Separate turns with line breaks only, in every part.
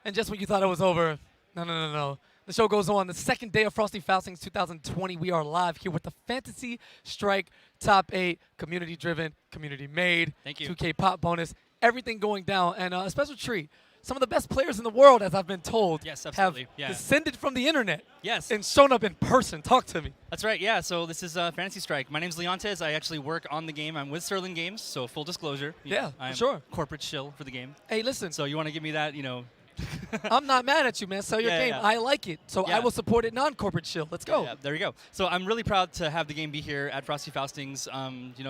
And just when you thought it was over, no. The show goes on. The second day of Frosty Faustings 2020. We are live here with the Fantasy Strike Top 8, community-driven, community-made,
Thank you.
2K pop bonus, everything going down. And a special treat. Some of the best players in the world, as I've been told,
Yes,
have
absolutely. Yeah.
descended from the internet
Yes.
and shown up in person. Talk to me.
That's right, yeah. So this is Fantasy Strike. My name's Leontes. I actually work on the game. I'm with Sterling Games, so full disclosure.
Yeah,
I'm
sure.
corporate shill for the game.
Hey, listen.
So you want to give me that,
I'm not mad at you, man. Sell your
Yeah,
game.
yeah.
I like it. So I
Yeah.
will support it non-corporate shill. Let's go.
Yeah, there you go. So I'm really proud to have the game be here at Frosty Faustings.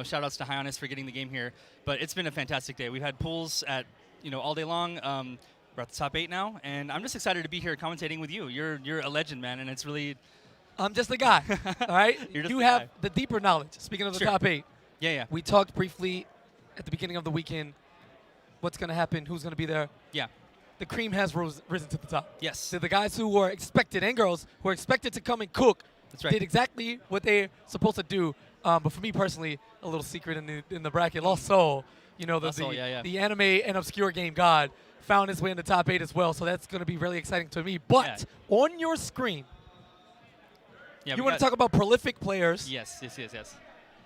Shout outs to High for getting the game here. But it's been a fantastic day. We've had pools at, all day long. We're at the top 8 now, and I'm just excited to be here commentating with you. You're a legend, man, and it's really...
I'm just a guy, all right?
You're just
You
a
have
guy.
the deeper knowledge. Speaking of the
Sure.
top 8,
Yeah.
we talked briefly at the beginning of the weekend what's going to happen, who's going to be there.
Yeah.
The cream has risen to the top.
Yes.
So the guys who were expected, and girls, who were expected to come and cook,
That's right.
did exactly what they're supposed to do. But for me personally, a little secret in the bracket, Lost Soul,
Lost Soul, yeah.
the anime and obscure game god, found his way in the top 8 as well. So that's going to be really exciting to me. But on your screen,
Yeah,
you
we
want to
got-
talk about prolific players.
Yes.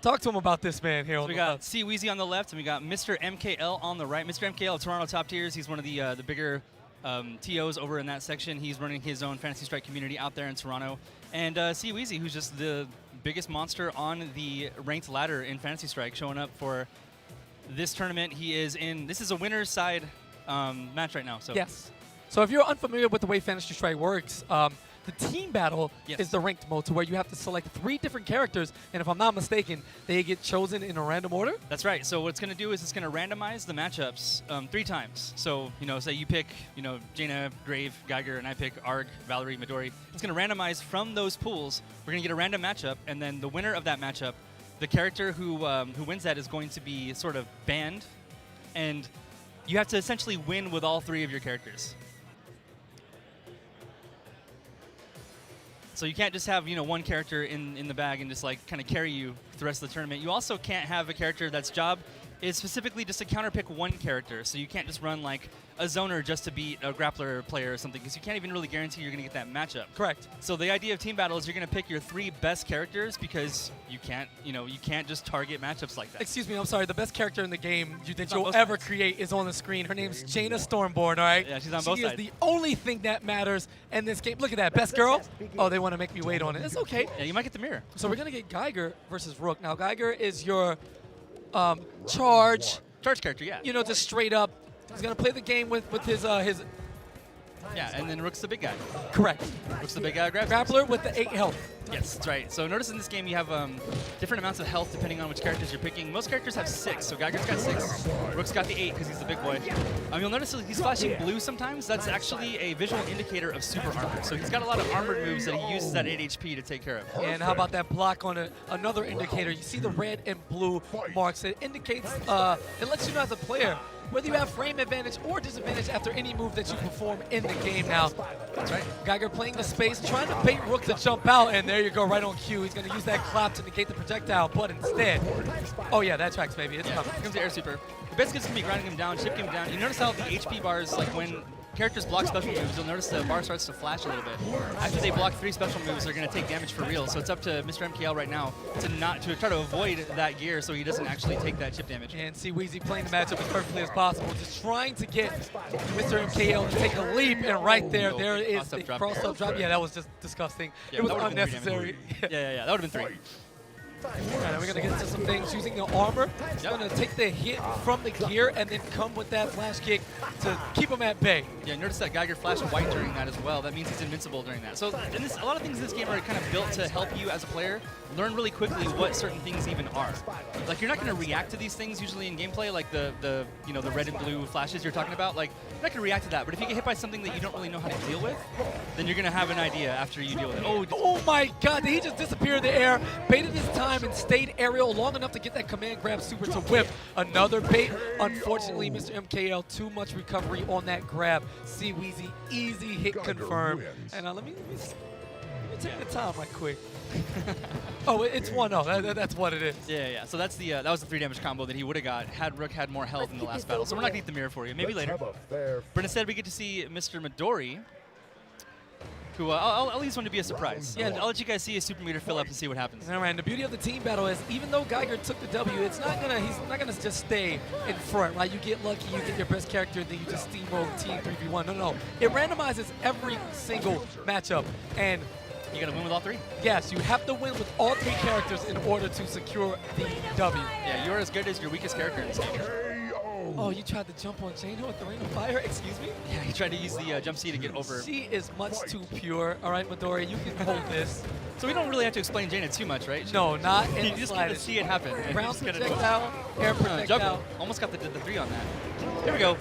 Talk to him about this man here.
So we got Weezy on the left, and we got Mr. MKL on the right. Mr. MKL, Toronto Top Tiers. He's one of the bigger TOs over in that section. He's running his own Fantasy Strike community out there in Toronto. And Weezy, who's just the biggest monster on the ranked ladder in Fantasy Strike, showing up for this tournament. This is a winner's side match right now. So
Yes. So if you're unfamiliar with the way Fantasy Strike works, the team battle
Yes.
is the ranked mode, to where you have to select 3 different characters, and if I'm not mistaken, they get chosen in a random order.
That's right. So what it's going to do is it's going to randomize the matchups 3 times. So, say you pick, Jaina, Grave, Geiger, and I pick Arg, Valerie, Midori. It's going to randomize from those pools. We're going to get a random matchup, and then the winner of that matchup, the character who wins that is going to be sort of banned, and you have to essentially win with all 3 of your characters. So you can't just have one character in the bag and just kind of carry you through the rest of the tournament. You also can't have a character that's job is specifically just to counterpick one character. So you can't just run a zoner just to beat a grappler player or something, because you can't even really guarantee you're going to get that matchup.
Correct.
So the idea of team battle is you're going to pick your 3 best characters, because you can't just target matchups like that.
Excuse me, I'm sorry. The best character in the game that
on
you'll
both
ever
sides.
create is on the screen. Her name's Jaina Stormborn, all right?
Yeah, she's on both
She
sides.
is the only thing that matters in this game. Look at that. Best girl? Oh, they want to make me wait on it. It's okay.
Yeah, you might get the mirror.
So we're going to get Geiger versus Rook. Now, Geiger is your charge,
Charge character, yeah.
just straight up. He's going to play the game with his
Yeah, and then Rook's the big guy.
correct.
Rook's the big guy grab.
Grappler with the 8 health.
Yes, that's right. So notice in this game you have different amounts of health depending on which characters you're picking. Most characters have 6, so Geiger's got 6. Rook's got the 8 because he's the big boy. You'll notice that he's flashing blue sometimes. That's actually a visual indicator of super armor. So he's got a lot of armored moves that he uses at 8 HP to take care of.
And how about that block on another indicator? You see the red and blue marks. It indicates, it lets you know as a player whether you have frame advantage or disadvantage after any move that you perform in the game now.
That's right.
Geiger playing the space, trying to bait Rook to jump out, and there you go, right on cue. He's going to use that clap to negate the projectile, but instead, oh yeah, that tracks, baby. It's
Yeah,
coming.
here comes the air super. The best is going to be grinding him down, shifting him down. You notice how the HP bars, when characters block special moves, you'll notice the bar starts to flash a little bit. After they block 3 special moves, they're going to take damage for real. So it's up to Mr. MKL right now to try to avoid that gear so he doesn't actually take that chip damage.
And see Weezy playing the matchup as perfectly as possible, just trying to get Mr. MKL to take a leap, and right there is the cross-up drop. Yeah, that was just disgusting.
Yeah,
it was
that would've been 3
unnecessary.
Yeah, that would have been 3.
All right, we're going to get into some things using the armor. He's going to take the hit from the gear and then come with that flash kick to keep him at bay.
Yeah, notice that Geiger flashed white during that as well. That means he's invincible during that. So a lot of things in this game are kind of built to help you as a player learn really quickly what certain things even are. You're not going to react to these things usually in gameplay, like the red and blue flashes you're talking about. You're not going to react to that. But if you get hit by something that you don't really know how to deal with, then you're going to have an idea after you deal with it.
Oh my God, did he just disappear in the air, baited his time and stayed aerial long enough to get that command grab super to whip another bait. Unfortunately, Mr. MKL, too much recovery on that grab. See Weezy, easy hit confirmed. And let me me take the time right quick. Oh, it's 1-0. That's what it is.
Yeah. So that's the that was the 3 damage combo that he would have got had Rook had more health in the last battle. So we're not gonna get the mirror for you. Maybe later. But instead we get to see Mr. Midori, who I'll leave this one to be a surprise. Yeah, I'll let you guys see his super meter fill up and see what happens.
All right, and the beauty of the team battle is even though Geiger took the W, he's not gonna just stay in front, right? You get lucky, you get your best character, then you just steamroll the team 3v1. No. It randomizes every single matchup, and
you gotta win with all 3.
yes, you have to win with all 3 characters in order to secure the W.
Yeah, you're as good as your weakest character in this game.
Oh, you tried to jump on Jaina with the Ring of Fire? Excuse me?
Yeah, he tried to use the jump C to get over.
She is much too pure. All right, Midori, you can hold this.
So we don't really have to explain Jaina too much, right?
No, not in
You
the
just get to
slightest.
see it happen.
Ground projectile, air projectile.
Juggle. Almost got the 3 on that. Here we go.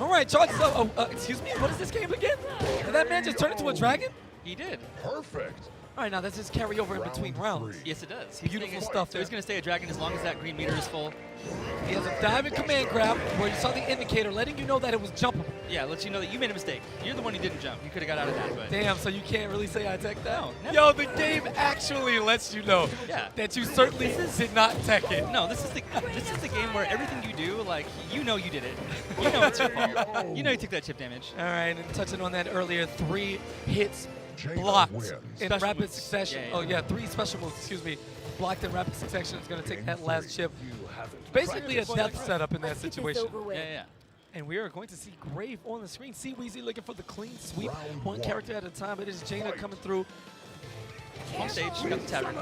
All right, charges up. Oh, excuse me, what is this game again? Did that man just turn into a dragon?
He did.
Perfect.
All right, now that's just carry over in between rounds.
Yes, it does. He's
Beautiful
staying-
stuff
So
there.
he's going to stay a dragon as long as that green meter is full.
He has a diamond command grab where you saw the indicator letting you know that it was jumpable.
Yeah, lets you know that you made a mistake. You're the one who didn't jump. You could have got out of that, but
Damn, so you can't really say I tech that?
No, never.
Yo, the game actually lets you know
Yeah.
that you certainly did not tech it.
no, this is the game where everything you do, like you know you did it. You know it's your fault. You know you took that chip damage.
All right, and touching on that earlier, 3 hits
Jaina
blocked
wins.
in
Special
rapid
moves.
succession.
Yeah, yeah.
Oh yeah, 3 special moves, excuse me, blocked in rapid succession. Is going to take that last chip.
You haven't
Basically a
practiced.
death setup in that
Let's get this
situation.
over with.
Yeah.
And we are going to see Grave on the screen. See Weezy looking for the clean sweep.
Round
One
one.
character at a time. It is Jaina coming through.
Home stage, got the tavern.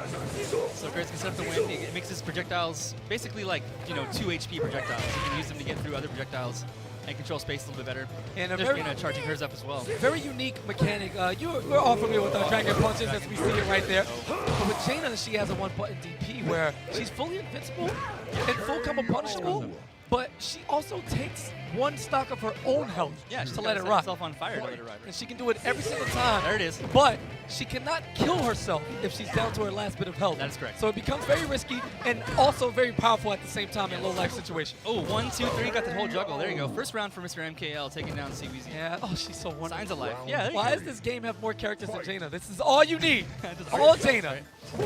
So Graves can set up the win. It makes his projectiles basically like 2 HP projectiles. You can use them to get through other projectiles and control space a little bit better.
And a
There's
very-
Jaina charging hers up as well.
Very unique mechanic. We're all familiar with our Dragon Punches as we see it right there. But with Jaina, she has a 1-button DP where she's fully invincible and full combo punishable, but she also takes 1 stock of her own health
Yeah, she's
to
gotta
let it
set
rock.
herself on fire to let it ride.
And she can do it every single time.
There it is.
But she cannot kill herself if she's down to her last bit of health.
That is correct.
So it becomes very risky and also very powerful at the same time in low life situations.
Oh, 1, 2, 3, got the whole juggle. There you go. First round for Mr. MKL, taking down Weezy.
Yeah. Oh, she's so wonderful.
Signs of life. Yeah, there you
Why
go.
does this game have more characters than Jaina? This is all you need.
Just
all
art.
Jaina. All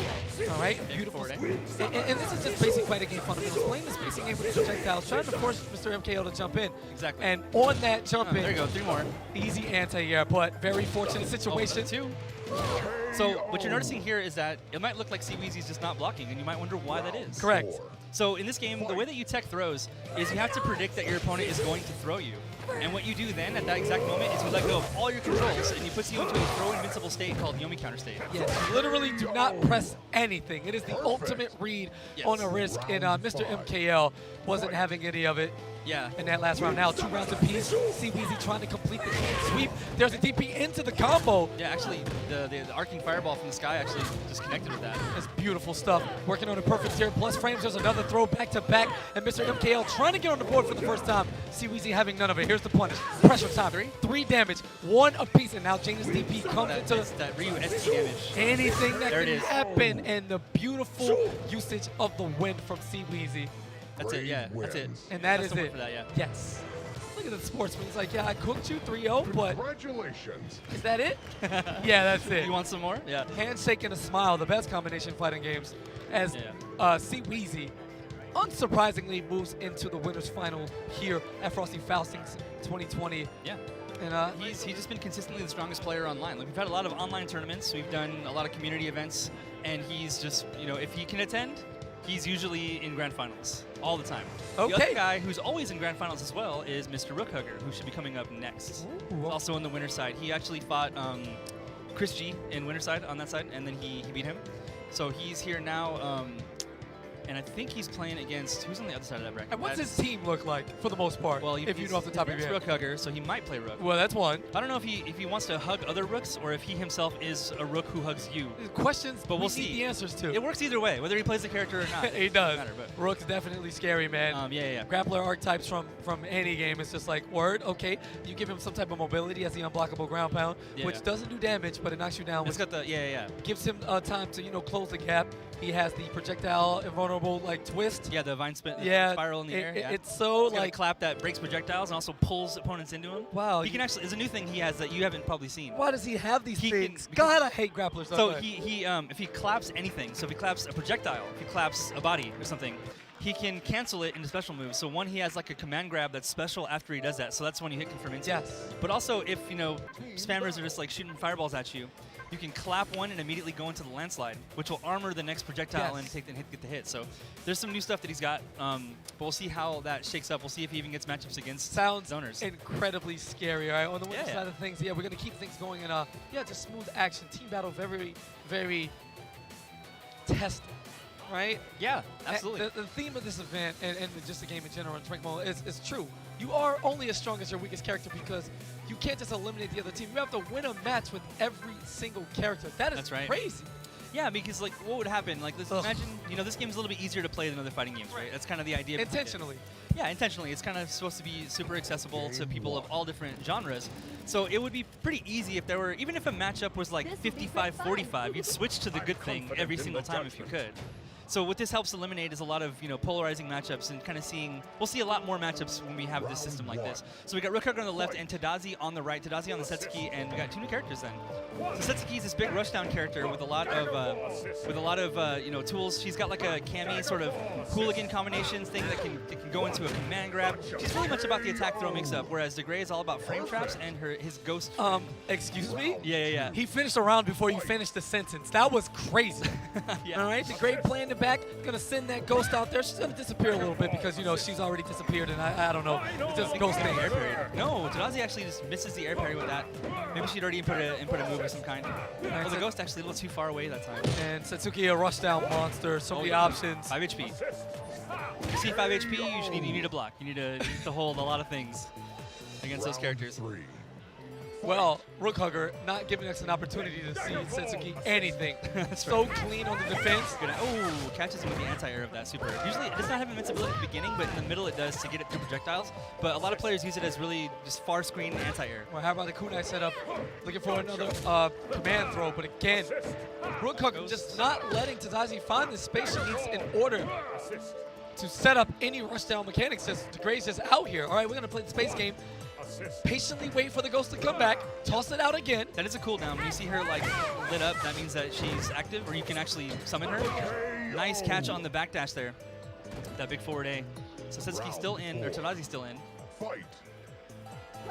right,
Yeah,
beautiful.
forward,
And this is just basic fighting game fundamentals. Playing the spacing game with projectiles, trying to force Mr. MKO to jump in.
Exactly.
And on that jump in,
There you go, 3 more.
easy anti-air, but very fortunate
Oh,
situation.
2. So what you're noticing here is that it might look like Weezy's just not blocking, and you might wonder why that is.
Correct.
So in this game, the way that you tech throws is you have to predict that your opponent is going to throw you. And what you do then at that exact moment is you let go of all your controls, and you put you into a throw invincible state called Yomi counter state.
Yes, you literally do not press anything. It is the ultimate read
Yes.
on a risk, and Mr. MKL wasn't having any of it.
Yeah.
In that last round. Now 2 rounds apiece. See Weezy trying to complete the clean sweep. There's a DP into the combo.
Yeah, actually, the arcing fireball from the sky actually just connected with that.
That's beautiful stuff. Working on a perfect tier. Plus frames, there's another throw back to back. And Mr. MKL trying to get on the board for the first time. See Weezy having none of it. Here's the punish. Pressure time. 3 damage. 1 apiece. And now Jaina's DP comes into
That Ryu ST damage.
anything that
There it
can
is.
happen. And the beautiful usage of the win from C Weezy.
That's it, yeah, that's it.
And that
That's
is
the word
it.
for that, yeah.
Yes. Look at the sportsman. He's like, yeah, I cooked you 3-0, but
Congratulations.
is that it? Yeah, that's it.
You want some more? Yeah.
Handshake and a smile, the best combination fighting games, as C Weezy unsurprisingly moves into the winners final here at Frosty Faustings 2020.
Yeah.
And
He's just been consistently the strongest player online. Like, we've had a lot of online tournaments, we've done a lot of community events, and he's just, if he can attend, he's usually in grand finals all the time. The
Okay.
other guy who's always in grand finals as well is Mr. Rook who should be coming up next.
Ooh.
Also on the winner's side. He actually fought Chris G in winner's side on that side, and then he beat him. So he's here now. And I think he's playing against, who's on the other side of that bracket?
and what's his
That's-
team look like for the most part?
Well,
if you know off the top of your head.
Rook Hugger, so he might play Rook.
Well, that's one.
I don't know if he wants to hug other Rooks or if he himself is a Rook who hugs you.
Questions,
But we'll
we
see.
need the answers to.
It works either way, whether he plays the character or not.
He does.
Doesn't matter, but
Rook's definitely scary, man.
yeah.
Grappler archetypes from any game. It's just like, word, okay. You give him some type of mobility as the unblockable ground pound,
Yeah.
which doesn't do damage, but it knocks you down,
It's
which
got the
gives him time to, close the gap. He has the projectile adorable like twist.
Yeah, the vine spin,
Yeah,
spiral in the air. Yeah.
It's so
He's got a
like
clap that breaks projectiles and also pulls opponents into him.
wow.
He can actually. There's a new thing he has that you haven't probably seen.
Why does he have these
He can-
things?
because-
God, I hate grapplers.
So if he claps anything, so if he claps a projectile, if he claps a body or something, he can cancel it into special moves. So one, he has like a command grab that's special after he does that. So that's when you hit confirm into.
Yes.
But also, if spammers are just like shooting fireballs at you, you can clap one and immediately go into the landslide, which will armor the next projectile
Yes.
and get the hit. So there's some new stuff that he's got. But we'll see how that shakes up. We'll see if he even gets matchups against
Sounds
zoners.
incredibly scary. All right, on the winning
Yeah.
side of things, yeah, we're gonna keep things going in just smooth action, team battle, very, very tested, right?
Yeah, absolutely.
The theme of this event and just the game in general in Tranquil is true. You are only as strong as your weakest character because you can't just eliminate the other team. You have to win a match with every single character. That is
That's right.
crazy.
Yeah, because like, what would happen? Like,
Ugh.
imagine, this game's a little bit easier to play than other fighting games, right? That's kind of the idea. behind it.
Intentionally.
Yeah, intentionally. It's kind of supposed to be super accessible to people of all different genres. So it would be pretty easy if there were, even if a matchup was like 55-45, you'd switch to the good thing every single time if you could. So what this helps eliminate is a lot of polarizing matchups and kind of we'll see a lot more matchups when we have this system like this. So we got Rook on the left and Tadazi on the right. Tadazi on the Satsuki, and we got two new characters then. So Satsuki is this big rushdown character with a lot of tools. She's got like a Kami sort of hooligan combinations thing that can go into a command grab. She's really much about the attack throw mix up, whereas DeGray is all about frame traps and his ghost.
Excuse me?
Yeah.
He finished a round before you finished the sentence. That was crazy.
Yeah.
All right, the great play in the back. Gonna send that ghost out there. She's gonna disappear a little bit because she's already disappeared, and I don't know. It's just ghost thing.
Air parry. No, Tadazi actually just misses the air parry with that. Maybe she'd already input a move of some kind. Well, the ghost actually a little too far away that time.
And Satsuki, a rushdown monster. So many
yeah.
options.
5 HP. You see 5 HP, you need a block. You need to hold a lot of things against those characters.
Well, Rook Hugger not giving us an opportunity to see Satsuki anything. So clean on the defense.
Good. Oh, catches him with the anti-air of that super. Usually it does not have invincibility at the beginning, but in the middle it does to get it through projectiles. But a lot of players use it as really just far screen anti-air.
Well, how about the kunai setup? Looking for another command throw, but again, Rook Hugger just not letting Tadazi find the space she needs in order to set up any rushdown mechanics. Just Gray's just out here. All right, we're gonna play the space game. Patiently wait for the ghost to come back, toss it out again.
That is a cooldown. When you see her like lit up, that means that she's active, or you can actually summon her. Nice catch on the backdash there. That big forward A. So Satsuki's still in, or Tadazi's still in.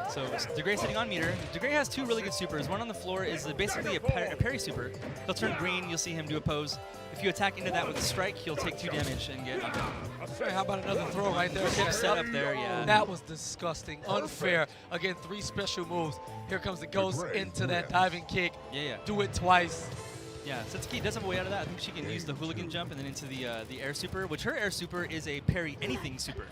So DeGray sitting on meter. DeGray has two really good supers. One on the floor is basically a parry super. He'll turn green, you'll see him do a pose. If you attack into that with a strike, he'll take 2 damage and get knocked out.
Hey, how about another throw right there?
Tip set up there, yeah.
That was disgusting, unfair. Again, 3 special moves. Here comes the ghost into that diving kick.
Yeah.
Do it twice.
Yeah, Satsuki does have a way out of that. I think she can use the hooligan jump and then into the air super, which her air super is a parry anything super.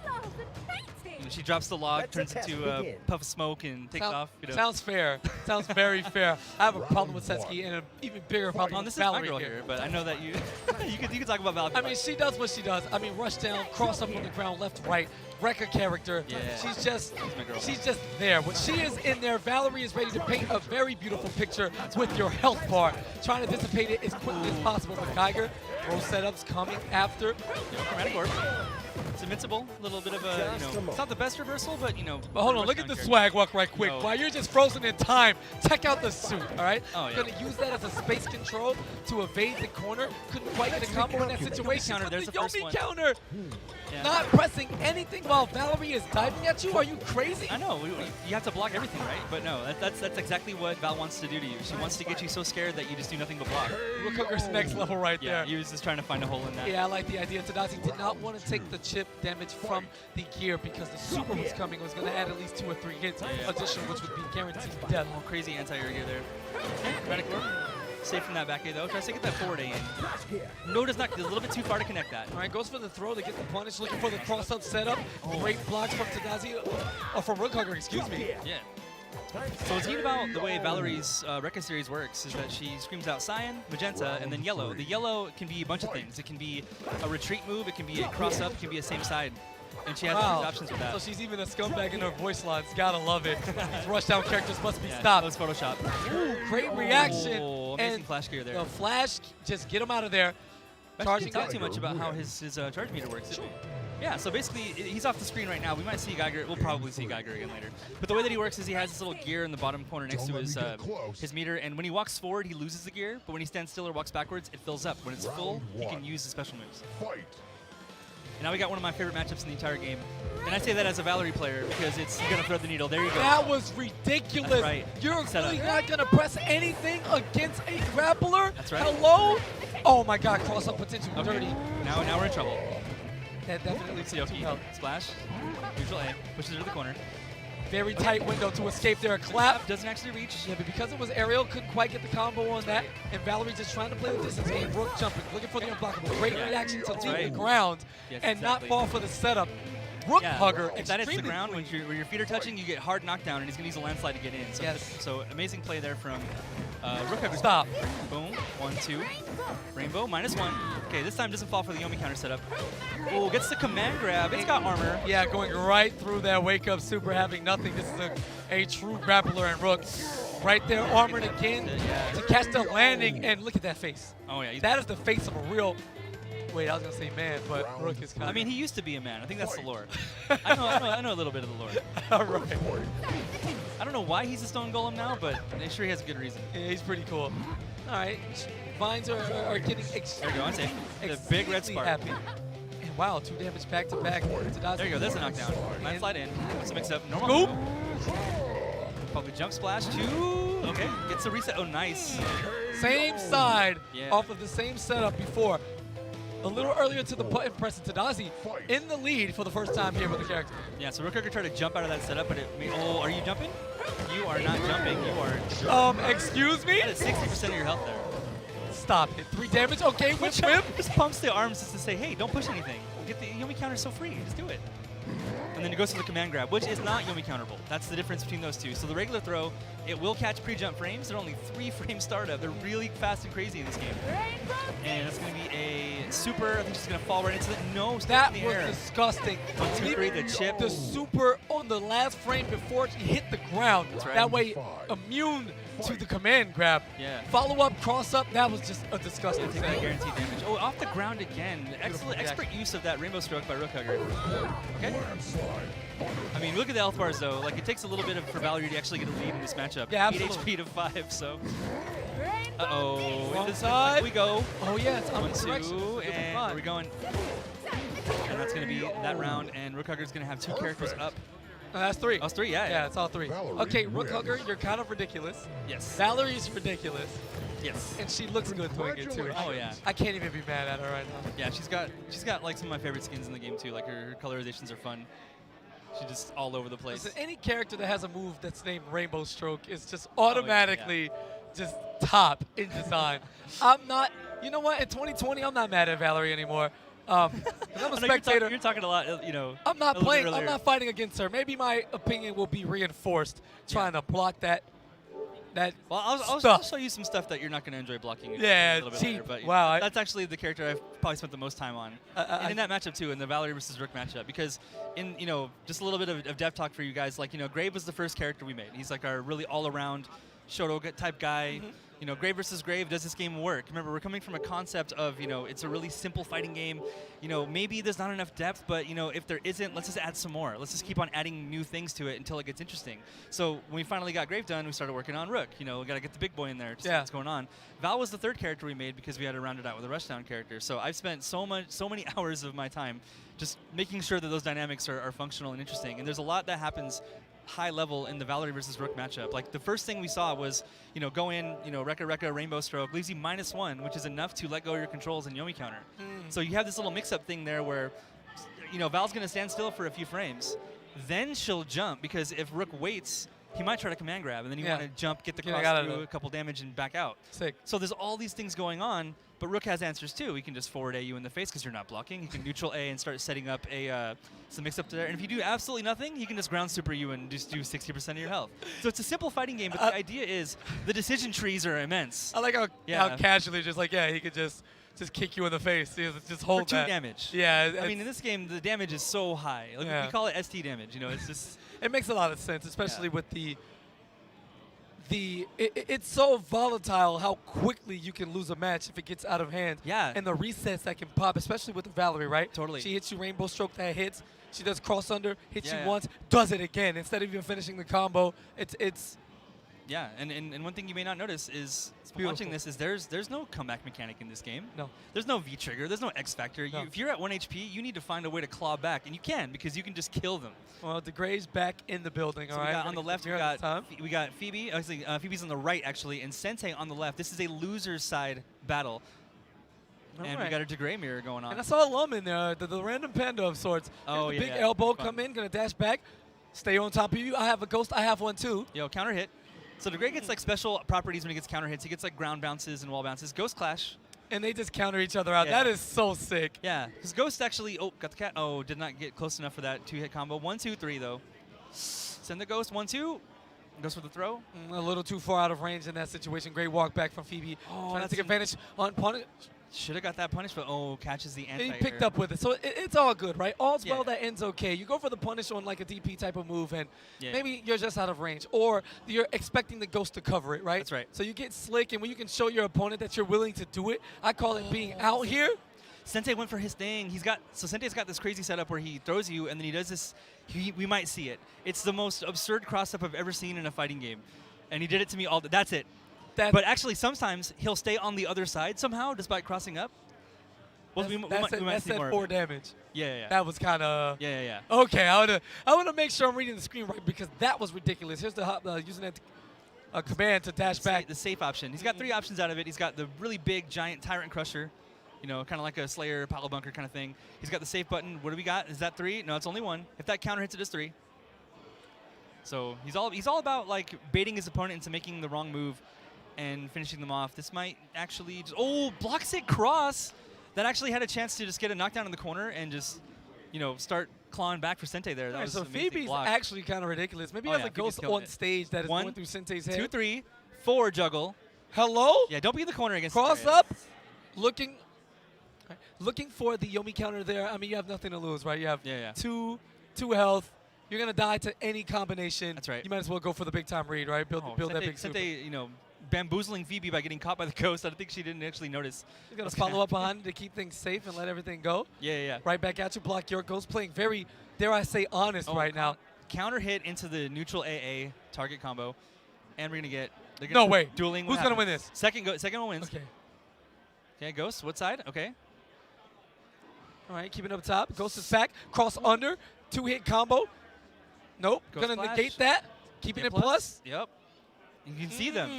She drops the log, turns into a puff of smoke, and takes off.
Sounds fair. Sounds very fair. I have a problem with Satsuki and an even bigger problem with
This is my
Valerie
girl here, but I know that you you can talk about Valerie.
I mean, she does what she does. I mean, rush down, cross up on the ground, left, right, wreck a character.
Yeah.
She's just
girl.
there. When she is in there, Valerie is ready to paint a very beautiful picture with your health bar, trying to dissipate it as quickly as possible. But Geiger, throw setups coming after.
Chromatic Orb. It's invincible. A little bit of a, it's not the best reversal, but,
But hold on, look at the swag walk right quick.
No.
While you're just frozen in time, check out the suit, all right?
Oh, yeah.
Gonna use that as a space control to evade the corner. Couldn't quite get a combo in that situation.
Counter, there's
the
the first
Yomi
one.
counter.
Yeah.
Not pressing anything while Valerie is diving at you? Are you crazy?
I know. You have to block everything, right? But no, that's exactly what Val wants to do to you. She wants to get you so scared that you just do nothing but block.
Rook Hugger's next level right
Yeah,
there.
he was just trying to find a hole in that.
Yeah, I like the idea. Tadazi did not want to take the chip damage from the gear because the super was coming. It was going to add at least 2 or 3 hits additional, which would be guaranteed death.
Oh, crazy anti-air gear there. Chromatic Orb. Safe from that back A though. Tries to get that forward A in. No, does not. A little bit too far to connect that.
All right, goes for the throw to get the punish. Looking for the cross-up setup. Great blocks from Tadazi, or from Rook Hugger, excuse me.
Yeah. So what's neat about the way Valerie's Rekka series works is that she screams out cyan, magenta, and then yellow. The yellow can be a bunch of things. It can be a retreat move, it can be a cross-up, it can be a same side. And she has all these options with that.
So she's even a scumbag in her voice lines. Gotta love it. These rushdown characters must be
Yeah,
stopped.
that was Photoshop.
Ooh, great reaction.
Oh, amazing
And
flash gear there.
the flash, just get him out of there. charging
Talk
that.
too much about how his charge meter works. Yeah, so basically, he's off the screen right now. We might see Geiger. We'll probably see Geiger again later. But the way that he works is he has this little gear in the bottom corner next to his meter, and when he walks forward, he loses the gear, but when he stands still or walks backwards, it fills up. When it's full, he can use the special moves.
Fight.
And now we got one of my favorite matchups in the entire game. And I say that as a Valerie player because it's going to thread the needle. There you go.
That was ridiculous.
That's right.
You're
Set
really
up.
not going to press anything against a grappler?
That's right.
Hello? Oh my god, cross-up potential dirty.
Now we're in trouble.
That definitely
Satsuki,
took help.
splash, neutral A, pushes it to the corner.
Very tight window to escape there. A clap.
Doesn't actually reach.
Yeah, but because it was aerial, couldn't quite get the combo on that. And Valerie just trying to play the distance game. Rook jumping, looking for the unblockable. Great reaction to leave
right.
the ground
Yes,
and
exactly.
not fall for the setup. Rook hugger,
If that hits the
extremely
ground, when
clean.
where your feet are touching, you get hard knockdown, and he's going to use a landslide to get in. So,
Yes.
so amazing play there from Rook hugger.
Stop.
Boom. 1, 2. Rainbow, -1. Okay, this time doesn't fall for the Yomi counter setup. Oh, gets the command grab. It's got armor.
Yeah, going right through that wake-up super, having nothing. This is a true grappler and Rook. Right there, armored again to catch the landing, and look at that face.
Oh, yeah.
That is the face of a real... Wait, I was going to say man, but Rook is kind of...
I mean, he used to be a man. I think that's the lore. I know a little bit of the lore.
All right.
I don't know why he's a stone golem now, but I'm sure he has a good reason.
Yeah, he's pretty cool. All right, vines are getting
There you go, unsafe. The big red spark.
happy. And wow, 2 damage back to back.
There you go, that's a knockdown. Might slide in. Let's mix up. Normal.
Scoop.
Probably jump splash. 2. Okay, gets a reset. Oh, nice.
Same side
Yeah.
off of the same setup before. A little earlier to the button press, and Tadazi in the lead for the first time here with the character.
Yeah, so Rook tried to jump out of that setup, but oh, are you jumping? You are not jumping. You are.
Excuse me?
That is 60% of your health there.
Stop it. 3 damage. Okay, whip whip.
Just pumps the arms just to say, hey, don't push anything. Get the Yomi counter so free. Just do it. And then it goes to the command grab, which is not Yomi counterable. That's the difference between those two. So the regular throw, it will catch pre-jump frames. They're only 3 frame startup. They're really fast and crazy in this game. And it's going to be a super. I think she's going to fall right into the. No,
That
in the
was
air.
disgusting.
1, 2, 3, the chip.
The super on the last frame before she hit the ground.
That's right.
That way, immune to the command grab.
Yeah.
Follow up, cross up. That was just a disgusting
Take that
thing.
guaranteed damage. Oh, off the ground again. Excellent, expert use of that rainbow stroke by Rook hugger. Okay. I mean, look at the health bars though. Like it takes a little bit for Valerie to actually get a lead in this matchup.
Yeah,
8
absolutely.
HP to 5. So. Uh-oh.
Wrong
This
side.
we go.
Oh yeah, it's
1,
on
2,
direction.
and where are we going? And that's going to be that round. And Rook hugger's going to have 2 characters up.
No, that's 3.
Oh, it's 3. Yeah.
Yeah, it's all 3.
Valerie
Okay, Rook
wins.
Hugger, you're kind of ridiculous.
Yes.
Valerie's ridiculous,
Yes.
and she looks good doing it too.
Oh yeah.
I can't even be mad at her right now.
Yeah, she's got like some of my favorite skins in the game too. Like her colorizations are fun. She's just all over the place.
Listen, any character that has a move that's named Rainbow Stroke is just
Oh,
automatically just top in design. I'm not, you know what, in 2020, I'm not mad at Valerie anymore. 'Cause I'm a
I know
spectator.
You're talking a lot, you know.
I'm not
a little bit
playing, I'm
earlier.
not fighting against her. Maybe my opinion will be reinforced trying to block that
Well, I'll
stuff.
show you some stuff that you're not going to enjoy blocking.
Yeah,
a little bit
cheap.
later, but
Wow,
that's actually the character I've probably spent the most time on. And in that matchup too, in the Valerie versus Rook matchup, because in just a little bit of dev talk for you guys. Like Grave was the first character we made. He's like our really all-around Shoto type guy. Grave versus Grave, does this game work? Remember, we're coming from a concept of, it's a really simple fighting game. Maybe there's not enough depth, but, if there isn't, let's just add some more. Let's just keep on adding new things to it until it gets interesting. So when we finally got Grave done, we started working on Rook. We got to get the big boy in there to see what's going on. Val was the 3rd character we made because we had to round it out with a rushdown character. So I've spent so many hours of my time just making sure that those dynamics are functional and interesting. And there's a lot that happens high level in the Valerie versus Rook matchup. Like the first thing we saw was, go in, Rekka, Rainbow Stroke, leaves you -1, which is enough to let go of your controls and Yomi counter. So you have this little mix-up thing there where, Val's going to stand still for a few frames. Then she'll jump, because if Rook waits, he might try to command grab, and then you want to jump, get the cross through, a couple damage, and back out.
Sick.
So there's all these things going on, but Rook has answers too. He can just forward A you in the face because you're not blocking. He can neutral A and start setting up some mix-up there. And if you do absolutely nothing, he can just ground super you and just do 60% of your health. So it's a simple fighting game, but the idea is the decision trees are immense.
I like how casually just like, he could just kick you in the face. Just hold
For 2
that.
damage.
Yeah.
I mean, in this game, the damage is so high. Like, we call it ST damage. It's just...
It makes a lot of sense, especially with the it's so volatile how quickly you can lose a match if it gets out of hand.
Yeah.
And the resets that can pop, especially with the Valerie, right?
Totally.
She hits you rainbow stroke, that hits. She does cross under, hits
Yeah,
you
yeah.
once, does it again instead of even finishing the combo. It's
Yeah, and one thing you may not notice is
beautiful.
watching this is there's no comeback mechanic in this game.
No.
There's no V trigger. There's no X factor.
No.
If you're at 1 HP, you need to find a way to claw back, and you can because you can just kill them.
well, DeGray's back in the building.
So
all
we
right.
got on the left,
Time.
we got Phoebe. Actually, Phoebe's on the right actually, and Sente on the left. This is a loser's side battle, and we
Alright.
got a DeGray mirror going on.
And I saw a Lum in there, the random panda of sorts.
Oh,
Here's the
yeah,
big
yeah.
elbow
Fun.
come in, gonna dash back, stay on top of you. I have a ghost. I have one too.
Yo, counter hit. So DeGray gets like special properties when he gets counter hits. He gets like ground bounces and wall bounces. Ghost Clash.
And they just counter each other out.
Yeah.
That is so sick.
Yeah, because Ghost actually, got the cat. Oh, did not get close enough for that 2-hit combo. 1, 2, 3 though. Send the Ghost. 1, 2. Goes for the throw.
A little too far out of range in that situation. Great walk back from Phoebe.
Oh,
Trying to
that's
take advantage on punish.
Should have got that punish, but catches the
And he
anti-air.
picked up with it. So it's all good, right? All's
Yeah.
well that ends okay. You go for the punish on like a DP type of move, and
Yeah.
maybe you're just out of range. Or you're expecting the ghost to cover it, right?
That's right.
So you get slick, and when you can show your opponent that you're willing to do it, I call it being out here.
Sente went for his thing. Sente's got this crazy setup where he throws you, and then he does this. We might see it. It's the most absurd cross-up I've ever seen in a fighting game, and he did it to me all. That's it. But actually, sometimes he'll stay on the other side somehow, despite crossing up. Well, we might
That's
see
that
more of
4
it.
damage.
Yeah.
That was kind of.
Yeah.
Okay, I want to make sure I'm reading the screen right because that was ridiculous. Here's the using that command to dash back.
The safe option. He's got 3 options out of it. He's got the really big, giant Tyrant Crusher, kind of like a Slayer, Palo Bunker kind of thing. He's got the safe button. What do we got? Is that 3? No, it's only 1. If that counter hits, it is 3. So he's all about like baiting his opponent into making the wrong move and finishing them off. This might actually just blocks it cross. That actually had a chance to just get a knockdown in the corner and just start clawing back for Sente there. That was
so
an amazing
Phoebe's
block.
actually kind of ridiculous. Maybe he has a
Phoebe's
ghost
killing
on
it.
stage that is
1,
going through Sente's head.
2, 3, 4 juggle.
Hello?
Yeah, don't be in the corner against
Cross
Sente.
up, looking for the Yomi counter there. I mean, you have nothing to lose, right? You have
Yeah.
two health. You're gonna die to any combination.
That's right.
You might as well go for the big time read, right? Build that big super.
Sente, bamboozling Phoebe by getting caught by the ghost. I don't think she didn't actually notice.
You gotta
what's gonna
follow up
happen.
behind it to keep things safe and let everything go.
Yeah.
Right back at you, block your ghost, playing very, dare I say, honest right now.
Counter hit into the neutral AA target combo, and we're gonna get. They're
No
gonna
way.
Dueling.
Who's gonna win this?
Second one wins.
Okay.
Okay, Ghost. What side? Okay.
All right, keeping up top. Ghost is back. Cross under. 2-hit combo. Nope.
Ghost
Gonna
flash.
negate that. Keeping
Yeah,
it plus.
Yep. You can see them.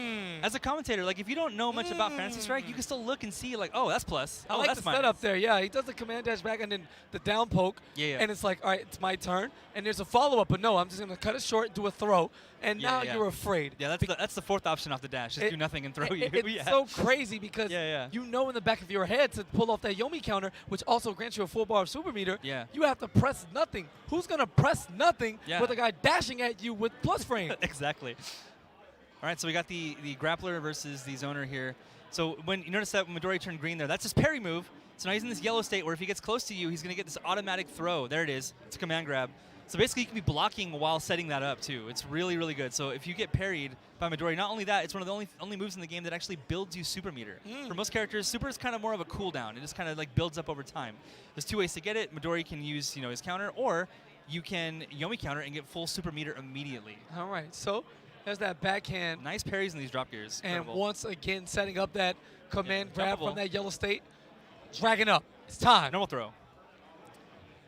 As a commentator, like if you don't know much about Fantasy Strike, you can still look and see like, oh, that's plus.
I
Oh,
like
that's
the
minus.
setup there. Yeah, he does the command dash back and then the down poke.
Yeah.
And it's like, all right, it's my turn. And there's a follow-up, but no, I'm just going to cut it short, do a throw. And now
Yeah.
you're afraid.
Yeah, that's the 4th option off the dash. Just do nothing and throw you.
It's
Yeah.
so crazy because
Yeah.
you know in the back of your head to pull off that Yomi counter, which also grants you a full bar of super meter.
Yeah.
You have to press nothing. Who's going to press nothing
Yeah.
with a guy dashing at you with plus frame?
Exactly. All right, so we got the grappler versus the zoner here. So when you notice that when Midori turned green there, that's his parry move. So now he's in this yellow state where if he gets close to you, he's going to get this automatic throw. There it is. It's a command grab. So basically, you can be blocking while setting that up, too. It's really, really good. So if you get parried by Midori, not only that, it's one of the only moves in the game that actually builds you super meter. For most characters, super is kind of more of a cooldown. It just kind of like builds up over time. There's 2 ways to get it. Midori can use his counter, or you can Yomi counter and get full super meter immediately.
All right, so there's that backhand.
Nice parries in these drop gears.
And
Incredible.
once again, setting up that command grab
jumpable.
from that yellow state. Dragging up. It's time.
Normal throw.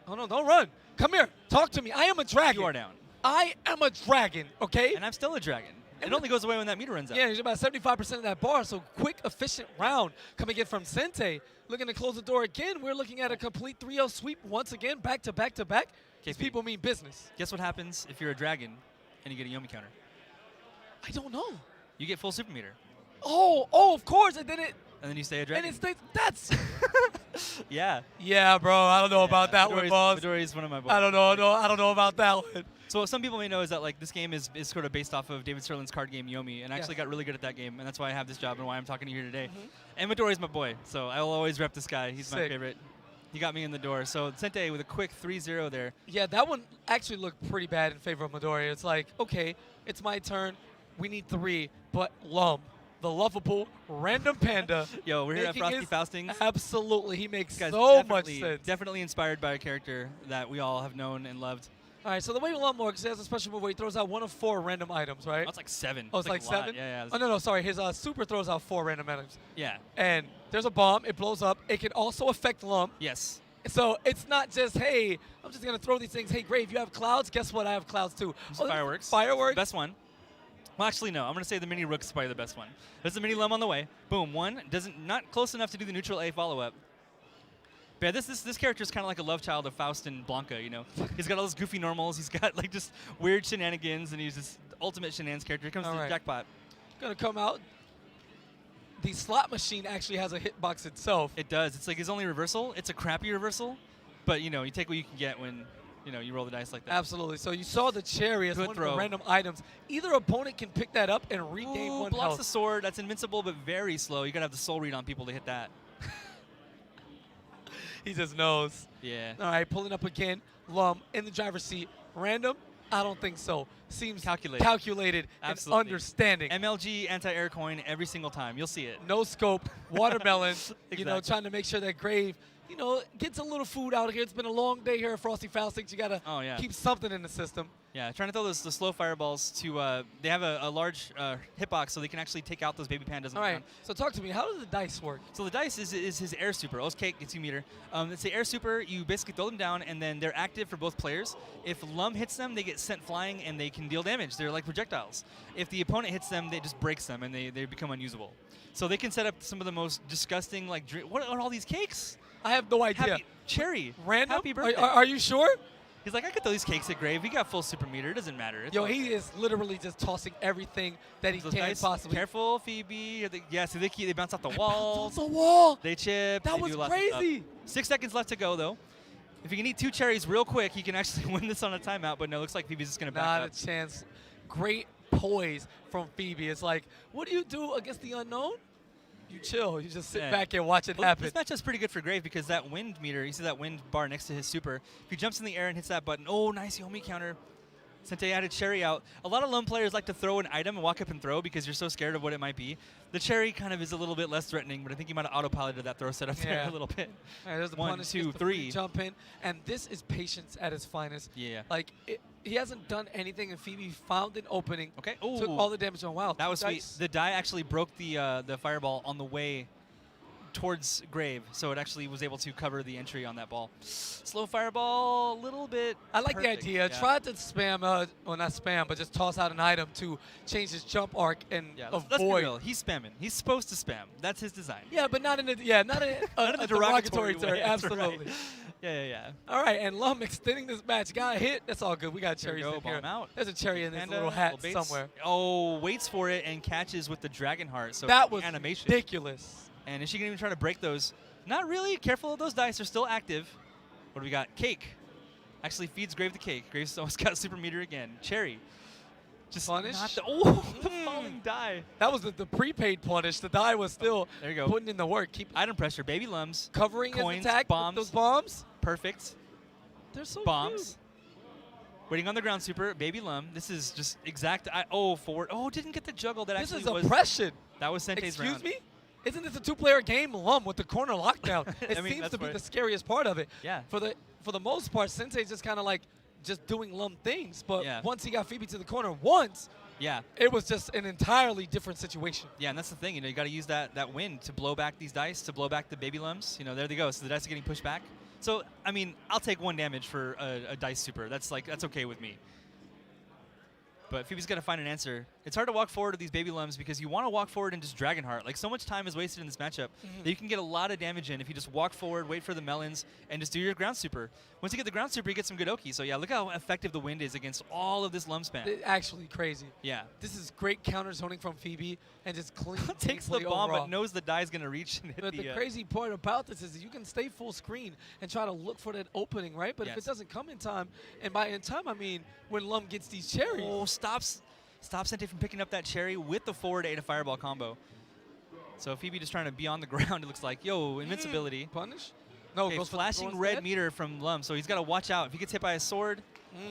Oh, no, don't run. Come here. Talk to me. I am a dragon.
You are down.
I am a dragon, okay?
And I'm still a dragon.
And
It only goes away when that meter runs out.
Yeah, he's about 75% of that bar, so quick, efficient round coming in from Sente. Looking to close the door again. We're looking at a complete 3-0 sweep once again, back to back to back. These
KP.
people mean business.
Guess what happens if you're a dragon and you get a Yomi counter?
I don't know.
You get full super meter.
Oh, of course. And then
And then you stay a
and
dragon.
it stays. That's.
Yeah.
Yeah, bro. I don't know about that one, boss.
Midori's one of my boys.
I don't know about that one.
So what some people may know is that like this game is sort of based off of David Sterling's card game Yomi, and I actually got really good at that game, and that's why I have this job and why I'm talking to you here today. And Midori's my boy, so I will always rep this guy. He's my
Sick.
favorite. He got me in the door. So Sente with a quick 3-0 there.
Yeah, that one actually looked pretty bad in favor of Midori. It's like, okay, it's my turn. we need 3, but Lum, the lovable random panda.
Yo, we're here at
making
Frosty
his-
Faustings.
Absolutely, he makes
This guy's
so much sense.
Definitely inspired by a character that we all have known and loved.
All right, so the way Lum works, he has a special move where he throws out 1 of 4 random items, right?
Oh, it's like 7.
Oh, it's like
a lot.
7?
Yeah, yeah.
Oh, no, sorry. His super throws out 4 random items.
Yeah.
And there's a bomb. It blows up. It can also affect Lum.
Yes.
So it's not just, hey, I'm just going to throw these things. Hey, Grave, you have clouds? Guess what? I have clouds, too.
There's fireworks.
Fireworks.
Best one. Well, actually, no. I'm going to say the mini Rook's probably the best one. There's the mini Lum on the way. Boom. 1. Not close enough to do the neutral A follow-up. But yeah, this character is kind of like a love child of Faust and Blanca, you know. He's got all those goofy normals. He's got like just weird shenanigans, and he's this ultimate shenanigans character. Here comes
All
the
right.
jackpot.
Going to come out. The slot machine actually has a hitbox itself.
It does. It's like his only reversal. It's a crappy reversal, but you know, you take what you can get when you roll the dice like that.
Absolutely. So you saw the cherry as
Good
one
throw.
of the random items. Either opponent can pick that up and regain
Ooh,
1
blocks
health.
the sword. That's invincible, but very slow. You gotta have the soul read on people to hit that.
He just knows.
Yeah.
All right, pulling up again. Lum in the driver's seat. Random? I don't think so. Seems calculated and
Absolutely.
understanding.
MLG anti-air coin every single time. You'll see it.
No scope, watermelon,
Exactly.
trying to make sure that Grave, gets a little food out here. It's been a long day here at Frosty Faustings. You got to
Oh, yeah.
keep something in the system.
Yeah, trying to throw the slow fireballs to. They have a large hitbox, so they can actually take out those baby pandas.
All right, so talk to me. How does the dice work?
So the dice is his air super. Okay, it's 2 meter. It's the air super. You basically throw them down, and then they're active for both players. If Lum hits them, they get sent flying, and they can deal damage. They're like projectiles. If the opponent hits them, it just breaks them, and they become unusable. So they can set up some of the most disgusting, like, what are all these cakes?
I have no idea.
Cherry.
Random?
Happy birthday.
Are you sure?
He's like, I could throw these cakes at Grave. We got full super meter. It doesn't matter. It's
Yo,
all
he is literally just tossing everything that he
those
can
dice.
possibly.
Careful, Phoebe. Yeah, so they bounce off the walls.
The wall.
They chip.
That
they
was
do lots of stuff.
crazy.
6 seconds left to go, though. If he can eat 2 cherries real quick, he can actually win this on a timeout. But no, looks like Phoebe's just going to back
Not
up.
a chance. Great poise from Phoebe. It's like, what do you do against the unknown? You chill. You just sit
Yeah.
back and watch it
Well,
happen.
this matchup's pretty good for Grave because that wind meter, you see that wind bar next to his super. If he jumps in the air and hits that button, oh, nice Yomi counter. Sente added cherry out. A lot of Lum players like to throw an item and walk up and throw because you're so scared of what it might be. The cherry kind of is a little bit less threatening, but I think he might have autopiloted that throw setup there
Yeah.
a little bit.
All right, there's the
1,
punish,
2,
gets the free
3.
jump in, and this is patience at its finest.
Yeah.
Like he hasn't done anything, and Phoebe found an opening.
Okay.
Took
Ooh.
all the damage on Wild.
That was sweet. The die actually broke the fireball on the way towards Grave, so it actually was able to cover the entry on that ball. Slow fireball, a little bit.
I like
perfect.
the idea.
Yeah.
Tried to spam, well, not spam, but just toss out an item to change his jump arc and
Yeah, let's be
avoid.
real. He's spamming. He's supposed to spam. That's his design.
Yeah, but not in a not in a derogatory term.
way. That's
Absolutely.
right. Yeah.
All right, and Lum extending this match. Got a hit. That's all good. We got
There we
cherries
go,
in here.
bomb out.
There's a cherry in this
Panda,
little hat
baits.
somewhere.
Oh, waits for it and catches with the dragon heart. So
That was
animation.
ridiculous.
And is she going to even try to break those? Not really. Careful of those dice. They're still active. What do we got? Cake. Actually feeds Grave the cake. Grave's almost got super meter again. Cherry. Just
Punish.
not the, the falling die.
That was the prepaid punish. The die was still
There you go.
putting in the work. Keep
Item pressure. Baby Lums.
covering
coins,
his attack
bombs.
with those bombs.
Perfect.
They're so
Bombs. Waiting on the ground super. Baby Lum. This is just exact. Forward. Oh, didn't get the juggle that
cute. This
actually
is
was.
oppression.
That was Sente's
Excuse
round.
me? Isn't this a 2-player game? Lum with the corner lockdown. It
I mean,
seems
that's
to be
what-
the scariest part of it.
Yeah.
For the most part, Sensei's just kind of like just doing Lum things. But
Yeah.
once he got Phoebe to the corner once,
Yeah.
it was just an entirely different situation.
Yeah, and that's the thing. You got to use that wind to blow back these dice, to blow back the baby Lums. There they go. So the dice are getting pushed back. So, I mean, I'll take 1 damage for a dice super. That's okay with me. But Phoebe's got to find an answer. It's hard to walk forward to these baby Lums because you want to walk forward and just Dragonheart. Like, so much time is wasted in this matchup that you can get a lot of damage in if you just walk forward, wait for the melons, and just do your ground super. Once you get the ground super, you get some good Oki. So, yeah, look how effective the wind is against all of this Lum spam.
It's actually crazy.
Yeah.
This is great counter zoning from Phoebe and just clean
Takes the
gameplay
bomb,
overall.
but knows the die's going to reach and hit
But the
the
crazy part about this is that you can stay full screen and try to look for that opening, right? But if
Yes.
it doesn't come in time, and by in time I mean when Lum gets these cherries.
Oh, stops Sente from picking up that cherry with the forward A to fireball combo. So Phoebe just trying to be on the ground, it looks like. Yo, invincibility.
Punish? No,
Okay,
goes for the
flashing
throw
red
instead.
meter from Lum, so he's got to watch out. If he gets hit by a sword,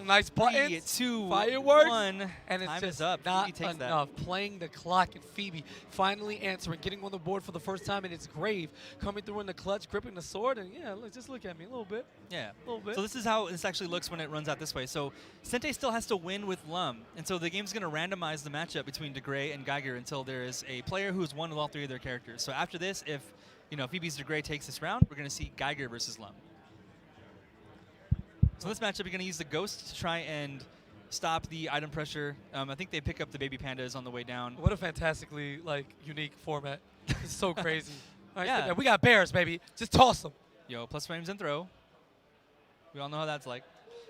Nice
Three,
buttons.
2,
Fireworks.
1.
And it's
Time
just
is up.
not
Phoebe takes
enough. Playing the clock, and Phoebe finally answering, getting on the board for the first time, and it's Grave coming through in the clutch, gripping the sword, and yeah, just look at me a little bit.
Yeah.
A little bit.
So this is how this actually looks when it runs out this way. So Sente still has to win with Lum, and so the game's going to randomize the matchup between DeGray and Geiger until there is a player who's won with all three of their characters. So after this, if Phoebe's DeGray takes this round, we're going to see Geiger versus Lum. So this matchup, you're going to use the Ghost to try and stop the item pressure. I think they pick up the baby pandas on the way down.
What a fantastically unique format. It's so crazy. All right,
Yeah.
we got bears, baby. Just toss them.
Yo, plus frames and throw. We all know how that's like.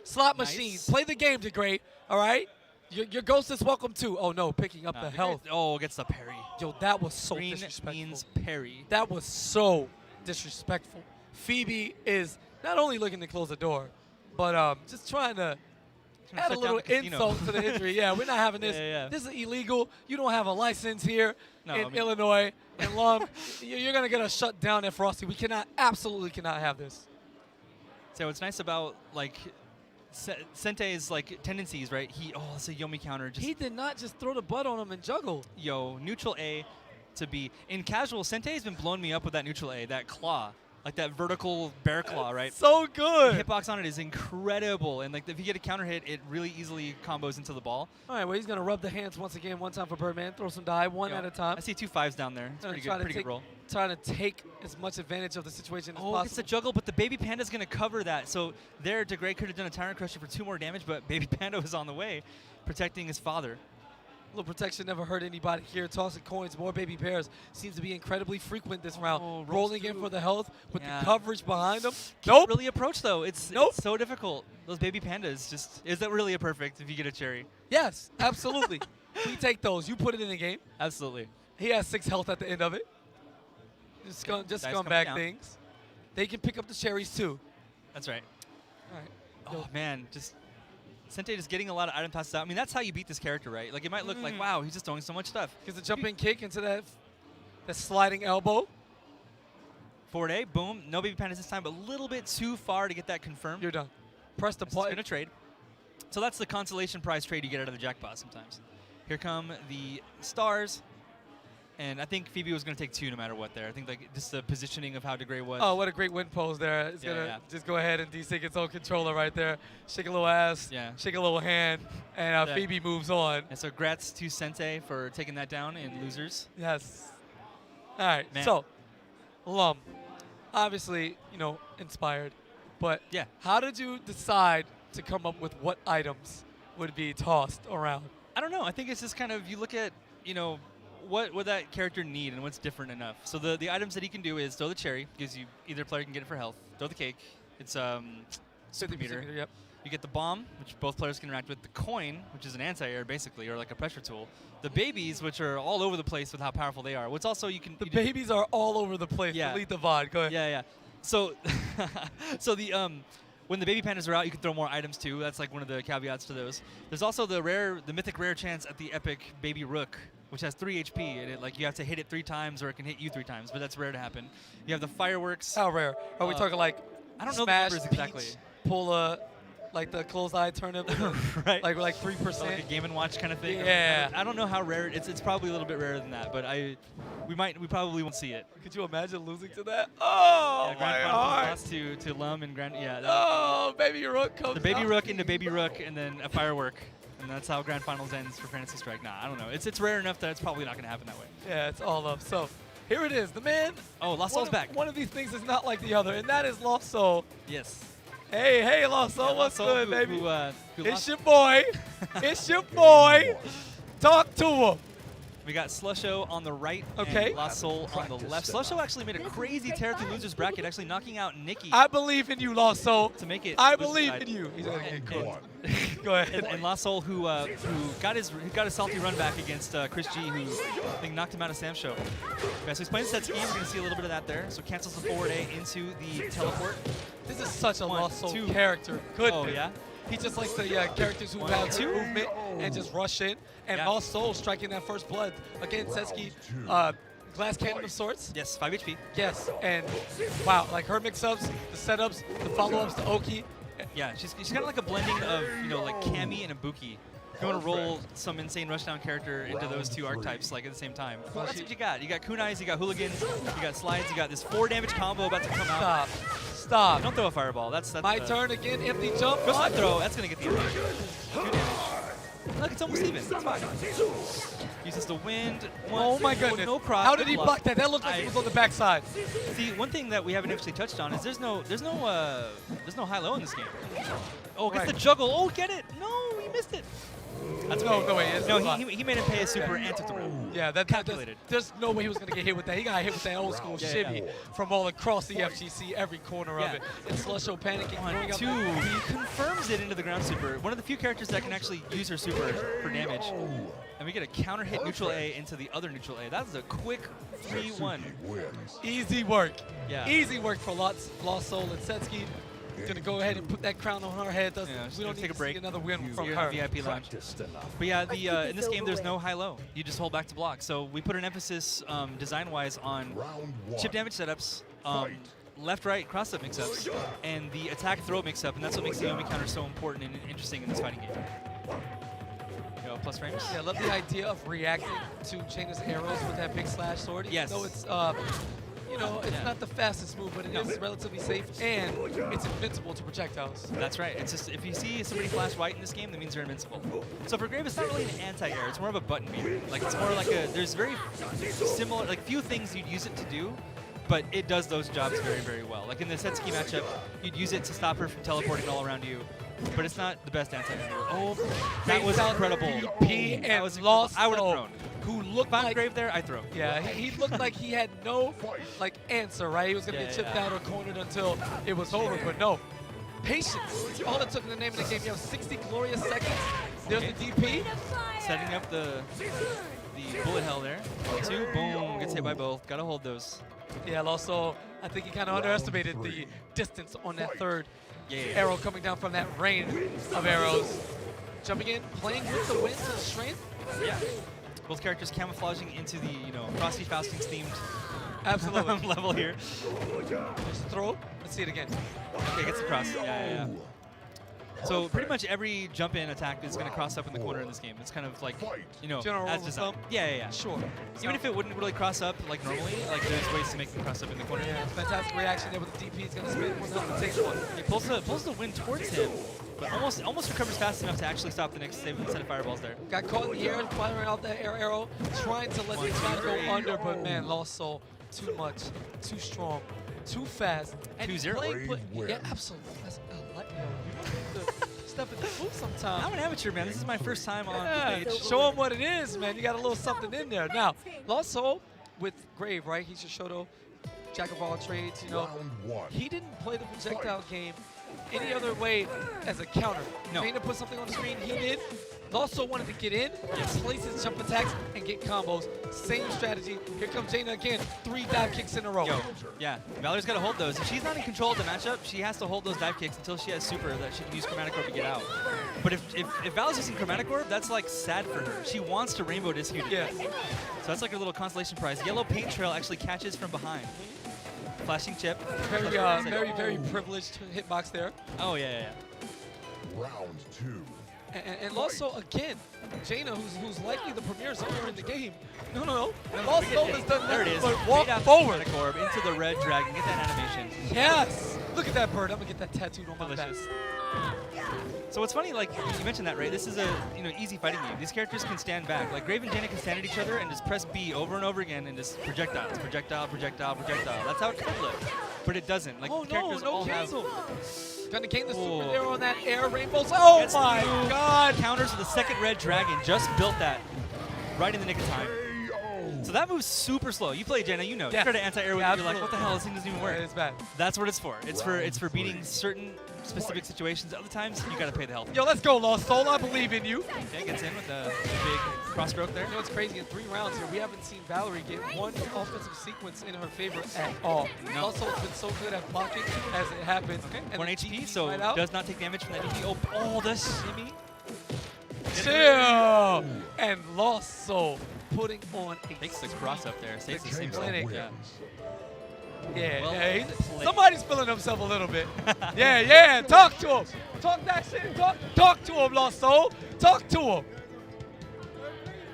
Slot
Nice.
machines. Play the game, DeGray. All right? Your ghost is welcome too. Oh no, picking up the
DeGray-
health.
Oh, gets the parry.
Yo, that was so
Green
disrespectful.
means parry.
That was so disrespectful. Phoebe is not only looking to close the door, but just trying to
Trying to
add a
shut
little
down the casino.
insult to the injury. Yeah, we're not having this.
Yeah.
This is illegal. You don't have a license here
No,
in
I mean-
Illinois. And Lum, you're going to get us shut down at Frosty. We absolutely cannot have this.
So what's nice about Sente's tendencies, right? It's a Yomi counter. Just
He did not just throw the butt on him and juggle.
neutral A to B. In casual, Sente's been blowing me up with that neutral A, that claw, like that vertical bear claw, right?
So
The
good.
hitbox on it is incredible, and if you get a counter hit, it really easily combos into the ball.
All right, well, he's going to rub the hands once again, one time for Birdman. Throw some die, one at a time.
I see 2 5s down there. It's pretty good roll.
Trying to take as much advantage of the situation as
Oh,
possible.
gets the juggle, but the Baby Panda's going to cover that. So there, DeGray could have done a Tyrant Crusher for 2 more damage, but Baby Panda was on the way, protecting his father.
A little protection never hurt anybody here. Tossing coins, more baby bears. Seems to be incredibly frequent this round.
rolls
Rolling in
through.
for the health with
Yeah.
the coverage behind him.
Can't
Nope.
really approach, though. It's so difficult. Those Baby Pandas is that really a perfect if you get a cherry?
Yes, absolutely. We take those. You put it in the game.
Absolutely.
He has 6 health at the end of it. Just
Dice coming
scumbag
down.
things. They can pick up the cherries too.
That's right.
All right.
Oh, man, just Sente just getting a lot of item tosses out. I mean, that's how you beat this character, right? Like, it might look like, wow, he's just throwing so much stuff.
Gets a jumping kick into that sliding elbow.
Forward A, boom. No Baby Pandas this time, but a little bit too far to get that confirmed.
You're done. Press the
It's going
button.
to trade. So that's the consolation prize trade you get out of the jackpot sometimes. Here come the stars. And I think Phoebe was going to take 2 no matter what there. I think just the positioning of how DeGray was.
Oh, what a great win pose there. It's
Yeah,
going to
yeah.
just go ahead and desync its own controller right there. Shake a little ass,
Yeah.
shake a little hand, and
Yeah.
Phoebe moves on.
And so grats to Sente for taking that down in losers.
Yes. All right,
Man.
so Lum, obviously, inspired. But
Yeah.
how did you decide to come up with what items would be tossed around?
I don't know. I think it's just kind of, you look at, what would that character need and what's different enough. So the items that he can do is throw the cherry, gives you either player can get it for health. Throw the cake, it's super
50%
meter.
meter, yep.
You get the bomb, which both players can interact with. The coin, which is an anti-air basically, or like a pressure tool. The babies, which are all over the place with how powerful they are. What's also you can
The
you
babies are all over the place.
Yeah.
Delete the VOD. Go ahead.
Yeah. So so the when the baby pandas are out, you can throw more items too. That's like one of the caveats to those. There's also the mythic rare chance at the epic baby Rook, which has 3 HP, and you have to hit it 3 times or it can hit you 3 times, but that's rare to happen. You have the fireworks.
How rare? Are we talking like
I don't know the
smash,
numbers exactly.
peach, pull a, like the closed eye turnip,
Right.
like
Like
3%?
a Game & Watch kind of thing.
Yeah.
I don't know how rare it's probably a little bit rarer than that, but we probably won't see it.
Could you imagine losing to that? Oh,
Yeah,
my
Grand
heart.
Finals lost to Lum and Grand. Yeah.
Oh, baby Rook comes
The baby
out.
Rook into baby Rook and then a firework. And that's how Grand Finals ends for Fantasy Strike. Nah, I don't know. It's rare enough that it's probably not going to happen that way.
Yeah, it's all up. So here it is. The man.
Oh, Lost Soul's back.
One of these things is not like the other, and that is Lost Soul.
Yes.
Hey, Lost Soul,
Yeah,
what's
Lost Soul
good,
who-
baby?
who
It's
lost-
your boy. It's your boy. Talk to him.
We got Slusho on the right
Okay.
and Lost Soul on the left.
Practice
Slusho actually made a crazy tear through losers bracket, actually knocking out Nikki
I believe in you, Lost Soul.
to make it.
I
losers
believe
side.
in you. He's gonna get
And-
cooked. Go ahead.
And Lost Soul, who got a salty run back against Chris G, who I think knocked him out of Sam's show. Okay, so he's playing Satsuki. We're going to see a little bit of that there. So cancels the forward A into the teleport.
This is such a
1,
Lost Soul
2.
character. Good.
Oh, yeah?
He just likes the characters who
1,
have
2.
movement and just rush in. And
Yeah.
Lost Soul striking that first blood. Again, Setsuki, glass cannon of sorts.
Yes, 5 HP.
Yes, and wow, like her mix-ups, the setups, the follow-ups to Oki.
Yeah, she's kind of like a blending of, you know, like Cammy and Ibuki. If you want to roll some insane rushdown character into those two archetypes like at the same time, well, that's what you got. You got kunais, you got hooligans, you got slides, you got this 4 damage combo about to come out.
Stop.
Don't throw a fireball. That's
My turn again. Empty jump.
Go slide throw. That's gonna get the advantage. 2 damage. Look, it's almost even. It's fine. Uses the wind.
Oh my goodness.
No cross.
How did he block that? That looked like he was on the backside.
See, one thing that we haven't actually touched on is there's no high-low in this game. Oh, gets the juggle. Oh, get it. No, he missed it. That's
no way.
No, he made him pay a super and took the roll.
Yeah, that calculated. There's no way he was going to get hit with that. He got hit with that old school shimmy from all across the FGC, every corner of it. And Slusho panicking.
1, 2, he confirms it into the ground super. One of the few characters that can actually use her super for damage. And we get a counter hit neutral A into the other neutral A. That is a quick 3-1.
Easy work.
Yeah.
Easy work for Lost Soul and Setsuki. Gonna go ahead and put that crown on her head. We don't need to take another win from her.
VIP launch. But yeah, in this game there's no high-low. You just hold back to block. So we put an emphasis design-wise on chip damage setups, left-right cross-up mix-ups, and the attack-throw mix-up, and that's what makes the Yomi counter so important and interesting in this fighting game. Yo, plus frames.
Yeah, I love the idea of reacting to Jaina's arrows with that big slash sword.
Yes.
So it's you know, it's not the fastest move, but it is relatively safe, and it's invincible to projectiles.
That's right. It's just, if you see somebody flash white in this game, that means they're invincible. So for Grave, it's not really an anti-air. It's more of a button beater. Like, it's more like there's very similar, like, few things you'd use it to do, but it does those jobs very, very well. Like in the Satsuki matchup, you'd use it to stop her from teleporting all around you, but it's not the best anti-air. Oh, that was incredible.
BP and Lost
I would have thrown.
Who looked
like
Grave
there, I throw.
Yeah, he looked like he had no answer, right? He was gonna get chipped out or cornered until it was over, but no. Patience. All it took in the name of the game. You have 60 glorious seconds. There's the DP.
Setting up the bullet hell there. 2, boom, gets hit by both. Gotta hold those.
Yeah, and also, I think he kind of underestimated the distance on that third arrow coming down from that rain of arrows. Jumping in, playing with the wind to the strength.
Yeah. Both characters camouflaging into the, you know, Frosty Faustings themed level here.
Just throw. Let's see it again.
Okay, gets the cross. Yeah. So pretty much every jump-in attack is going to cross up in the corner in this game. It's kind of like, you know, as designed. Yeah.
Sure.
Even if it wouldn't really cross up like normally, like there's ways to make them cross up in the corner.
Yeah, fantastic reaction there with the DP. He's going to spin one help and takes one.
He pulls the wind towards him, but almost recovers fast enough to actually stop the next set of fireballs there.
Got caught in the air, firing out that arrow, trying to let the shot go under, but man, Lost Soul, too much, too strong, too fast. And
2-0.
Yeah, absolutely. Step in the booth sometime.
I'm an amateur, man. This is my first time on the page.
Show him what it is, man. You got a little something in there. Now, Lost Soul with Grave, right? He's your Shoto, jack of all trades, you know. He didn't play the projectile game any other way as a counter.
No.
Jaina put something on the screen, he did. Lost Soul wanted to get in, place his jump attacks, and get combos. Same strategy. Here comes Jaina again. 3 dive kicks in a row.
Yeah, Valerie's got to hold those. If she's not in control of the matchup, she has to hold those dive kicks until she has super that she can use Chromatic Orb to get out. But if Val's using Chromatic Orb, that's like sad for her. She wants to Rainbow Disc you.
Yeah.
So that's like her little consolation prize. Yellow Paint Trail actually catches from behind. Flashing chip.
Very privileged hitbox there.
Oh, yeah.
Round 2.
And also, again, Jaina, who's likely the premier zoner in the game. No. Lost Soul has done
there it
nothing
is.
but walk forward.
Orb into the red dragon. Get that animation.
Yes. Look at that bird. I'm going to get that tattooed on my back.
So what's funny, like you mentioned that, right? This is a easy fighting game. These characters can stand back. Like Grave and Jaina can stand at each other and just press B over and over again and just projectiles, projectile. That's how it could look, but it doesn't. Like characters all
cancel. Gonna gain the super
Whoa.
there on that air rainbows. Oh my God!
Counters with the second red dragon. Just built that right in the nick of time. So that moves super slow. You play Jaina, you know. You try to anti-air with it, you're like, what the hell? This thing doesn't even work.
It's bad.
That's what it's for. It's for beating certain specific situations. Other times, you gotta pay the health.
Yo, let's go, Lost Soul. I believe in you.
Okay, gets in with the big cross stroke there.
You know what's crazy? In 3 rounds here, we haven't seen Valerie get one offensive sequence in her favor at all.
No.
Lost Soul's been so good at blocking as it happens.
Okay.
And
1
the
HP,
DP
so
right out.
does not take damage from that DP. Oh, the shimmy.
Chill. And Lost Soul putting on a
Takes the cross up there. Saves the same
clinic.
Yeah.
Yeah,
Well
yeah.
played.
Somebody's feeling himself a little bit. Yeah. Talk to him. Talk that shit. Talk to him, Lost Soul. Talk to him.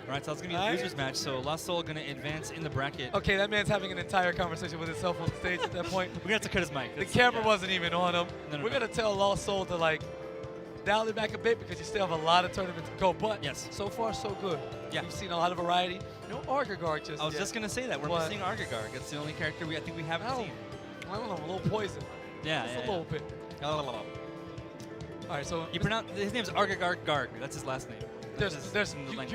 All right, so it's going to be the losers match. So Lost Soul going to advance in the bracket.
Okay, that man's having an entire conversation with himself on stage at that point.
We're going to have to cut his mic.
The camera wasn't even on him.
No,
We're going to tell Lost Soul to, like, dial it back a bit because you still have a lot of tournaments to go. But
Yes.
so far, so good.
Yeah.
We've seen a lot of variety. No Argagard just
I was
yet.
just going to say that. We're
What?
missing Argagarg. That's the only character I think we haven't
No.
seen.
I don't know, a little poison.
Yeah,
Just
yeah,
a little bit.
yeah.
All right, so
You pronounce his name's Argagarg Garg. That's his last name. That's his- in the language.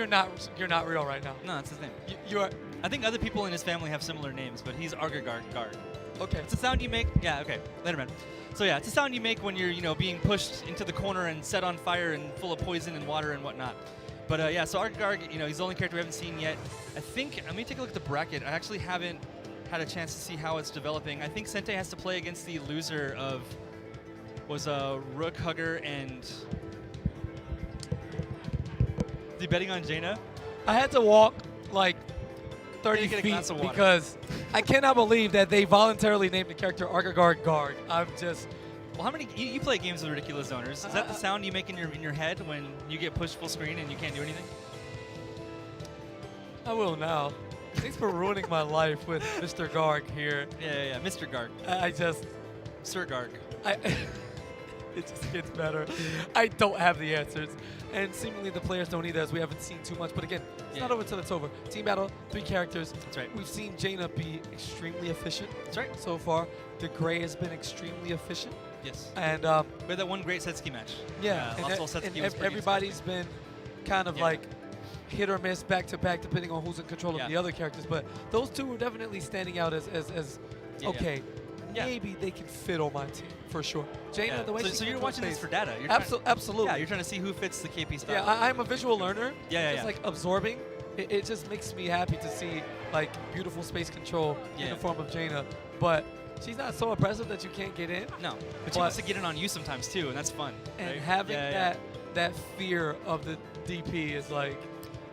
you're not real right now.
No, that's his name.
You are
I think other people in his family have similar names, but he's Argagarg Garg.
okay.
It's a sound you make. Yeah, okay. Later, man. So yeah, it's a sound you make when you're, being pushed into the corner and set on fire and full of poison and water and whatnot. But yeah, so Argagarg, he's the only character we haven't seen yet. I think, let me take a look at the bracket. I actually haven't had a chance to see how it's developing. I think Sente has to play against the loser of, Rook, Hugger, and... Is he betting on Jaina?
I had to walk like 30
get a
feet
glass of water.
because I cannot believe that they voluntarily named the character Argagard Guard. I'm just
Well, how many... You play games with Ridiculous Owners. Is that the sound you make in your head when you get pushed full screen and you can't do anything?
I will now. Thanks for ruining my life with Mr. Garg here.
Yeah. Mr. Garg.
I just
Sir Garg.
it just gets better. I don't have the answers. And seemingly the players don't either, as we haven't seen too much. But again, it's not over till it's over. Team battle, 3 characters.
That's right.
We've seen Jaina be extremely efficient.
That's right.
So far. The Gray has been extremely efficient.
Yes.
And
We had that one great Setsuki match.
yeah, and,
Lost Soul
and
Setsuki was pretty
everybody's been kind of
Yeah.
like hit or miss back to back depending on who's in control
Yeah.
of the other characters. But those two are definitely standing out as
Yeah.
okay,
Yeah.
maybe they can fit on my team for sure. Jaina,
Yeah.
the way
So
she
you're
controls
watching this
space-
for data. You're
Absolutely.
Yeah, you're trying to see who fits the KP style.
Yeah, I'm a visual learner.
Yeah.
Just like absorbing. It just makes me happy to see like beautiful space control in
Yeah.
the form of Jaina. But she's not so impressive that you can't get in.
No, but she wants to get in on you sometimes too, and that's fun.
And
right?
having
Yeah.
that fear of the DP is like,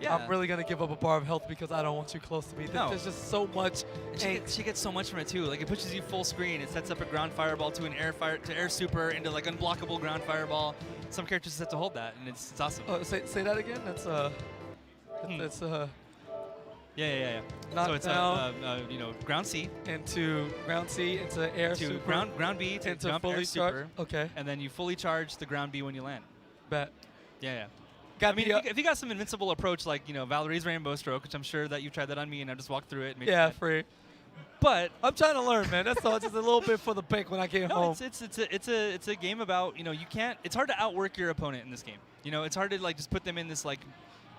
Yeah.
I'm really gonna give up a bar of health because I don't want you close to me.
No.
There's just so much.
And she gets so much from it too. Like it pushes you full screen. It sets up a ground fireball to an air super into like unblockable ground fireball. Some characters just have to hold that, and it's awesome.
Say that again. That's
Yeah.
Knock
So it's
down.
ground C
into ground C, into air
to
super,
ground B to
into
jump
fully
air super,
charged. Okay,
and then you fully charge the ground B when you land.
bet.
Yeah.
Got
I mean,
me.
if you got some invincible approach like Valerie's Rainbow Stroke, which I'm sure that you tried that on me, and I just walked through it. And made
Yeah,
it fun.
free.
But
I'm trying to learn, man. That's all. Just a little bit for the pick when I get
no,
home.
it's a game about you can't. It's hard to outwork your opponent in this game. It's hard to like just put them in this like,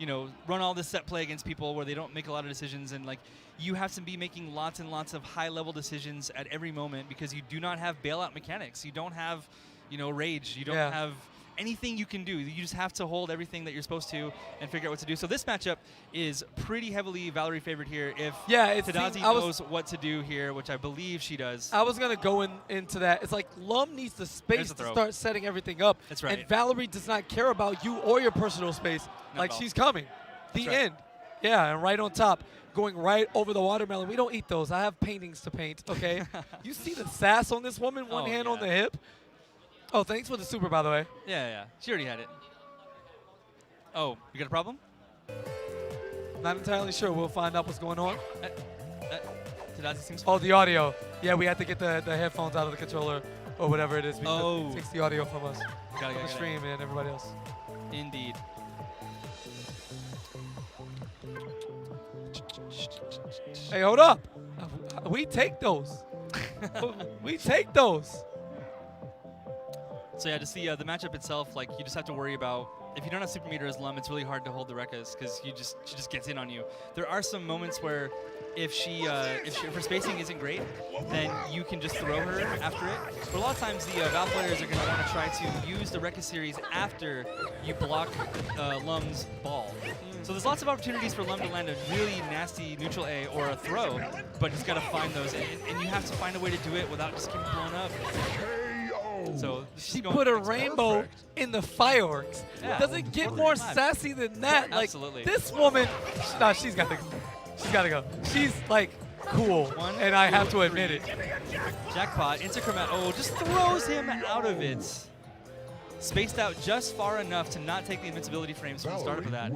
run all this set play against people where they don't make a lot of decisions, and like you have to be making lots and lots of high level decisions at every moment because you do not have bailout mechanics. You don't have, rage. You don't
Yeah.
have anything you can do. You just have to hold everything that you're supposed to and figure out what to do. So this matchup is pretty heavily Valerie favored here. If Tadazi knows what to do here, which I believe she does.
I was gonna go into that. It's like Lum needs the space to start setting everything up.
That's right.
And Valerie does not care about you or your personal space.
Not
Like
at all.
she's coming.
That's
The
right.
end. Yeah, and right on top, going right over the watermelon. We don't eat those. I have paintings to paint. Okay. You see the sass on this woman? One hand on the hip. Oh, thanks for the super, by the way.
Yeah. She already had it. Oh, you got a problem?
Not entirely sure. We'll find out what's going on.
Tadazi seems.
Oh, the audio. Yeah, we had to get the headphones out of the controller or whatever it is because it takes the audio from us.
Got
From the stream and everybody else.
Indeed.
Hey, hold up. We take those. We take those.
So yeah, just the matchup itself, like you just have to worry about if you don't have super meter as Lum, it's really hard to hold the Rekkas because she just gets in on you. There are some moments where if her spacing isn't great, then you can just throw her after it. But a lot of times the Val players are going to want to try to use the Rekka series after you block Lum's ball. So there's lots of opportunities for Lum to land a really nasty neutral A or a throw, but just got to find those, and you have to find a way to do it without just getting blown up. So
she put a rainbow in the fireworks.
Yeah.
Does it get more sassy than that? Like
Absolutely.
this woman, she's got to go. She's got to go. She's like cool, and I have to admit it.
Jackpot, Interchromat, oh, just throws him out of it. Spaced out just far enough to not take the invincibility frames from the start of that,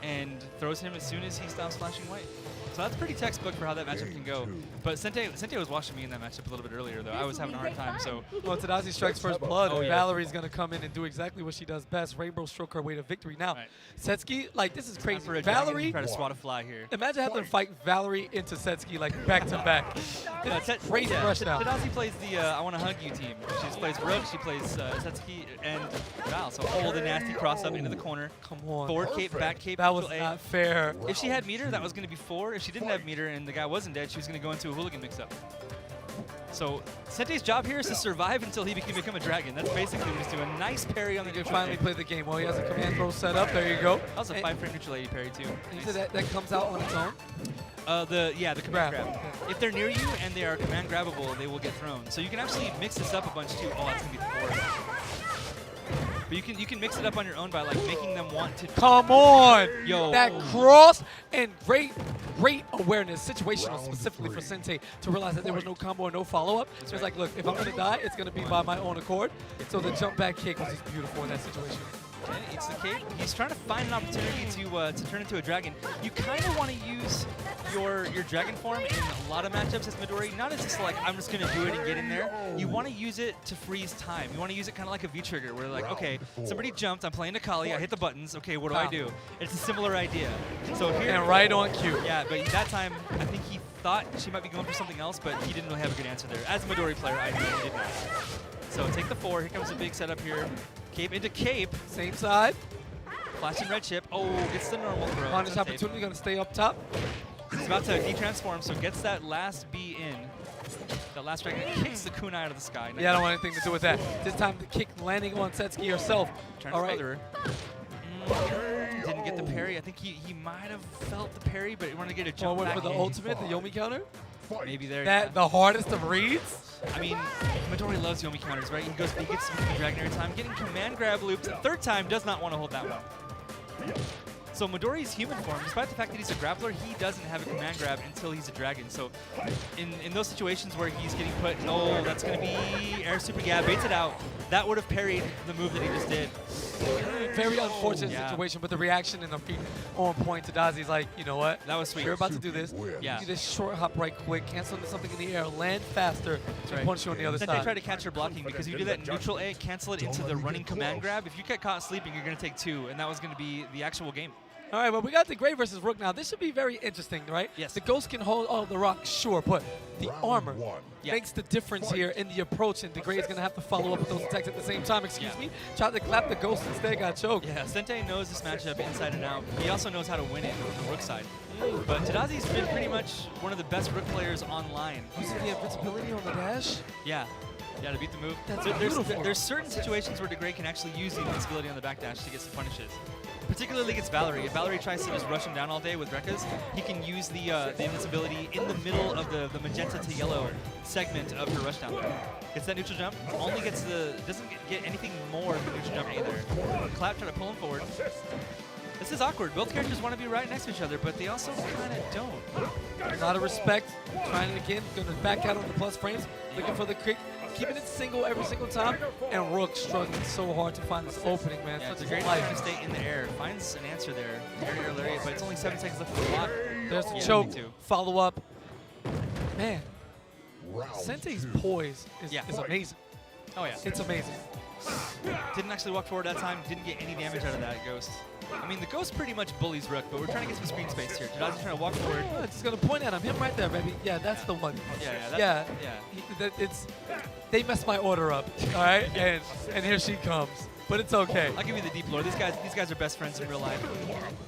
and throws him as soon as he stops flashing white. So that's pretty textbook for how that matchup can go. But Sente was watching me in that matchup a little bit earlier, though. I was having a hard time, so.
Well, Tadazi strikes first blood, and
yeah.
Valerie's going to come in and do exactly what she does best, rainbow stroke her way to victory. Now, Setsuki, like, this is crazy. Valerie,
try to swat a fly here.
imagine having to fight Valerie into Setsuki, like, back-to-back. It's crazy rush now.
Tadazi plays the I Want to Hug You team. She plays Rook, she plays Satsuki, and Val. So all the nasty cross-up into the corner.
Come on.
Forward cape, back cape.
That was
neutral A.
not fair.
If she had meter, that was going to be 4. If she didn't have meter and the guy wasn't dead, she was going to go into a hooligan mix-up. So Sente's job here is to survive until he can become a dragon. That's basically what he's doing. A nice parry on the
He
neutral
finally
A.
played the game. Well, he has a command throw set up. There you go.
That was a 5-frame neutral A parry too.
You said that comes out on its own?
The command grab.
Okay.
If they're near you and they are command grabbable, they will get thrown. So you can actually mix this up a bunch too. Oh, that's gonna be the 4. But you can mix it up on your own by like making them want to.
Come on!
Yo.
That cross and great awareness, situational specifically for Sente to realize that there was no combo or no follow-up. So it's like, look, if I'm gonna die, it's gonna be by my own accord. So the jump back kick was just beautiful in that situation.
Okay, eats the cape. He's trying to find an opportunity to turn into a dragon. You kind of want to use your dragon form in a lot of matchups as Midori, not as just like, I'm just going to do it and get in there. You want to use it to freeze time. You want to use it kind of like a V-trigger, where like, okay, somebody jumped, I'm playing Akali, I hit the buttons, okay, what do I do? It's a similar idea. So here,
And right on cue.
yeah, but that time, I think he thought she might be going for something else, but he didn't really have a good answer there. As a Midori player, I knew he did not. So take the 4, here comes a big setup here. Cape into cape.
Same side.
Flashing red chip. Oh, gets the normal throw.
Punish opportunity, gonna stay up top.
He's about to de-transform, so gets that last B in. That last dragon kicks the kunai out of the sky.
Yeah, I don't want anything to do with that. This time the kick landing on Setsuki herself.
Trying
All
to
right.
smother her. Didn't get the parry. I think he might have felt the parry, but he wanted to get a jump
Went
back
for the
in.
ultimate, the Yomi counter.
Maybe there.
That the hardest of reads.
I mean, Midori loves Yomi counters, right? He gets the dragon every time. Getting command grab loops. The 3rd time does not want to hold that one. So Midori's human form, despite the fact that he's a grappler, he doesn't have a command grab until he's a dragon. So in those situations where he's getting put, oh, that's going to be air super gab, baits it out. That would have parried the move that he just did.
Very unfortunate
Yeah.
situation, but the reaction and the feet on point. Tadazi's like, you know what?
That was sweet.
You're about to do this.
Yeah.
Do this short hop right quick, cancel into something in the air, land faster, and punch you on the other
Sente
side.
tried to catch her blocking because you do that in neutral A, cancel it into the running command grab. If you get caught sleeping, you're going to take 2, and that was going to be the actual game.
All right, well, we got the Gray versus Rook now. This should be very interesting, right?
Yes.
The Ghost can hold all the rock, sure, but the armor
Yeah.
makes the difference here in the approach, and the Gray is going to have to follow up with those attacks at the same time. Excuse me. Tried to clap the Ghost instead, got choked.
Yeah, Sente knows this matchup inside and out. He also knows how to win it on the Rook side. But Tadazi's been pretty much one of the best Rook players online.
Using the invincibility on the dash.
Yeah. Yeah, to beat the move.
That's
So
beautiful.
there's certain situations where DeGray can actually use the invincibility on the backdash to get some punishes. Particularly against Valerie. If Valerie tries to just rush him down all day with Rekkas, he can use the invincibility in the middle of the magenta to yellow segment of her rushdown. Gets that neutral jump, only gets doesn't get anything more of the neutral jump either. Clap, try to pull him forward. This is awkward. Both characters want to be right next to each other, but they also kind of don't.
A lot of respect. Trying it again. Going to back out on the plus frames. Looking for the kick. Keeping it single every single time. And Rook struggling so hard to find this opening, man.
Yeah,
Such
it's a
a
great
life.
life to stay in the air. Finds an answer there. Air lariat, but it's only 7 seconds left for the block.
There's the
Yeah,
choke.
me too.
Follow up. Man,
Round
Sente's
2.
poise is
Yeah.
amazing.
Oh yeah.
It's amazing.
Didn't actually walk forward that time. Didn't get any damage out of that Ghost. I mean, the Ghost pretty much bullies Rook, but we're trying to get some screen space here. Tadazi's trying to walk forward.
Oh, just gonna point at him. Him right there, baby. Yeah, that's the one.
Yeah.
They messed my order up. All right, and here she comes. But it's okay.
I'll give you the deep lore. These guys are best friends in real life.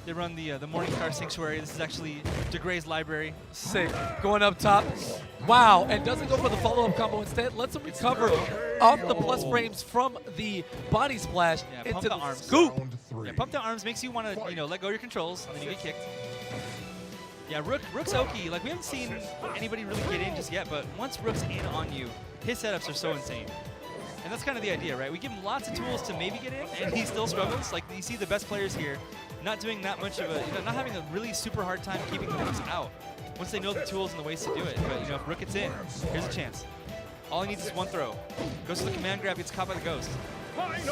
They run the Morningstar Sanctuary. This is actually DeGray's library.
Sick. Going up top. Wow. And doesn't go for the follow-up combo. Instead, lets him recover off the plus frames from the body splash
Yeah,
into
pump
the
the arms.
scoop.
Round 3.
Yeah, pump the arms makes you want to, let go of your controls, and then you get kicked. Yeah, Rook's Oki. Like, we haven't seen anybody really get in just yet, but once Rook's in on you, his setups are so insane. And that's kind of the idea, right? We give him lots of tools to maybe get in, and he still struggles. Like, you see the best players here not doing that much of not having a really super hard time keeping the Rooks out. once they know the tools and the ways to do it. But, you know, if Rook gets in, here's a chance. All he needs is one throw. Goes to the command grab, gets caught by the ghost.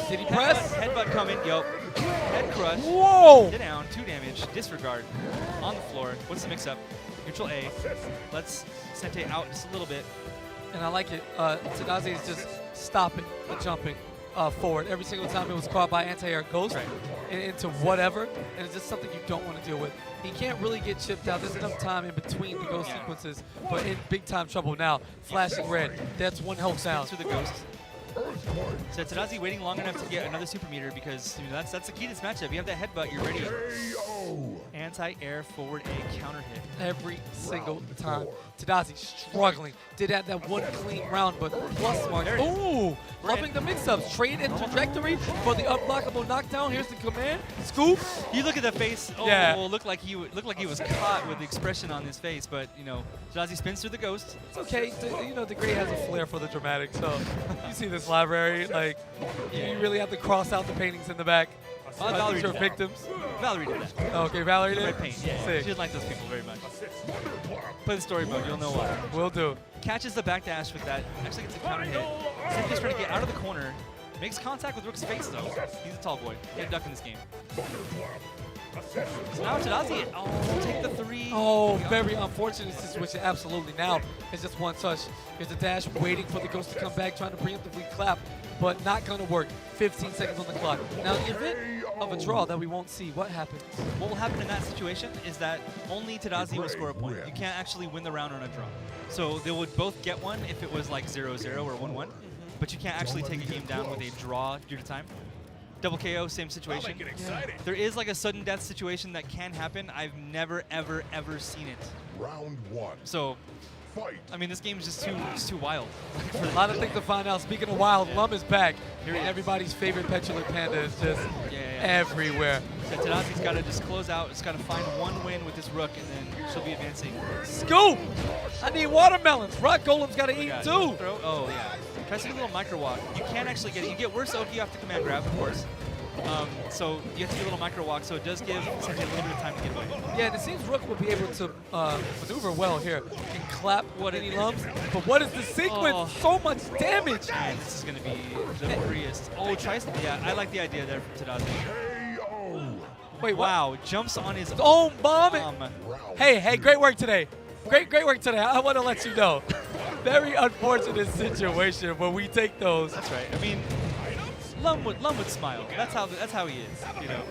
Did he press?
Headbutt coming, yo. Head crush.
Whoa!
Get down, 2 damage, disregard. On the floor. What's the mix-up? Neutral A. Let's Sente out just a little bit.
And I like it. Tadazi is just stopping the jumping forward. Every single time it was caught by anti-air ghost into whatever, and it's just something you don't want to deal with. He can't really get chipped out. There's enough time in between the ghost sequences, but in big time trouble now. Flashing red. That's 1 health down.
Through the ghost. So Tadazi waiting long enough to get another super meter because you know, that's the key to this matchup. You have that headbutt, you're ready. Anti-air forward A counter hit.
Every single time. Tadazi struggling. Did have that one clean round, but +1. Ooh! Loving the mix-ups. Trade and trajectory for the unblockable knockdown. Here's the command. Scoop.
You look at the face. Oh,
Yeah.
looked like he was caught with the expression on his face. But you know, Tadazi spins through the ghost.
It's okay. You know, the Gray has a flair for the dramatic, so you see this library, like, you really have to cross out the paintings in the back.
Valerie
Your
did that.
victims.
Valerie did that.
Okay, Valerie did.
Red paint. Yeah, she
Sick.
doesn't like those people very much. Play the story mode. You'll know why.
Will do.
Catches the backdash with that. Actually gets a counter hit. Sente's trying to get out of the corner. Makes contact with Rook's face though. He's a tall boy. Get a duck in this game. So now Tadazi. Oh, take the 3.
Oh, very unfortunate situation. Absolutely. Now it's just one touch. Here's the dash, waiting for the ghost to come back, trying to preemptively clap, but not going to work. 15 seconds on the clock. Now, in the event of a draw that we won't see, what happens?
What will happen in that situation is that only Tadazi will score a point. You can't actually win the round on a draw. So they would both get one if it was like 0-0 or 1-1, but you can't actually take a game down with a draw due to time. Double KO, same situation. There is like a sudden death situation that can happen. I've never, ever, ever seen it.
Round 1.
So,
Fight.
I mean, this game is just too wild.
A lot of things to find out. Speaking of wild, Lum is back. Here, everybody's favorite petulant panda is just everywhere.
So Tadazi's got to just close out. Just got to find one win with this Rook, and then she'll be advancing.
Scoop! I need watermelons. Rock Golem's got to eat too.
Throw? Oh, yeah. Try to do a little micro walk. You can actually get it. You get worse Oki off the command grab, of course. So you have to do a little micro walk, so it does give Sente a little bit of time to get away.
Yeah, and it seems Rook will be able to maneuver well here. Can clap what any lumps, but what is the sequence?
Oh.
So much damage!
Man, this is going to be the freest. Oh, tries. Yeah, I like the idea there from Tadazi.
Wait,
wow, jumps on his
own bomb.
Round
Hey, great work today. Great work today. I want to let you know. Very unfortunate situation where we take those.
That's right. I mean, Lum would smile. That's how he is, you know.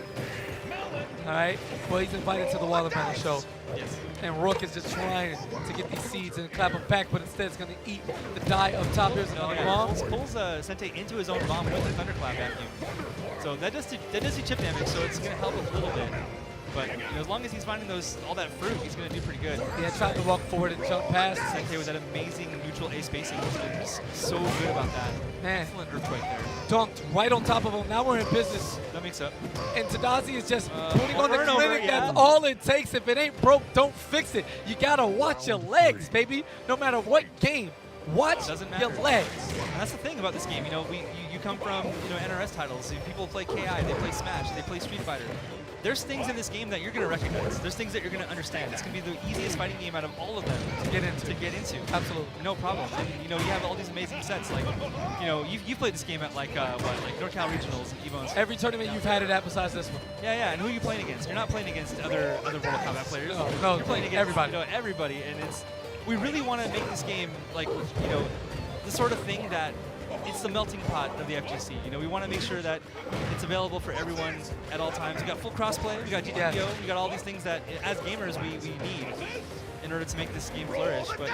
All right. Well, he's invited to the Watermelon show.
Yes.
And Rook is just trying to get these seeds and clap them back, but instead it's going to eat the die of top. Here's another bomb.
Pulls Sente into his own bomb with the thunderclap vacuum. So that does do chip damage, so it's going to help a little bit. But you know, as long as he's finding all that fruit, he's going to do pretty good.
Yeah, trying to walk forward and jump past.
Sente with that amazing neutral A spacing. He's so good about that.
Man,
excellent Earth right there.
Dunked right on top of him. Now we're in business.
That makes up.
And Tadazi is just putting on the
over and
clinic.
over, yeah.
That's all it takes. If it ain't broke, don't fix it. You got to watch your legs, baby. No matter what game. Watch your legs.
And that's the thing about this game. You know, you come from NRS titles. People play KI, they play Smash, they play Street Fighter. There's things in this game that you're going to recognize. There's things that you're going to understand. It's going to be the easiest fighting game out of all of them
to get into.
Absolutely. No problem. And, you have all these amazing sets. Like, you've played this game at like NorCal Regionals and Evos.
Every tournament you've had it at besides this one.
Yeah. And who are you playing against? You're not playing against other Mortal Kombat players.
No,
you're playing against
everybody.
Everybody. And we really want to make this game like, the sort of thing that it's the melting pot of the FGC. We want to make sure that it's available for everyone at all times. We got full crossplay, we got GTPO, we got all these things that, as gamers, we need in order to make this game flourish. But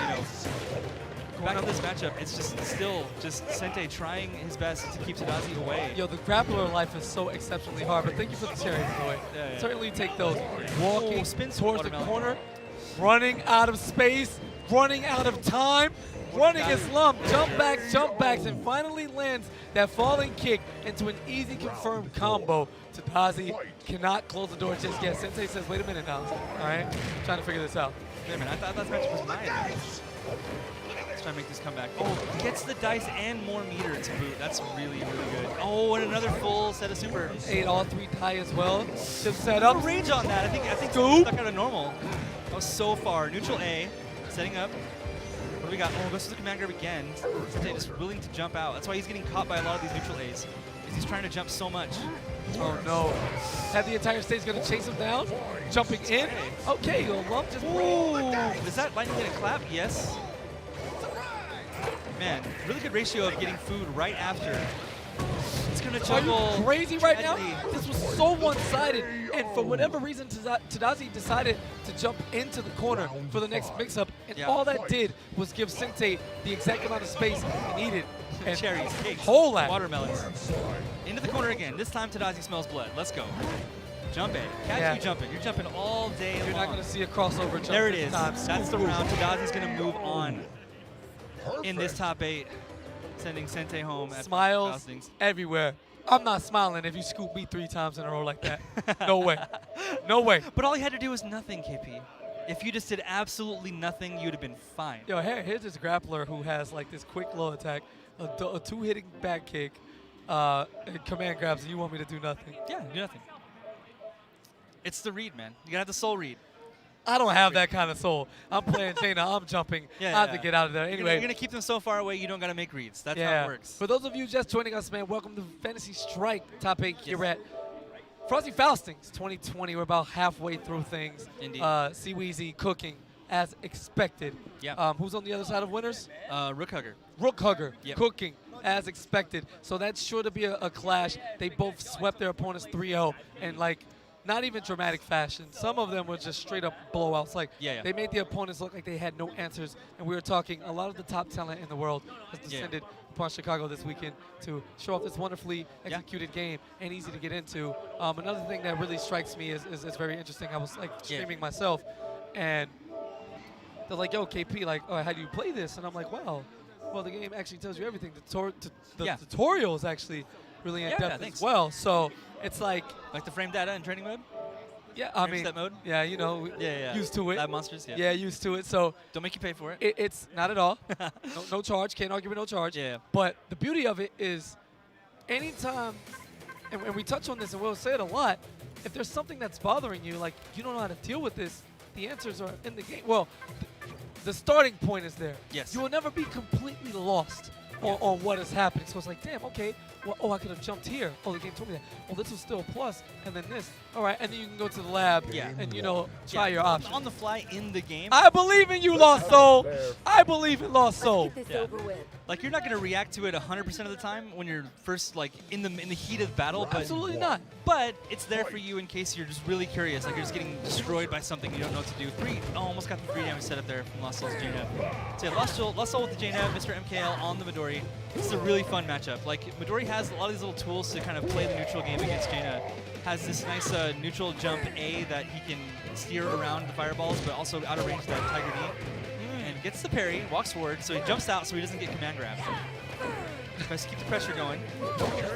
back to this matchup, it's still Sente trying his best to keep Tadazi away.
Yo, the grappler life is so exceptionally hard, but thank you for the cherries, boy.
Yeah.
Certainly take those. Walking
spins
towards the corner, running out of space, running out of time. Running his lump, jump backs, and finally lands that falling kick into an easy confirmed combo. Tadazi cannot close the door just yet. Sente says, wait a minute now. All right, trying to figure this out.
Wait a minute, I thought this match was mine. Let's try to make this comeback. Oh, gets the dice and more meter to boot. That's really, really good. Oh, and another full set of super.
Ate all 3 die as well. Just set
No
up.
range on that. I think
Scoop.
stuck out of normal. That was so far. Neutral A, setting up. What do we got? Oh, goes to the command grab again. Sente just willing to jump out. That's why he's getting caught by a lot of these neutral A's. Because he's trying to jump so much.
Oh no. Had the entire stage going to chase him down. Jumping in. Okay, the lump just
Ooh, is that lightning gonna clap? Yes. Man, really good ratio of getting food right after. It's gonna
Are
juggle.
you crazy right now?
tragedy.
This was so one-sided, and for whatever reason, Tadazi decided to jump into the corner for the next mix-up, and
Yeah.
all that did was give Sente the exact amount of space he needed. And
Cherries, cakes,
whole at it.
watermelons. Into the corner again. This time Tadazi smells blood. Let's go. Jump A. Catch
Yeah.
you jumping. You're jumping all day long.
You're not going to see a crossover jump
There it
this
is.
time.
That's the round. Tadazi's going to move on in this top 8, sending Sente home at
Smiles
Faustings.
everywhere. I'm not smiling if you scoop me 3 times in a row like that. No way. No way.
But all he had to do was nothing, KP. If you just did absolutely nothing, you'd have been fine.
Yo, here's this grappler who has like this quick low attack, a 2-hitting back kick, and command grabs, and you want me to do nothing.
Yeah, do nothing. It's the read, man. You gotta have the soul read.
I don't have that kind of soul. I'm playing Jaina, I'm jumping.
Yeah,
I have
yeah.
to get out of there.
You're
Anyway,
gonna keep them so far away, you don't gotta make reads. That's how
yeah.
it works.
For those of you just joining us, man, welcome to Fantasy Strike Top 8 here at Frosty Faustings 2020. We're about halfway through things.
Indeed.
See Weezy cooking as expected.
Yeah.
Who's on the other side of winners?
Rook Hugger.
Rook Hugger
Yep.
cooking as expected. So that's sure to be a clash. They both swept their opponents 3-0 and like not even dramatic fashion. Some of them were just straight up blowouts. Like
Yeah.
they made the opponents look like they had no answers. And we were talking a lot of the top talent in the world has descended upon Chicago this weekend to show off this wonderfully executed game and easy to get into. Another thing that really strikes me is very interesting. I was like streaming myself and they're like, yo, KP, like, oh, how do you play this? And I'm like, wow, well, the game actually tells you everything. The tutorial is actually really in-depth as well. So it's like
the frame data in training mode?
Yeah, I
Frame
mean,
step mode?
yeah, you know, used to it.
Lab monsters,
Yeah, used to it. So
don't make you pay for it.
It's not at all. No charge. Can't argue with no charge.
Yeah.
But the beauty of it is anytime, and we touch on this and we'll say it a lot, if there's something that's bothering you, like you don't know how to deal with this, the answers are in the game. Well, the starting point is there.
Yes.
You will never be completely lost on what is happening. So it's like, damn, okay, well, oh, I could have jumped here. Oh, the game told me that. Oh, this was still a plus, and then this. All right, and then you can go to the lab and, you know, try your options.
On the fly in the game.
I believe in you, Lost Soul. I believe in Lost Soul.
Get this over with.
Like, you're not going to react to it 100% of the time when you're first, like, in the heat of battle. But
Absolutely not.
But it's there for you in case you're just really curious. Like, you're just getting destroyed by something you don't know what to do. Almost got the 3 damage set up there from Lost Soul's Jaina. So yeah, Lost Soul with the Jaina, Mr. MKL on the Midori. This is a really fun matchup. Like, Midori has a lot of these little tools to kind of play the neutral game against Jaina. Has this nice neutral jump A that he can steer around the fireballs, but also out of range that Tiger D. And gets the parry, walks forward, so he jumps out so he doesn't get command grabbed. Tries to keep the pressure going.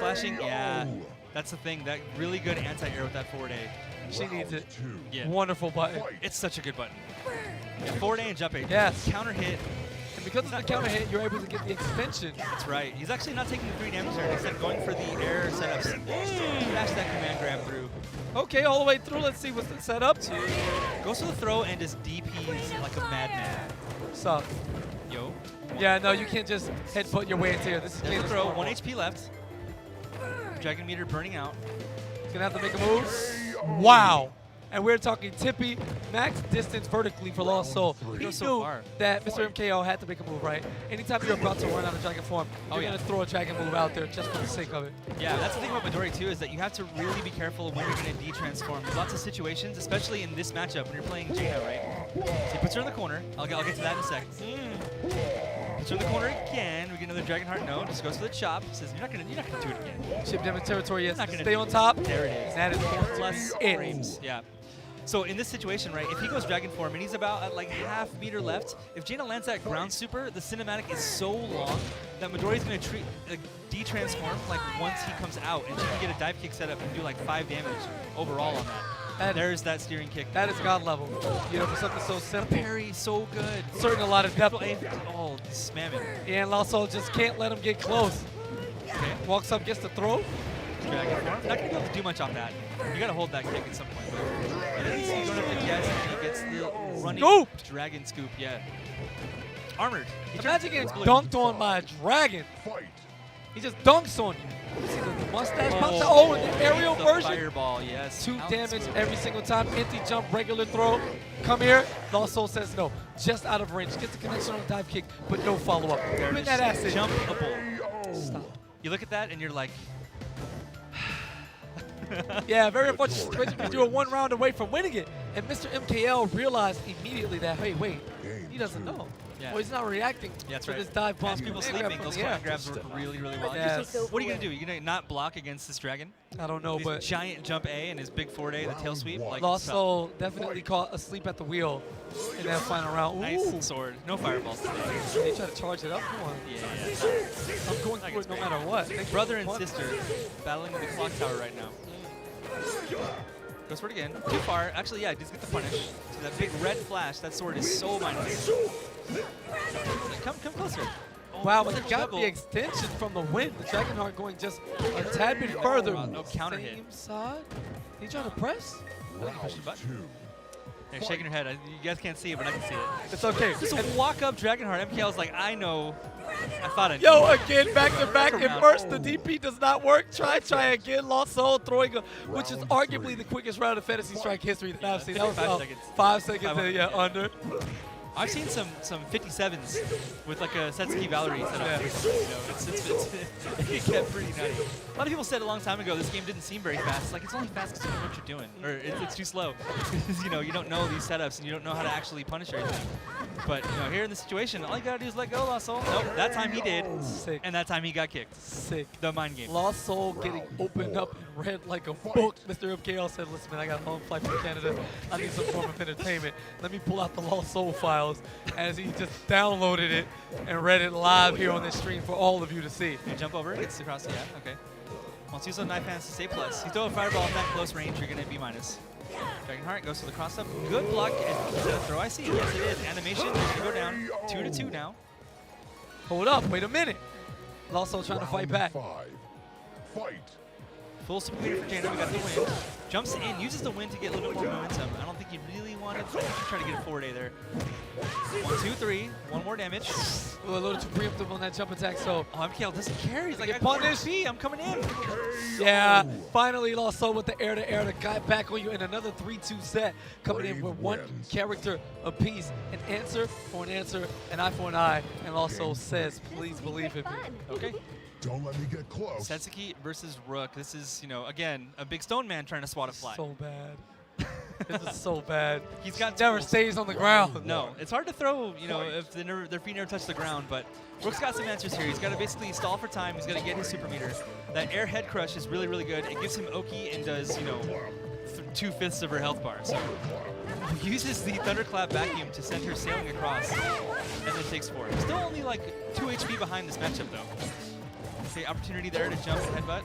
Flashing, yeah. That's the thing, that really good anti-air with that forward A.
She needs it.
Yeah.
Wonderful button.
It's such a good button. Yeah, forward A and jump A.
Yes.
Counter hit.
And because of the counter hit, you're able to get the extension.
That's right. He's actually not taking the 3 damage there. Instead going for the air setups. Dash that command grab through.
Okay, all the way through. Let's see what's the setup.
Goes for the throw and just DPs like a madman.
Sup?
Yo.
Yeah, no, you can't just headbutt your way into here. This is
There's the
Jaina's
throw.
normal.
1 HP left. Dragon meter burning out.
He's gonna have to make a move. Wow. And we're talking tippy, max distance vertically for Lost Soul. He
goes so
knew
far.
that Mr. MKO had to make a move, right? Anytime you're about to run out of dragon form, you're gonna throw a dragon move out there just for the sake of it.
Yeah, that's the thing about Midori too, is that you have to really be careful when you're going to de-transform. There's lots of situations, especially in this matchup when you're playing Jaina, right? So he puts her in the corner. I'll get to that in a second. Puts her in the corner again. We get another Dragon Heart note. Just goes for the chop. Says you're not gonna do it again.
Chip damage territory, yes.
Not gonna
Stay
do
on
it.
top.
There it is.
That is
Plus
it.
frames. Yeah. So in this situation, right, if he goes Dragon Form and he's about at like half meter left, if Jaina lands that ground super, the cinematic is so long that Midori's going to de-transform like once he comes out, and she can get a dive kick set up and do like 5 damage overall on that. There's that steering kick.
That is God level. You know, for something so simple.
Parry, so good.
Certain a lot of depth.
Oh, he's spamming.
And also just can't let him get close.
Okay.
Walks up, gets the throw.
Dragon form. Not gonna be able to do much off that. You gotta hold that kick at some point. And then he's going up the guess, and he gets the running
Scoop!
dragon scoop. Yeah. Armored.
Imagine getting dunked on by a dragon.
Fight.
He just dunks on you. You see the mustache pops out. Oh, and the aerial
the
version.
Fireball, yes.
2
Out
damage
scoop.
every single time. Empty jump, regular throw. Come here. Lost Soul says no. Just out of range. Gets the connection on the dive kick, but no follow-up. Bring that ass in.
Jumpable.
Stop.
You look at that and you're like,
Yeah, very much situation because you were 1 round away from winning it. And Mr. MKL realized immediately that, hey, wait, he doesn't know.
Yeah.
Well, he's not reacting
Yeah, that's
to
right.
this dive bomb.
as people
Command grab
sleeping,
from
those
the air.
command grabs work really, really well.
Yes.
What are you gonna do? You're gonna not block against this dragon?
I don't know,
His
but
giant jump A and his big forward A, the tail sweep. Like,
Lost
tough.
Soul definitely caught asleep at the wheel in that final round. Ooh.
Nice sword. No fireballs today.
They try to charge it up. Come on.
Yeah.
I'm going for it no matter what. Thanks
Brother
for
and
the fun.
sister battling in the clock tower right now. Goes for it again. Too far. Actually, yeah, just get the punish. So that big red flash, that sword is so mindless. Come closer. Oh,
Wow, but
another
he got
juggle.
the extension from the wind. The Dragonheart going just a tad bit further.
wow, no counter
Same
hit.
side. He trying to press?
Push the
Round
button.
2.
They're shaking her head. You guys can't see it, but I can see it.
It's okay.
Just a walk-up Dragonheart. MKL's like, I know. I thought I knew.
Yo, again, back to back.
Come
At
on.
first, the DP does not work. Try again. Lost Soul throwing, which is
Round
arguably
3.
the quickest round of Fantasy Strike history that I've seen. That was
5
about
seconds.
5 seconds,
500,
yeah,
yeah.
under.
I've seen some 57s with like a Satsuki Valerie set up.
Yeah.
You know, it can get pretty nutty. A lot of people said a long time ago this game didn't seem very fast. It's like, it's only fast because you know what you're doing. Or it's too slow. Because, you know, you don't know these setups and you don't know how to actually punish everything. But, you know, here in this situation, all you gotta do is let go, Lost Soul. Nope, that time he did.
Sick.
And that time he got kicked.
Sick.
The mind game.
Lost Soul getting opened up and read like a book. Mr. MKL said, listen, man, I got a long flight from Canada. I need some form of entertainment. Let me pull out the Lost Soul files as he just downloaded it and read it live here on this stream for all of you to see.
You jump over, gets across the okay. Wants to use those knife hands to stay plus. You throw a fireball at that close range, you're going to be minus. Dragonheart goes to the cross up. Good block. Is it a throw? I see. Yes, it is. Animation. They're going to go down 2-2 now.
Hold up, wait a minute. Lost Soul trying to fight back.
5. Fight.
Full speed for Jaina. We got the wind. Jumps in, uses the wind to get a little bit more momentum. I don't think he really wanted to try to get a forward A there. 1, 2, 3. 1 more damage.
Ooh, a little too preemptive on that jump attack, so
Oh, MKL doesn't care. He's like,
Get
I got
punished.
HP. I'm coming in.
yeah, finally Lost Soul with the air-to-air to guy back on you in another 3-2 set, coming in with
Brave
1
wins.
character apiece. An answer for an answer, an eye for an eye, and Lost Soul says, please believe in me.
Okay.
Don't let me get close.
Satsuki versus Rook. This is, you know, again, a big stone man trying to swat a fly.
So bad. This is so bad.
He's got
Never
tools.
stays on the ground.
No, it's hard to throw, you know, if their feet never touch the ground, but Rook's got some answers here. He's got to basically stall for time. He's got to get his super meter. That air head crush is really, really good. It gives him Oki and does, you know, 2/5 of her health bar. So he uses the thunderclap vacuum to send her sailing across, and then takes 4. Still only like 2 HP behind this matchup, though. Okay, opportunity there to jump and headbutt.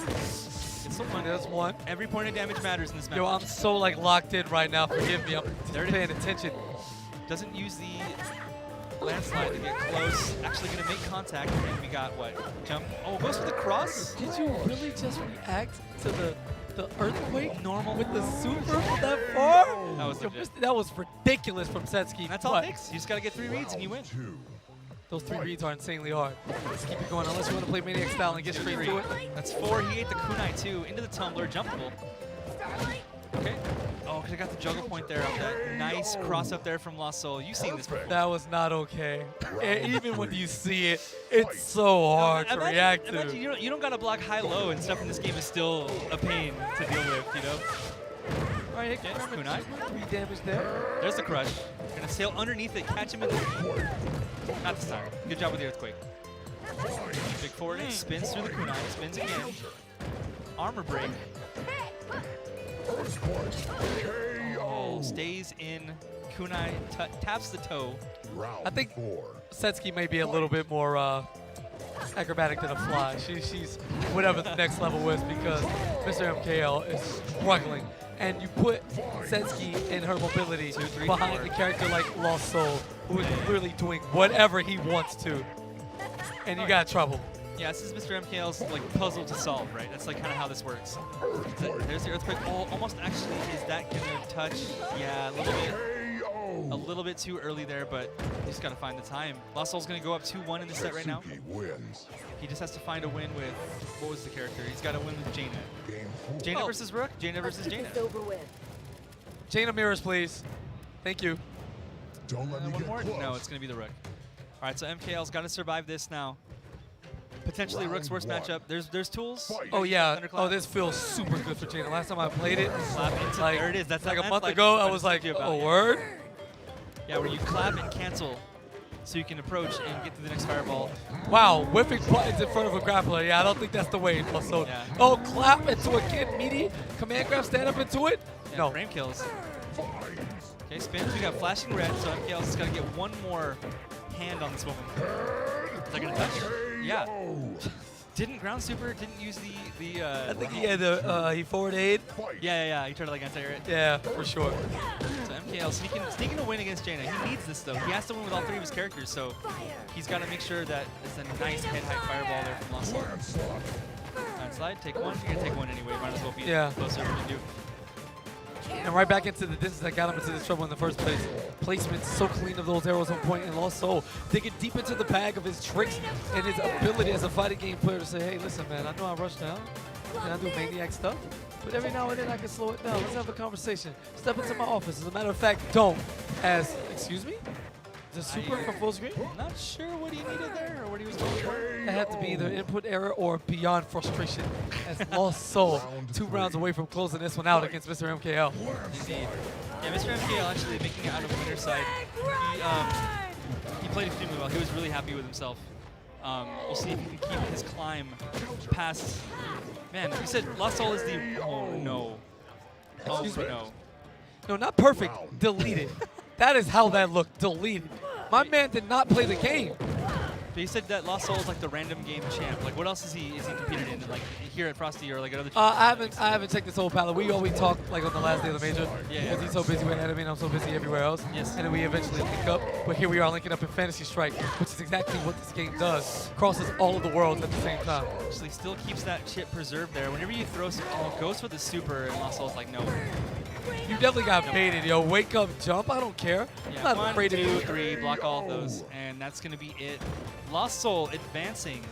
It's so fun.
There's 1.
Every point of damage matters in this match.
Yo, I'm so like locked in right now. Forgive me. I'm
There it
paying attention.
Doesn't use the landslide to get close. Actually going to make contact, and we got what? Jump. Oh, goes for the cross.
Did you really just react to the earthquake normal with the super from that far?
That was
Yo,
legit.
that was ridiculous from Satsuki.
And that's all
but
it takes. You just got to get 3 reads and you win.
2.
Those 3 reads are insanely hard. Let's keep it going unless you want to play Maniac style and get straight to it.
That's 4. He ate the kunai too. Into the tumbler, jumpable. Okay. Oh, could have got the juggle point there off that nice cross up there from Lost Soul. You've seen this before.
That was not okay. And even when you see it, it's so hard to react to.
Imagine you don't got to block high-low and stuff in this game is still a pain to deal with, you know? All right, hit kunai.
3 damage there.
There's the crush. Gonna sail underneath it, catch him in the... Not this time. Good job with the earthquake. Big forward, it spins through the kunai, spins again. Armor break. Oh, stays in kunai, taps the toe.
Round
I think
4.
Satsuki may be a little bit more acrobatic than a fly. She's whatever the next level is because Mr. MKL is struggling. and you put Satsuki and her mobility behind a character like Lost Soul, who is literally doing whatever he wants to, and you got trouble.
Yeah, this is Mr. MKL's like puzzle to solve, right? That's like kind of how this works. There's the earthquake. Almost actually, is that gonna touch? Yeah, a little bit too early there, but he's got to find the time. Lost Soul's gonna go up 2-1 in this set right now. He just has to find a win with, what was the character? He's got to win with Jaina. Jaina versus Rook. Jaina versus Jaina.
Jaina mirrors, please. Thank you.
Don't let me
One
get
more?
close.
No, it's gonna be the Rook. All right, so MKL's got to survive this now. Potentially Rook's worst
Round
matchup. There's tools.
Oh yeah.
Thunderclap.
Oh, this feels super good for Jaina. Last time I played it,
Clap into,
like,
there it is. That's
like a
that's
month
like
ago,
what
I was like,
talking about,
oh,
yeah.
word?
Yeah, where you clap and cancel so you can approach and get to the next fireball.
Wow, whipping buttons in front of a grappler. Yeah, I don't think that's the way. Also,
Yeah.
oh, clap into a kid meaty. Command grab, stand up into it.
Yeah,
No.
frame kills. Okay, spins. We got flashing red, so MKL's just got to get one more hand on this woman. Is that going to touch? Yeah. Didn't ground super, didn't use the
I think he had the he forward aid.
yeah. He tried to like anti-air it.
Yeah, for sure.
So MKL sneaking a win against Jaina. He needs this though. He has to win with all three of his characters, so he's got to make sure that it's a nice head-high fireball there from Lost Soul. Landslide, take one. You're gonna take one anyway. Might as well be closer than you do.
And right back into the distance that got him into this trouble in the first place. Placement so clean of those arrows on point, and Lost Soul digging deep into the bag of his tricks and his ability as a fighting game player to say, hey, listen, man, I know I rush down and I do maniac stuff, but every now and then I can slow it down. Let's have a conversation. Step into my office. As a matter of fact, don't. As, excuse me? The super from full screen?
I'm not sure what he needed there or what he was going for.
It had to be either input error or beyond frustration as Lost Soul 2 rounds away from closing this one out against Mr. MKL.
Indeed. Yeah, Mr. MKL actually making it out of the winner's side. He played extremely well. He was really happy with himself. We'll see if he can keep his climb past. Man, you said Lost Soul is the. Oh no. Oh
Excuse me?
no.
No, not perfect. Deleted. That is how that looked. Deleted. My man did not play the game.
But you said that Lost Soul is like the random game champ. Like, what else is he competed in? Like here at Frosty or like at other?
I haven't checked this whole palette. We always talk like on the last day of the major.
Yeah.
Because he's so busy with anime and I'm so busy everywhere else.
Yes.
And then we eventually link up. But here we are linking up in Fantasy Strike, which is exactly what this game does. Crosses all of the worlds at the same time.
Actually, still keeps that chip preserved there. Whenever you throw some, goes for the super, and Lost Soul's like, no.
You definitely got baited, yo. Wake up, jump. I don't care.
Yeah,
I'm not
1,
afraid
2,
of you.
3, block all of those, and that's gonna be it. Lost Soul advancing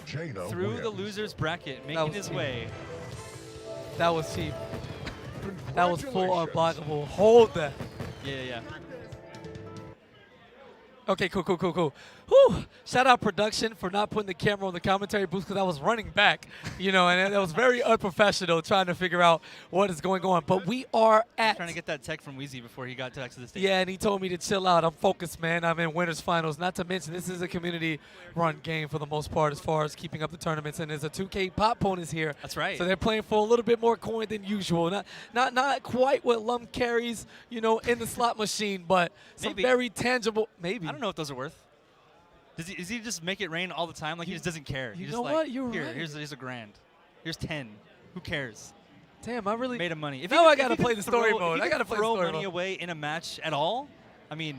Jaina
through the
wins.
losers bracket,
That
making
was
his
cheap.
way.
That was cheap. That was full unblockable. Hold that.
Yeah.
Okay, cool. Whew. Shout out production for not putting the camera on the commentary booth because I was running back, you know, and it was very unprofessional trying to figure out what is going on. But we are at.
Trying to get that tech from Weezy before he got back to the stage.
Yeah, and he told me to chill out. I'm focused, man. I'm in winners finals. Not to mention, this is a community-run game for the most part as far as keeping up the tournaments. And there's a 2K pop bonus here.
That's right.
So they're playing for a little bit more coin than usual. Not quite what Lum carries, you know, in the slot machine, but some
Maybe.
very tangible. Maybe.
I don't know what those are worth. Does he just make it rain all the time? Like he just doesn't care.
You
He's
know
just like,
what? You're
here,
right.
here's a grand. Here's 10. Who cares?
Damn, I really.
Made him money. If
Now
he-
I
if
gotta
he
play
can
the story
throw-
mode.
If he
I gotta
can
play the
throw
story
money
mode.
away in a match at all. I mean,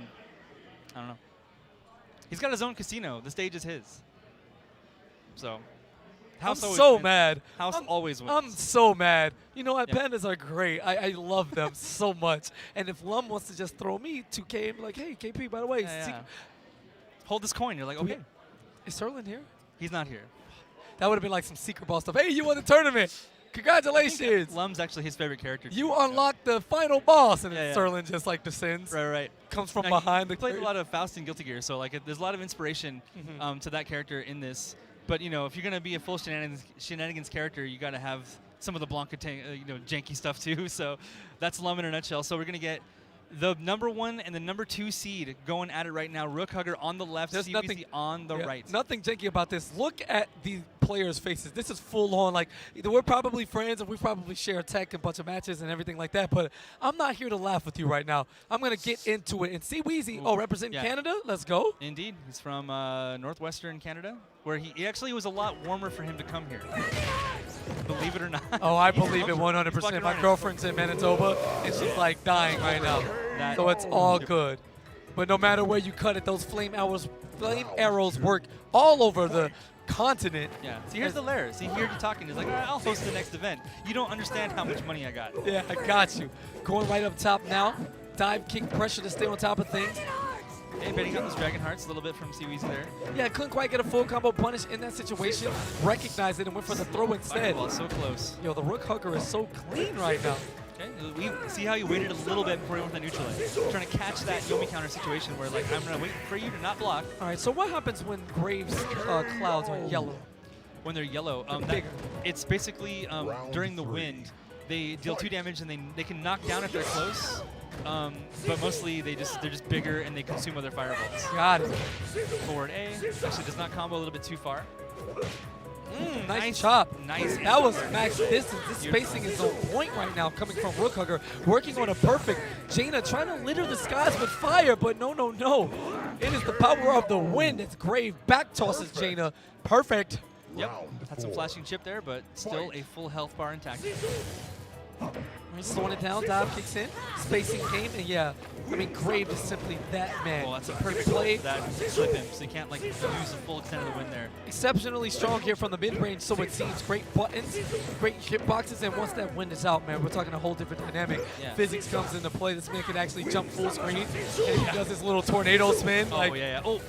I don't know. He's got his own casino. The stage is his. So,
I'm
House always
so
wins.
mad.
House always wins.
I'm so mad. You know what?
Yeah.
Pandas are great. I love them so much. And if Lum wants to just throw me 2K and be like, hey, KP, by the way,
Yeah. Hold this coin. You're like,
Do we-
okay.
is Sterling here?
He's not here.
That would have been like some secret ball stuff. Hey, you won the tournament. Congratulations.
Lum's actually his favorite character.
You
too,
unlocked the final boss. And then
Yeah.
Sterling just like descends.
Right.
Comes from
Now,
behind
he
the
played a
curtain.
lot of Faust and Guilty Gear, so like there's a lot of inspiration
Mhm.
to that character in this. But you know, if you're gonna be a full shenanigans character, you gotta have some of the Blanca, janky stuff too. So that's Lum in a nutshell. So we're gonna get the number 1 and the number 2 seed going at it right now. Rook Hugger on the left,
There's
CBC
nothing-
on the
Yeah,
right.
Nothing janky about this. Look at the players' faces. This is full on. Like, either we're probably friends and we probably share tech and a bunch of matches and everything like that. But I'm not here to laugh with you right now. I'm going to get into it and see Weezy. Oh, representing
Yeah.
Canada? Let's go.
Indeed, he's from northwestern Canada, where he actually was a lot warmer for him to come here. Believe it or not.
Oh, I
He's
believe it
functional. He's
100%.
fucking
My
running.
girlfriend's in Manitoba, and she's like dying right now.
That-
So it's all good. But no matter where you cut it, those flame arrows work all over the continent.
Yeah. See, here's the lair. See, here you're talking. He's like, all right, I'll host the next event. You don't understand how much money I got.
Yeah, I got you. Going right up top now. Dive kick pressure to stay on top of things.
Hey, betting on those Dragon Hearts a little bit from Weezy there.
Yeah, couldn't quite get a full combo punish in that situation. Recognized it and went for the throw instead.
Fireball, so close.
Yo, the Rook hugger is so clean right now.
Okay, we see how he waited a little bit before he went with the neutralize. Trying to catch that Yomi counter situation where, like, I'm going to wait for you to not block.
All right, so what happens when Graves' clouds are yellow?
When they're yellow,
Bigger.
it's basically during the wind. They deal 2 damage and they can knock down if they're close. But mostly they're just bigger and they consume other fireballs.
Got it.
Forward A actually does not combo a little bit too far.
Nice chop.
Nice.
That was max distance. This spacing is on point right now coming from Rook Hugger, working on a perfect. Jaina trying to litter the skies with fire, but no. It is the power of the wind. It's Grave back tosses Jaina. Perfect.
Yep. Had some flashing chip there, but still a full health bar intact.
He's slowing it down, dive kicks in, spacing game, and yeah, I mean, Grave is simply that man.
Well, that's a perfect play. That slip him, so you can't like use the full extent of the win there.
Exceptionally strong here from the mid-range, so it seems. Great buttons, great hitboxes, and once that wind is out, man, we're talking a whole different dynamic.
Yeah.
Physics comes into play. This man can actually jump full screen, and he does his little tornado spin.
Oh,
like,
yeah. Oh,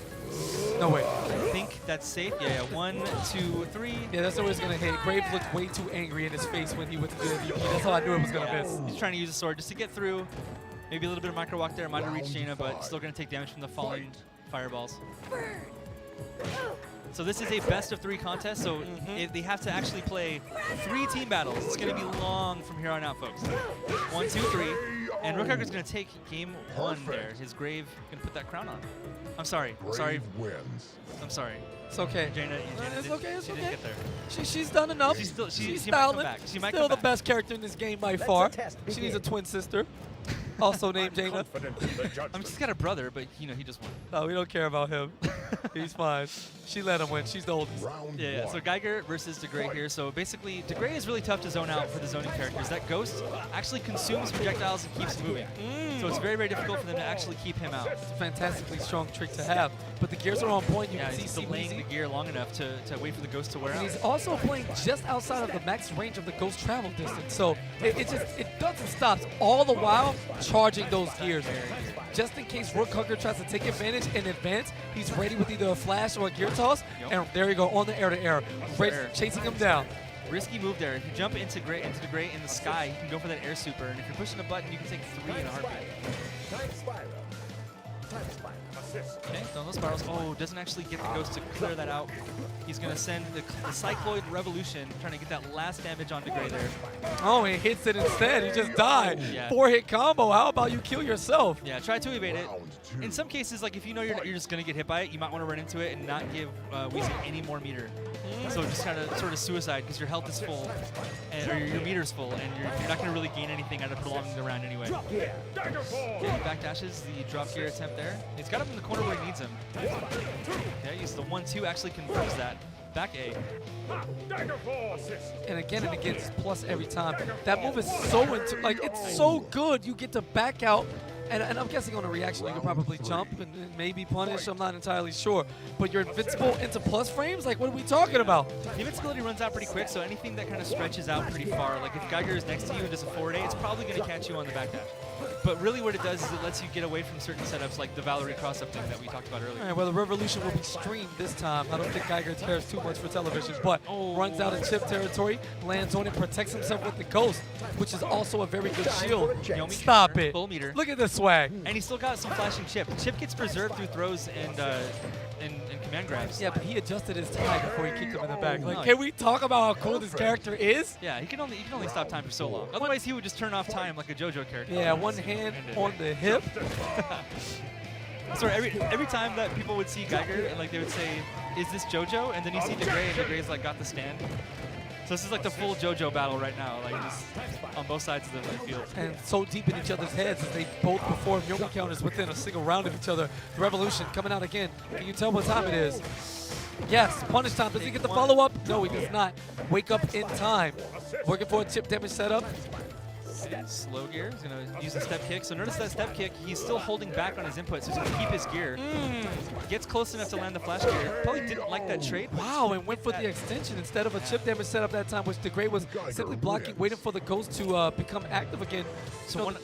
no way.
I think that's safe. Yeah. 1, 2, 3.
Yeah, that's always going to hit. Grave looked way too angry in his face when he went to do the MVP. That's how I knew it was going to miss.
He's trying to use the sword just to get through. Maybe a little bit of micro walk there. Might have reached Jaina, but still going to take damage from the falling fireballs. So this is a best of 3 contest, so if they have to actually play 3 team battles. It's going to be long from here on out, folks. 1, 2, 3. And Rookhugger's going to take game 1 there. His Grave going to put that crown on. I'm sorry.
Grave wins.
I'm sorry.
It's okay.
Jaina
It's okay. It's
she
okay.
didn't get there.
She's done enough.
She's still- she might come
styling.
back. She might
Still
come
the
back.
best character in this game by far. She needs a twin sister, also named Jaina.
She's got a brother, but he just won.
No, we don't care about him. He's fine. She let him win. She's the oldest.
Round
Yeah. So
one.
Geiger versus DeGray here. So basically, DeGray is really tough to zone out for the zoning characters. That Ghost actually consumes projectiles and keeps moving. So it's very, very difficult for them to actually keep him out.
It's a fantastically strong trick to have. But the gears are on point. You
Yeah,
can
he's
see
delaying the
Weezy.
gear long enough to wait for the Ghost to wear
And
out.
he's also playing just outside of the max range of the Ghost travel distance. So it doesn't stop. All the while charging those gears. Just in case Rook Hugger tries to take advantage and advance, he's ready with either a flash or a gear toss.
Yep.
And there you go, on the air-to-air. Chasing him down.
Risky move there. If you jump into DeGray in the sky, you can go for that air super. And if you're pushing a button, you can take 3 in a heartbeat. Okay, done those spirals. Oh, doesn't actually get the Ghost to clear that out. He's going to send the Cycloid Revolution, trying to get that last damage on DeGray there.
Oh, he hits it instead. He just died.
Yeah.
4-hit combo. How about you kill yourself?
Yeah, try to evade it.
Round 2.
In some cases, like if you know you're just going to get hit by it, you might want to run into it and not give Weezy any more meter. So just kind of sort of suicide because your health is full, or your meter's full, and you're not going to really gain anything out of prolonging the round anyway. Okay, backdashes the drop gear attempt there. He's got him in the corner where he needs him. Yeah, he's the 1-2 actually confirms that. Back A.
And again, it's plus every time. That move is so it's so good. You get to back out. And I'm guessing on a reaction you can probably jump and maybe punish. I'm not entirely sure. But you're invincible into plus frames? Like, what are we talking about?
The invincibility runs out pretty quick, so anything that kind of stretches out pretty far, like if Geiger is next to you and does a forward A, it's probably going to catch you on the backdash. But really what it does is it lets you get away from certain setups like the Valerie cross-up thing that we talked about earlier.
All right, well, the Revolution will be streamed this time. I don't think Geiger cares too much for television, but runs out of chip territory, lands on it, protects himself with the Ghost, which is also a very good shield.
Yomi
Stop
counter,
it.
full meter.
Look at the swag.
And he's still got some flashing chip. The chip gets preserved through throws and command grabs.
Yeah, but he adjusted his time before he kicked him in the back. Like,
No.
can we talk about how cool this character is?
Yeah, he can only stop time for so long. Otherwise, he would just turn off time like a JoJo character.
Yeah, one hand on the hip.
Sorry, every time that people would see Geiger, and like they would say, "Is this JoJo?" And then you see DeGray, and DeGray's like got the stand. So this is like the full JoJo battle right now, like just on both sides of the field.
And so deep in each other's heads as they both perform Yomi counters within a single round of each other. The Revolution coming out again. Can you tell what time it is? Yes, punish time. Does he get the follow-up? No, he does not. Wake up in time. Working for a chip damage setup.
Slow gear. He's going to use a step kick. So notice that step kick, he's still holding back on his input, so he's going to keep his gear. Gets close enough to land the flash gear. Probably didn't like that trade.
Wow, and went for the extension instead of a chip damage setup that time, which the Gray was simply blocking, waiting for the Ghost to become active again.
So one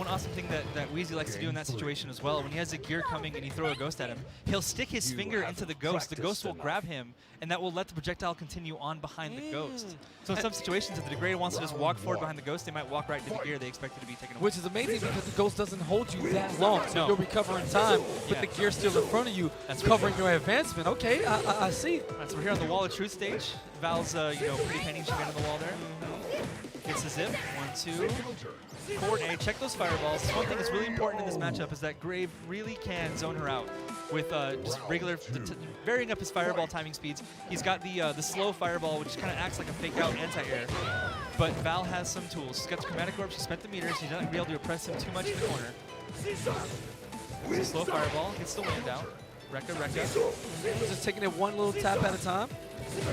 awesome thing that Weezy likes to do in that situation as well, when he has a gear coming and you throw a Ghost at him, he'll stick his finger into the Ghost will grab him, and that will let the projectile continue on behind the Ghost. So in some situations, if the Degrader wants to just walk forward behind the Ghost, they might walk right into the gear they expect it to be taken away.
Which is amazing because the Ghost doesn't hold you that long, so you're recovering time with the gear still in front of you, covering your advancement. Okay, I see.
Right, so we're here on the Wall of Truth stage. Val's, pretty penny she made on the wall there. Gets the zip. 1, 2. Forward A. Check those fireballs. One thing that's really important in this matchup is that Grave really can zone her out with just regular, varying up his fireball timing speeds. He's got the slow fireball, which kind of acts like a fake out anti-air. But Val has some tools. She's got the chromatic orb. She spent the meters. She's not going to be able to oppress him too much in the corner. So slow fireball. Gets the wind out. Rekka.
Just taking it one little tap at a time.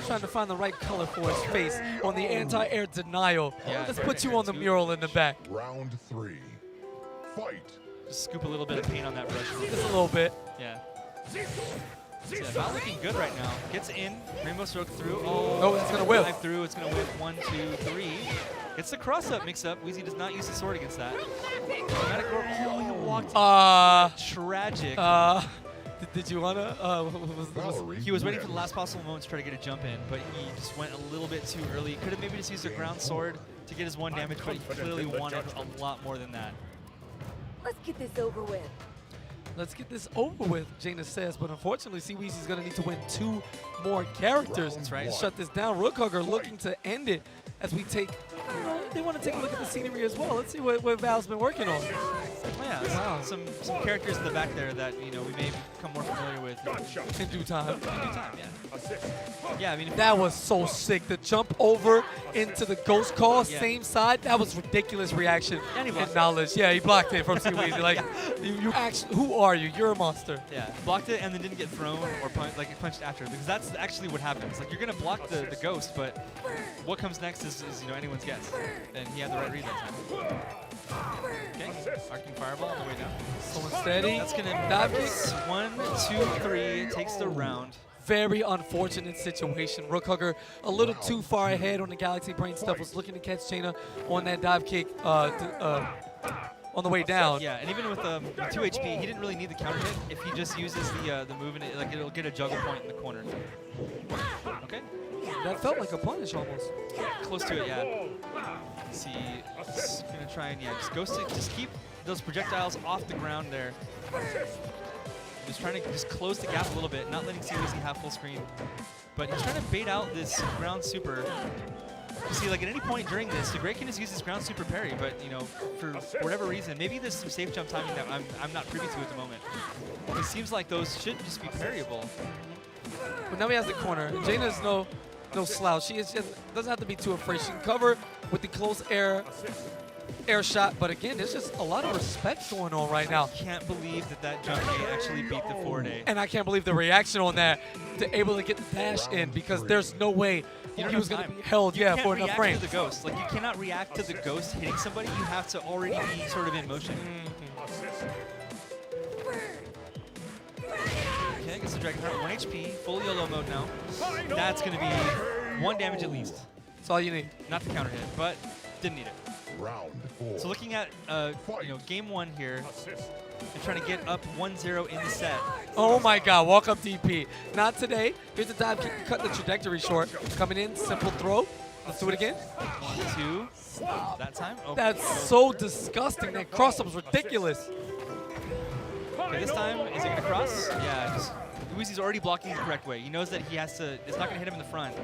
Trying to find the right color for his face on the anti-air denial.
Yeah,
let's put you on the mural in the back.
Round 3. Fight.
Just scoop a little bit of paint on that brush.
Just a little bit.
Yeah. So yeah, Val looking good right now. Gets in. Rainbow Stroke through.
Oh, it's going to whip.
Dive through. It's going to whip. 1, 2, 3. Gets the cross-up mix-up. Weezy does not use the sword against that. Chromatic Orb. Oh, he walked. Tragic.
Did you want to?
He was waiting for the last possible moment to try to get a jump in, but he just went a little bit too early. Could have maybe just used a ground sword to get his 1 damage, but he clearly wanted a lot more than that.
Let's get this over with.
Let's get this over with, Jaina says, but unfortunately, Weezy's going to need to win 2 more characters.
That's right.
To shut this down. Rook Hugger looking to end it as we take, they want to take a look at the scenery as well. Let's see what Val's been working on.
Oh yeah, wow. Some characters in the back there that we may become more familiar with
In due time.
yeah. Yeah, I mean,
That was so sick. The jump over into the Ghost Call, same side, that was ridiculous reaction and knowledge. Yeah, he blocked it from Weezy. Like, you actually, who are you? You're a monster.
Yeah, blocked it and then didn't get thrown or punched after, because that's actually what happens. Like, you're gonna block the Ghost, but what comes next is anyone's guess. And he had the right read that time. Okay, arcing fireball on the way down.
So steady.
That's gonna
dive kick.
1, 2, 3. Takes the round.
Very unfortunate situation. Rook Hugger a little too far ahead on the Galaxy Brain stuff. Was looking to catch Jaina on that dive kick on the way down.
Yeah, and even with 2 HP, he didn't really need the counter hit if he just uses the move and it'll get a juggle point in the corner. Okay.
That felt like a punish almost.
Close to it, yeah. Let's see, just gonna try and just keep those projectiles off the ground there. Just trying to just close the gap a little bit, not letting Weezy have full screen. But he's trying to bait out this ground super. You see, like at any point during this, the Gray can just use his ground super parry, but for whatever reason, maybe there's some safe jump timing that I'm not privy to at the moment. It seems like those should just be parryable.
But now he has the corner. Jaina's no slouch. She doesn't have to be too afraid. She can cover with the close air shot, but again, there's just a lot of respect going on right now.
I can't believe that jump A actually beat the forward A.
And I can't believe the reaction on that to able to get the dash in, because there's no way he was going to be held for enough frames.
To the Ghost. Like, you cannot react to the Ghost hitting somebody. You have to already be sort of in motion. Okay, gets the Dragon Heart, 1 HP, full YOLO mode now. That's going to be 1 damage at least.
That's all you need.
Not the counter hit, but didn't need it.
Round 4.
So looking at game 1 here, and trying to get up 1-0 in the set.
Oh my God, walk up DP. Not today. Here's the dive kick to cut the trajectory short. Coming in, simple throw. Let's do it again.
1, 2. That time? Oh.
That's so disgusting. That cross-up was ridiculous.
Okay, this time, is it going to cross? Yeah, Weezy's already blocking the correct way. He knows that it's not going to hit him in the front.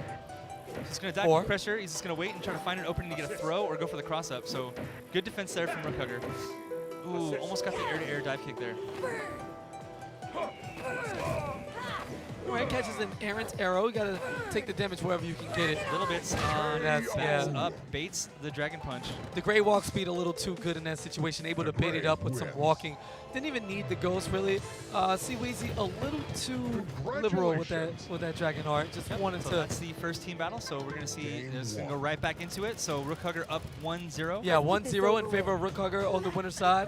He's going to dive with pressure. He's just going to wait and try to find an opening to get a throw or go for the cross-up. So good defense there from Rook Hugger. Ooh, almost got the air-to-air dive kick there. All right,
catches an errant arrow. You gotta take the damage wherever you can get it.
Little bits on
That's-
backs
yeah.
up, baits the Dragon Punch.
The Grey Walk speed a little too good in that situation, able to bait it up with some walking. Didn't even need the ghost really. See Weezy a little too liberal with that Dragon Art. Just wanted
So
to.
that's the first team battle, so we're going to see, it's going to go right back into it. So Rook Hugger up 1-0.
Yeah, 1-0 in favor of Rook Hugger on the winner's side.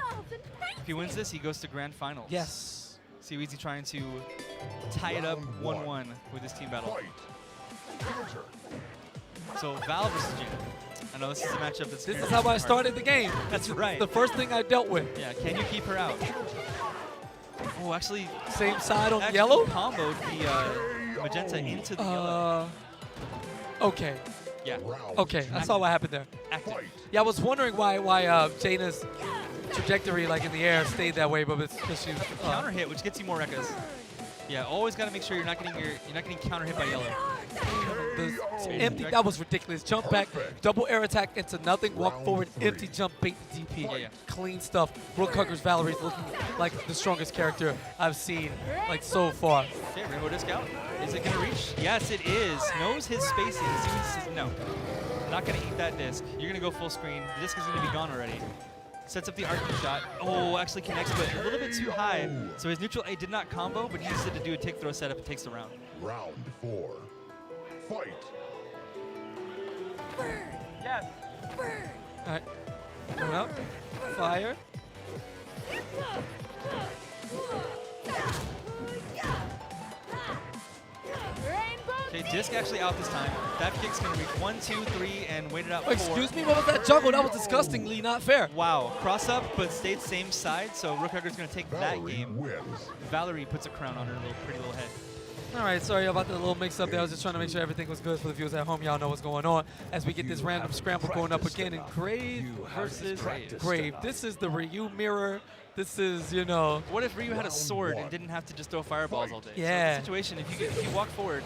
If he wins this, he goes to Grand Finals.
Yes.
See Weezy trying to tie it up 1-1 with this team battle. So Val versus Jaina. I know this is a matchup that's
This
very
is how I
hard.
started the game.
That's right.
The first thing I dealt with.
Yeah, can you keep her out? Oh, actually,
Same side on
actually
yellow.
comboed the magenta into the yellow.
Okay.
Yeah,
Okay. I saw what happened there.
active.
Yeah, I was wondering why Jaina's trajectory, like in the air, stayed that way, but it's because she's
Counter hit, which gets you more Rekkas. Yeah, always got to make sure you're not getting counter hit by yellow.
empty. That was ridiculous. Jump back, double air attack into nothing, walk forward, empty jump, bait the DP.
Yeah, yeah.
Clean stuff. Rook Hugger's Valerie is looking like the strongest character I've seen like so far.
Okay, Rainbow Disc out. Is it going to reach? Yes, it is. Knows his spacing. Says, no, not going to eat that disc. You're going to go full screen. The disc is going to be gone already. Sets up the arcing shot. Oh, actually connects, but a little bit too high. So his neutral A did not combo, but he used it to do a tick throw setup. It takes the round.
Round 4. Fight.
Yes.
All right. Coming up. Fire.
Okay, disc actually out this time. That kick's going to reach 1, 2, 3, and waited out 4.
Excuse me, what was that juggle? That was disgustingly not fair.
Wow, cross up, but stayed same side, so Rook Hugger's going to take that
Valerie
game.
wins.
Valerie puts a crown on her pretty little head.
All right, sorry about the little mix-up there. I was just trying to make sure everything was good for the viewers at home. Y'all know what's going on as we get this random scramble going up again in Grave versus Grave. This is the Ryu mirror. This is, you know,
What if Ryu had a sword and didn't have to just throw fireballs all day?
Yeah.
So in this situation, if you walk forward,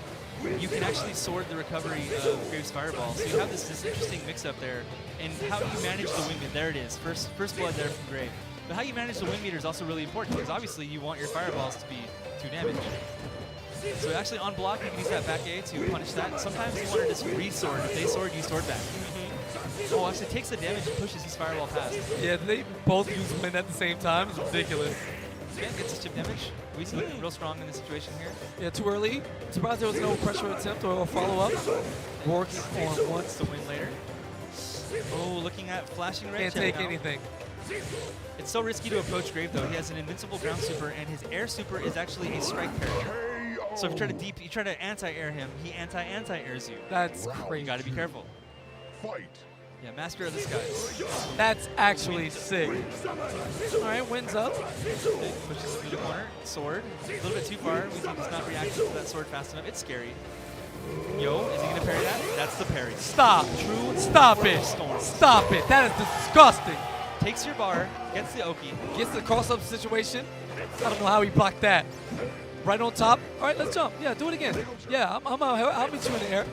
you can actually sword the recovery of Grave's fireball. So you have this interesting mix-up there. And how you manage the wind meter, there it is. First blood there from Grave. But how you manage the wind meter is also really important because obviously you want your fireballs to be 2 damage. So actually on block, you can use that back A to punish that. Sometimes you want to just re-sword. If they sword, you sword back. Oh, actually takes the damage and pushes his fireball past.
yeah, they both use wind at the same time. It's ridiculous.
Again, gets his chip damage. Weezy looking real strong in this situation here.
Yeah, too early. Surprised there was no pressure attempt or follow-up. Working on one.
Wants to win later. Oh, looking at flashing red.
Can't
check
take
now.
anything.
It's so risky to approach Grave though. He has an invincible ground super, and his air super is actually a strike parry. So if you try to anti-air him, he anti-airs you.
That's
You
crazy.
got to be careful.
Fight.
Yeah, Master of the Skies.
That's actually sick. All right, wins up.
Okay, pushes through the corner. Sword. A little bit too far. Weezy does not react to that sword fast enough. It's scary. Yo, is he going to parry that? That's the parry.
Stop.
True
Stop
Storm.
it.
Storm.
Stop it. That is disgusting.
Takes your bar, gets the Oki.
Gets the cross-up situation. I don't know how he blocked that. Right on top. All right, let's jump. Yeah, do it again. Yeah, I'll meet you in the air.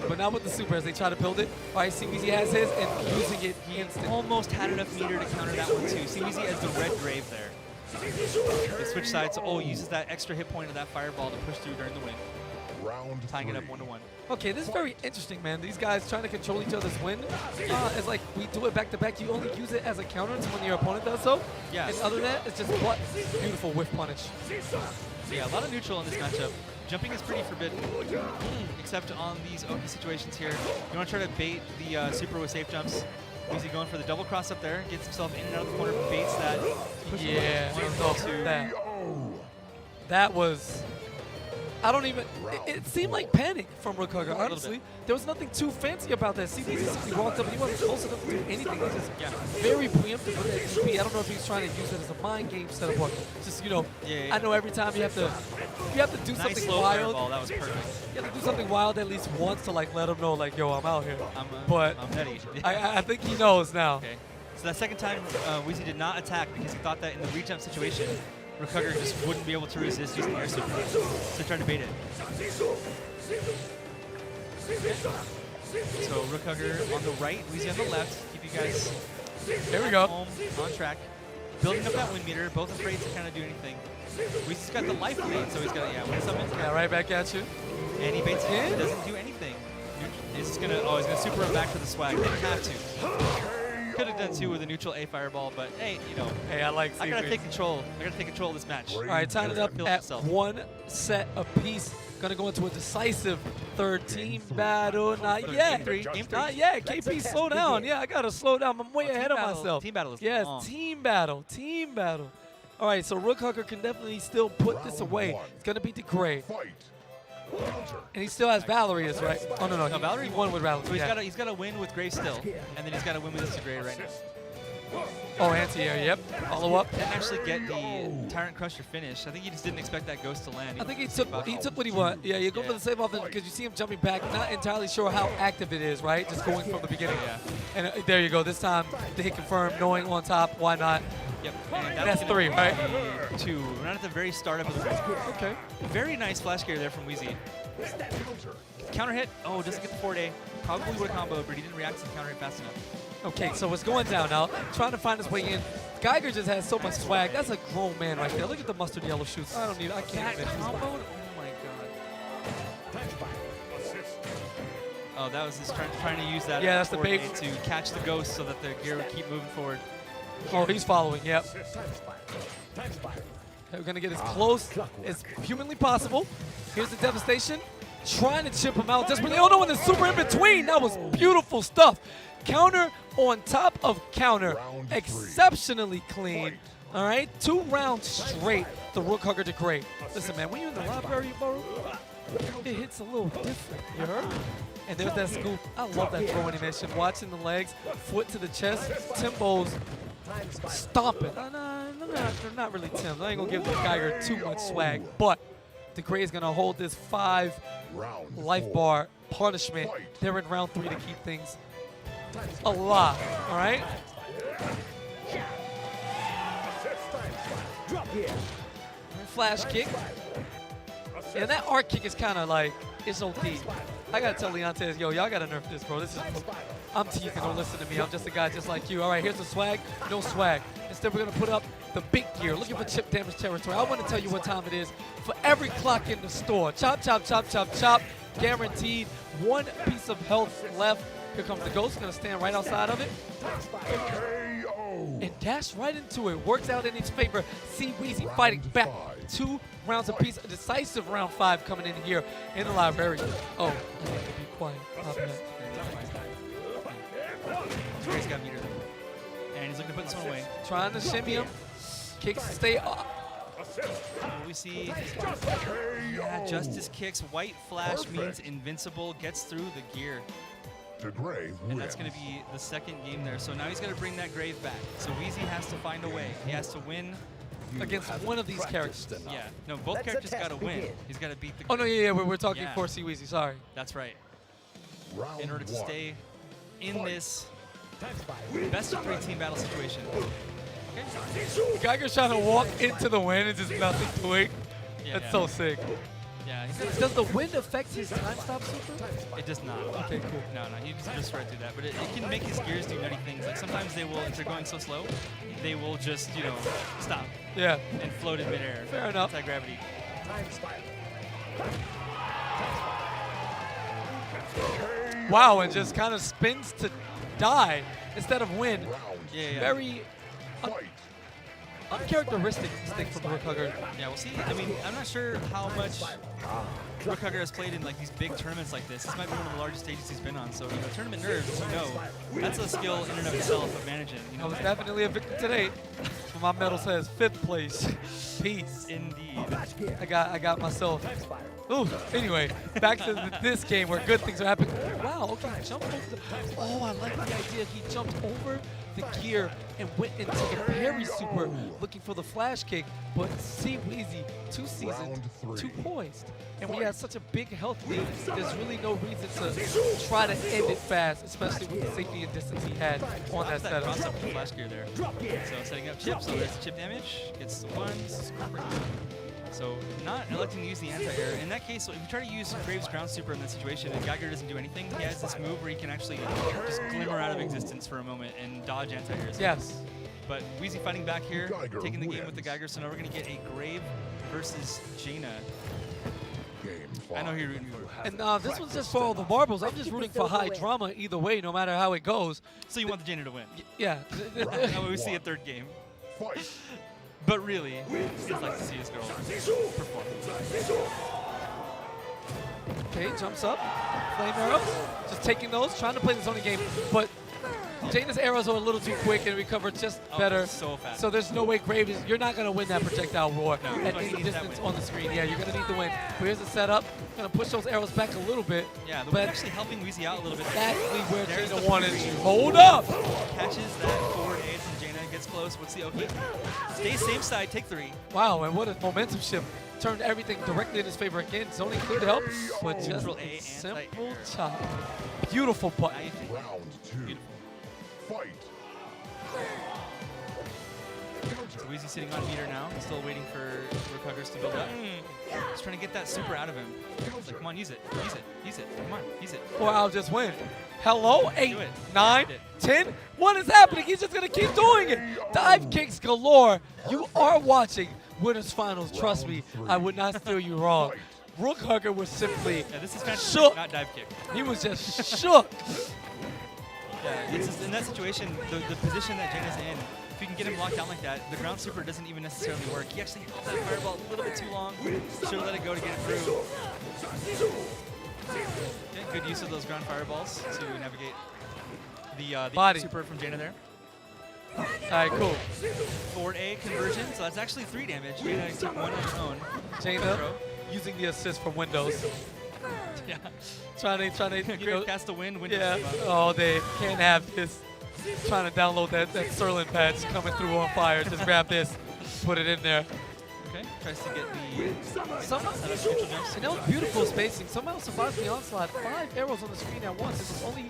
But not with the super as they try to build it. All right, CBZ has his and using it instant.
Almost had enough meter to counter that one too. CBZ has the red Grave there. They switch sides. Oh, uses that extra hit point of that fireball to push through during the wind.
Round
Tying
3.
it up 1-1.
Okay, this is very interesting, man. These guys trying to control each other's win. It's like we do it back to back. You only use it as a counter to when your opponent does so.
Yeah.
And other than that, it's just what beautiful whiff punish.
Yeah, a lot of neutral in this matchup. Jumping is pretty forbidden, except on these Oki situations here. You want to try to bait the super with safe jumps. Weezy going for the double cross up there, gets himself in and out of the corner, baits that.
Yeah, that. That was. I don't even. It seemed like panic from Rook Hugger, honestly. There was nothing too fancy about that. CBZ simply walked up and he wasn't close enough to do anything. He just very preemptive with that DP. I don't know if he's trying to use it as a mind game setup or just, you know,
Yeah.
I know every time you have to do
Nice
something
slow
wild.
fireball, that was perfect.
You have to do something wild at least once to like let him know like, yo, I'm out here. But
I'm ready.
I think he knows now.
Okay. So that second time, Weezy did not attack because he thought that in the re-jump situation, Rook Hugger just wouldn't be able to resist using air super. So he tried to bait it. So Rook Hugger on the right, Weezy on the left. Keep you guys
Here we go.
home, on track. building up that wind meter, both afraid to kind of do anything. Weezy's got the life lead, so he's got wind summon.
Yeah, right back at you.
And he baits in, doesn't do anything. He's just gonna, he's gonna super him back for the swag. Didn't have to. Could have done two with a neutral A fireball, but hey, you know.
Hey, I like
I gotta
Seaweed.
take control. I gotta take control of this match.
All right, tying it up
Build
at
himself.
1 set apiece. Gonna go into a decisive third team battle. Not
Third
yet.
game three. Game three.
Not yet. KP, slow down. Yeah, I gotta slow down. I'm way ahead of myself.
Team battle is
Yes,
long.
team battle. Team battle. All right, so Rook Hugger can definitely still put this
Round
away.
one.
It's gonna be DeGray.
Fight. Counter.
And he still has Valerie, is right? Oh, no,
No, Valerie
he won with Valerie.
So he's
yeah.
got to win with Grave still, and then he's got to win with this Gray right now.
Oh, anti-air, yep. Follow up.
Didn't actually get the Tyrant Crusher finish. I think he just didn't expect that ghost to land.
I think he took what he wanted. Yeah, you go for the save offense because you see him jumping back. Not entirely sure how active it is, right? Just going from the beginning.
Yeah.
And there you go. This time the hit confirmed, knowing on top. Why not?
Yep. And
That's
gonna
3,
be
right?
2. We're not at the very start of the
Okay.
Very nice flash gear there from Weezy. Counter hit. Oh, doesn't get the 4-day. Probably would have comboed, but he didn't react to the counter hit fast enough.
Okay, so it's going down now. Trying to find his way in. Geiger just has so much swag. That's a grown man right there. Look at the mustard yellow shoes. I can't
That
finish.
comboed? Oh my god. Oh, that was just trying to use that
Yeah, that's the
4-day
bait.
to catch the ghost so that the gear would keep moving forward.
Oh, he's following, yep. Okay, we're going to get as close as humanly possible. Here's the devastation. Trying to chip him out desperately. Oh no, and the super in between. That was beautiful stuff. Counter on top of counter.
Round 3.
Exceptionally clean. All right, 2 rounds straight. The Rook Hugger to Great. Listen, man, when you're in the library, bro, it hits a little different. You heard? And there's that scoop. I love that throw animation. Watching the legs, foot to the chest. Timbo's stomping. They're not really Tim. I ain't gonna give the Geiger too much swag, but the Gray is gonna hold this 5
Round
life
4.
bar punishment. They're in round 3 to keep things alive. All right. Flash kick. And that arc kick is kind of like, it's OD. I gotta tell Leontes, yo, y'all gotta nerf this, bro. This is, I'm teasing, don't listen to me. I'm just a guy just like you. All right, here's the swag, no swag. Instead, we're gonna put up the big gear, looking for chip damage territory. I wanna tell you what time it is for every clock in the store. Chop, chop, chop, chop, chop. Guaranteed 1 piece of health left. Here comes the ghost, gonna stand right outside of it.
KO.
And dash right into it. Works out in his favor. See Weezy fighting back. 2 rounds apiece. A decisive round 5 coming in here in the library. Oh, I need to be quiet. My bad.
Gray's got meter. And he's looking to put this one away.
Trying to shimmy him. Kicks stay up.
We see Justice kicks. White flash means invincible. Gets through the gear.
DeGray
And that's
wins.
going to be the second game there. So now he's got to bring that Grave back. So Weezy has to find a way. He has to win.
Against one of these characters.
Yeah. No, both characters got to win. He's got to beat the
Oh, no, yeah, we're talking
Yeah.
for Weezy. Sorry.
That's right.
Round
In order to
1.
stay in this best of 3 team battle situation. Okay.
Geiger's trying to walk into the win and just nothing doing.
Yeah,
That's so sick.
Yeah,
Does the wind affect his time stop super?
it does not.
Okay, cool.
No, he just right through that. But it can make his gears do nutty things. Like sometimes they will, if they're going so slow, they will just, stop
Yeah.
and float in midair.
Fair enough.
Anti-gravity.
Wow, and just kind of spins to die instead of win.
Round
Yeah.
Very
fight.
uncharacteristic thing from Rook Hugger.
Yeah, we'll see. I mean, I'm not sure how much Rook Hugger has played in like these big tournaments like this. This might be one of the largest stages he's been on. So, tournament nerves, that's a skill in and of itself of managing.
I was definitely a victim today. My medal says 5th place. Peace.
Indeed.
I got myself. Ooh. Anyway, back to this game where good things are happening. Wow. Okay. Jump over the. Oh, I like the idea. He jumped over the gear and went into the parry super, looking for the flash kick. But see Weezy, 2 seasoned,
Round 3.
2 poised, and we had such a big health lead. There's really no reason to try to end it fast, especially with the safety and distance he had on that
That
setup.
cross up with the flash gear there. So setting up chip, so there's the chip damage, gets the 1s. So not electing to use the anti-air. In that case, so if you try to use Graves' ground super in that situation and Geiger doesn't do anything, he has this move where he can actually just glimmer out of existence for a moment and dodge anti-airs.
Yes.
But Weezy fighting back here,
Geiger
taking the game with the
wins.
Geiger, so now we're going to get a Grave versus Jaina.
Game
I know
5.
who you're rooting for.
And this one's just for all the marbles. I'm just rooting for high drama either way, no matter how it goes.
So you want the Jaina to win.
Yeah.
Now we see a third game.
Fight.
But really, I'd like to see this girl perform.
Okay, jumps up. Flame arrows. Just taking those, trying to play this only game. But Jaina's arrows are a little too quick and recover just better.
So fast.
So there's no way Grave is, you're not going to win that projectile roar
No,
at
but he
any
needs that
distance
win.
on the screen. Yeah, you're going to need the win. But here's the setup. Going to push those arrows back a little bit.
Yeah, the
but
win actually helping Weezy out a little bit.
exactly where
There's
Jaina
the
wanted
free.
to. Hold up!
Catches that forward ace and Jaina gets close. What's the Oki? Stay same side, take 3.
Wow, and what a momentum shift. Turned everything directly in his favor again. Zoning could help, but just
Neutral A
a
and
simple
anti-air.
chop. Beautiful
Now
button.
you think.
Round 2.
Beautiful.
Fight.
So Weezy sitting on meter now, still waiting for Rook Huggers to build up. Just trying to get that super out of him. It's like, come on, use it, use it, use it, come on, use it.
Or I'll just win. Hello? 8,
Do it.
9,
Did it.
10. What is happening? He's just going to keep doing it. Dive kicks galore. You are watching Winners Finals. Trust me, I would not steer you wrong. Rook Hugger was simply
Yeah, this is fantasy,
shook.
not dive kick.
He was just shook.
Yeah, it's just in that situation, the position that Jaina's in, if you can get him locked down like that, the ground super doesn't even necessarily work. He actually held that fireball a little bit too long. Should have let it go to get it through. Okay, good use of those ground fireballs to navigate the
Body.
super from Jaina there.
All right, cool.
Forward A conversion, so that's actually 3 damage. Jaina took 1 on her own.
Jaina
Throw.
using the assist from Windows.
Yeah.
Trying to, you know,
Great cast to win. Windows
yeah.
give up.
Oh, they can't have this. Trying to download that Sterling patch coming through on fire. Just grab this, put it in there.
Okay, tries to get the
Somehow,
neutral jumps.
and that was beautiful spacing. Somehow survives the onslaught. 5 arrows on the screen at once. It was only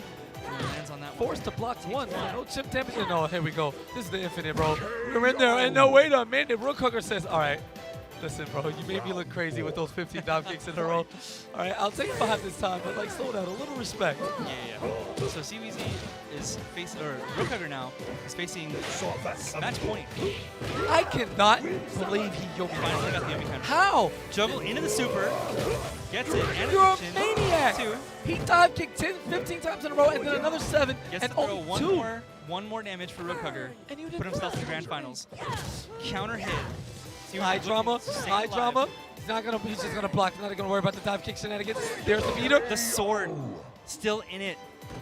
Lands on that one.
forced to block 1. No chip damage. No, here we go. This is the infinite, bro. We're in there. And no, wait a minute. Rook Hooker says, all right. Listen, bro, you made me look crazy with those 15 dive kicks in a row. All right, I'll take 5 this time, but like slow down, a little respect.
Yeah. So Weezy is facing, or Rook Hugger now is facing match point.
I cannot believe he Yomi
Finally got the Yomi counter.
How?
Juggle into the super, gets it, and
You're a
addition.
maniac.
2.
He dive kicked 10, 15 times in a row, and then another 7,
Gets
and
to throw
only 2.
one more damage for Rook Hugger.
And you
Put
didn't
himself
throw
to the grand finals. Counter hit. See what
High
he's
drama,
looking to stay
high
alive.
drama. He's just gonna block. He's not gonna worry about the dive kick shenanigans. There's the meter.
The sword still in it.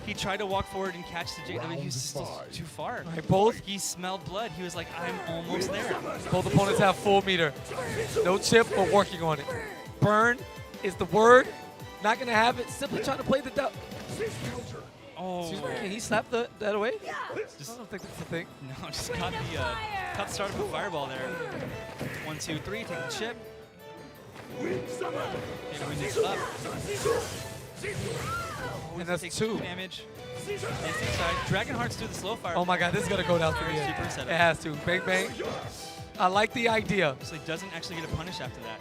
He tried to walk forward and catch the Jaina, but he was still
Round 5.
too far.
All right, both
He smelled blood. He was like, I'm almost there.
Both opponents have full meter. No chip, but working on it. Burn is the word. Not gonna have it. Simply trying to play the dive.
Oh,
Excuse me, can he slap that away?
just
I don't think that's the thing.
no, just caught the start of a fireball there. 1, 2, 3, take the chip. Okay, the wind is up.
And that's
Takes
2.
damage. Stays inside. Dragon Hearts do the slow fire.
Oh my god, this is gonna go down to the
Very
end.
super setup.
It has to. Bang, bang. I like the idea.
So he doesn't actually get a punish after that.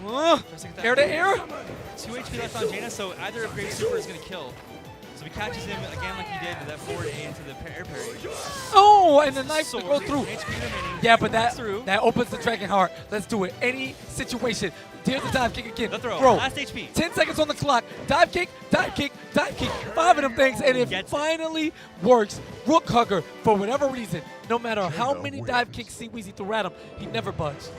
Tries to get that
Air to air.
2 HP left on Jaina, so either of Grave Super is going to kill. So he catches him again like he did with that forward A into the air parry.
Oh, and the knife to
Sword.
go through.
HP remaining.
Yeah, but that
through.
opens the Dragon Heart. Let's do it. Any situation. Here's the dive kick again.
The throw.
Throw.
Last HP.
10 seconds on the clock. Dive kick, dive kick, dive kick. 5 of them things, and it
Gets it.
finally works. Rook Hugger, for whatever reason, no matter how
Jaina
many
wins.
dive kicks Weezy threw at him, he never budged.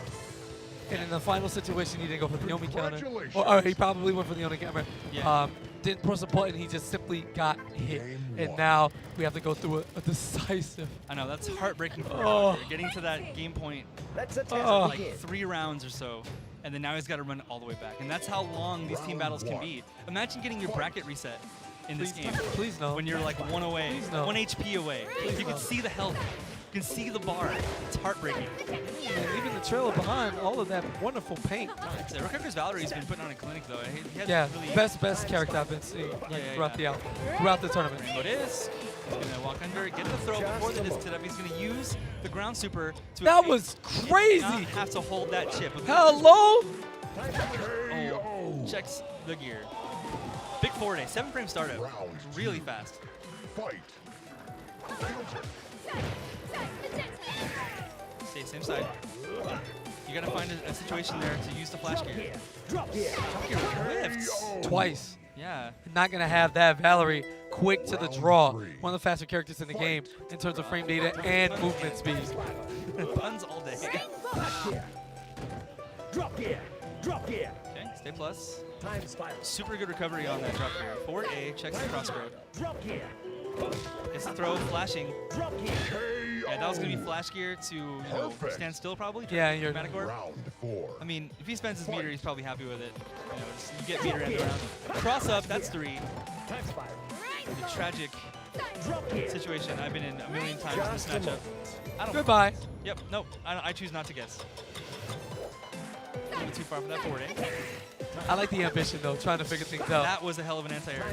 And in the final situation, he didn't go for the Yomi counter.
Congratulations.
Or he probably went for the Yomi counter.
Yeah.
Didn't press a button. He just simply got hit.
Game
And
1.
now we have to go through a decisive.
I know, that's heartbreaking for
Oh.
Rook. Getting to that game point,
Let's attempt
Oh.
like 3 rounds or so, and then now he's got to run all the way back. And that's how long these team
Round
battles can
1.
be. Imagine getting your bracket reset in this game.
Please no.
When you're like 1 away,
Please no.
1 HP away. You can see the health. You can see the bar. It's heartbreaking.
And leaving the trailer behind, all of that wonderful paint.
So Rook Hugger's Valerie's been putting on a clinic though. He has
Yeah,
really
best character I've been seeing throughout the tournament.
It is. He's gonna walk under, get the throw before the disc up. He's gonna use the ground super to
That
escape.
was
He
crazy.
did not have to hold that chip.
Hello?
Oh, checks the gear. Big 4-day, 7-frame startup.
Round
Really
2.
fast.
Fight. Counter.
Stay same side. You gotta find a situation there to use the flash gear. Drop gear lifts.
Twice.
Yeah.
Not going to have that. Valerie, quick to the draw. One of the faster characters in the game in terms of frame data and movement speed.
Puns all day.
Drop gear.
Okay, stay plus. Super good recovery on that drop gear. Forward A, checks the crossroad.
Drop gear.
Gets the throw, flashing.
Drop gear.
Yeah, that was going to be flash gear to stand still probably.
Yeah, you're
Dramatic orb.
Round 4.
I mean, if he spends his meter, he's probably happy with it. You get meter end around. Cross up, that's 3. The tragic situation I've been in a million times in this matchup. I don't.
Goodbye.
Yep, nope. I choose not to guess. A little too far for that forward, eh?
I like the ambition, though, trying to figure things out.
That was a hell of an anti-air.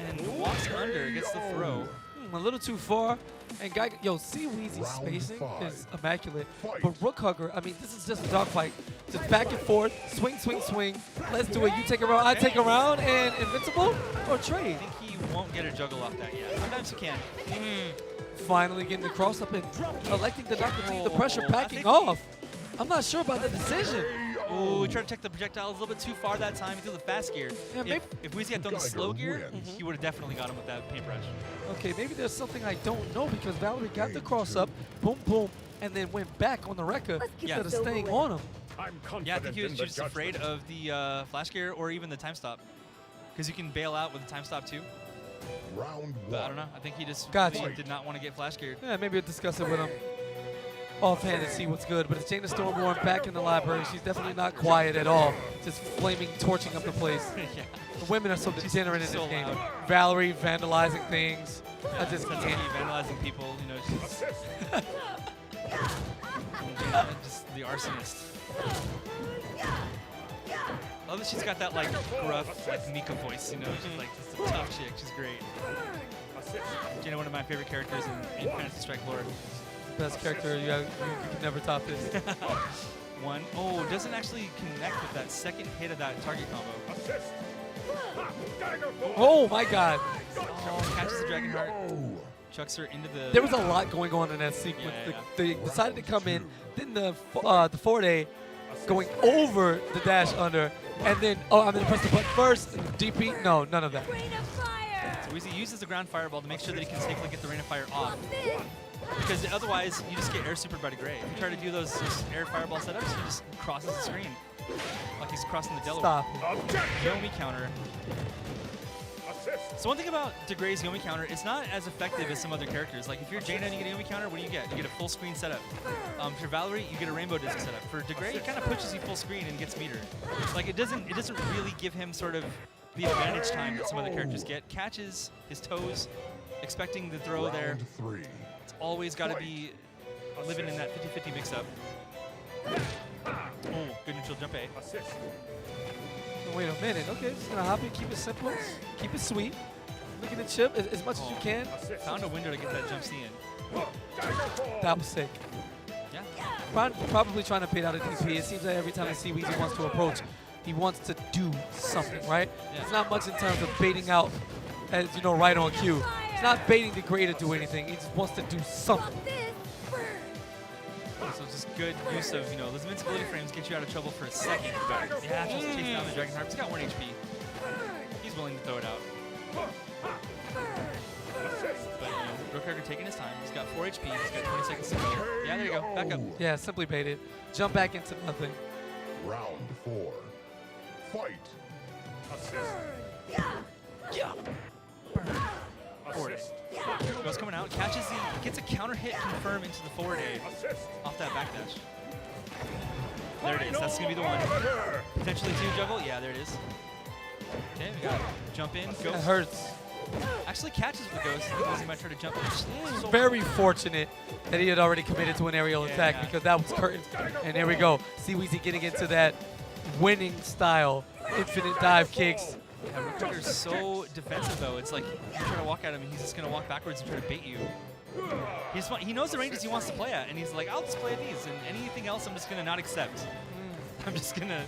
And walks under, gets the throw.
A little too far. And Geiger, yo, see Weezy's
Round
spacing
5.
is immaculate.
Fight.
But Rook Hugger, I mean, this is just a dogfight. Just back and forth, swing, swing, swing. Let's do it. You take a round, I take a round, and invincible or trade.
I think he won't get a juggle off that yet. Sometimes he can.
Finally getting the cross up and electing to not continue the pressure,
I
backing
think-
off. I'm not sure about the decision.
Oh, he tried to check the projectiles a little bit too far that time. He threw the fast gear.
Yeah, maybe-
If Weezy had done the
Geiger
slow gear,
wins.
he would have definitely got him with that paintbrush.
Okay, maybe there's something I don't know because Valerie got the cross up, boom, boom, and then went back on the Rekka
Let's get
Yeah.
instead of
this over
staying
with.
on him.
I'm confident
Yeah, I think he was
in the
just afraid
judgment.
of the flash gear or even the time stop. Because you can bail out with the time stop too.
Round 1.
But I don't know. I think he just
Gotcha.
really did not want to get flash geared.
Yeah, maybe we'll discuss it with him offhand and see what's good. But it's Jaina Stormborn back in the library. She's definitely not quiet at all. Just flaming, torching up the place.
Yeah.
The women are so degenerate in this
so
game.
loud.
Valerie vandalizing things. I just
Satsuki
can't.
vandalizing people. You know, she's just the arsonist. I love that she's got that like gruff, like Mika voice. You know, she's like just a tough chick. She's great. Jaina, one of my favorite characters in Fantasy Strike lore.
Best character. You can never top this.
One. Oh, doesn't actually connect with that second hit of that target combo.
Assist. Geiger
Oh my God.
Oh, catches the Dragon Heart.
Oh.
Chucks her into the.
There was a lot going on in that sequence.
Yeah.
They decided to come in. Then the forward A going over the dash under, and then I'm gonna press the button first. DP. No, none of that.
Rain of fire!
So Weezy uses the ground fireball to make sure that he can safely get the Rain of Fire off.
What's this?
Because otherwise, you just get air supered by the Gray. If you try to do those air fireball setups, he just crosses the screen. Like he's crossing the Delaware.
Stop.
Objection.
Yomi counter.
Assist.
So one thing about DeGray's Yomi counter, it's not as effective as some other characters. Like if you're Jaina and you get a Yomi counter, what do you get? You get a full screen setup. If you're Valerie, you get a rainbow disc setup. For DeGray, it kind of pushes you full screen and gets meter. Like it doesn't really give him sort of the advantage time that some other characters get. Catches his toes, expecting the throw there.
Round 3.
It's always got to be living in that 50-50 mix-up. Oh, good neutral jump A.
Assist.
Wait a minute. Okay, just gonna hop in, keep it simple, keep it sweet. Looking at chip as much as you can.
Assist.
Found a window to get that jump C in.
That was sick.
Yeah.
Probably trying to bait out a DP. It seems like every time I see Weezy wants to approach, he wants to do something, right?
Yeah.
It's not much in terms of baiting out, as you know, right on cue. It's not baiting the Gray to do anything. He just wants to do something.
What's this? Burn!
So it's just good use of, you know, those invincibility frames get you out of trouble for a second. But you have to just chase down the Dragon Harp. He's got 1 HP. He's willing to throw it out. But, you know, Rook taking his time. He's got 4 HP. He's got 20 seconds to go. Yeah, there you go. Back up.
Yeah, simply bait it. Jump back into nothing.
Round 4. Fight. Assist.
Forward A. Goes coming out. Catches gets a counter hit confirm into the forward A
Assist.
off that backdash. There it is. That's going to be the one. Potentially 2 juggle. Yeah, there it is. Okay, we got jump in.
It
Ghost.
hurts.
Actually catches the ghost because he might try to jump in. So
Very fortunate that he had already committed to an aerial attack
Yeah.
because that was curtain. And there we go. See Weezy getting into that winning style. Infinite dive kicks.
Yeah, Rook Trigger's so defensive though. It's like you try to walk at him and he's just gonna walk backwards and try to bait you. He knows the ranges he wants to play at, and he's like, I'll just play at these, and anything else I'm just gonna not accept. I'm just gonna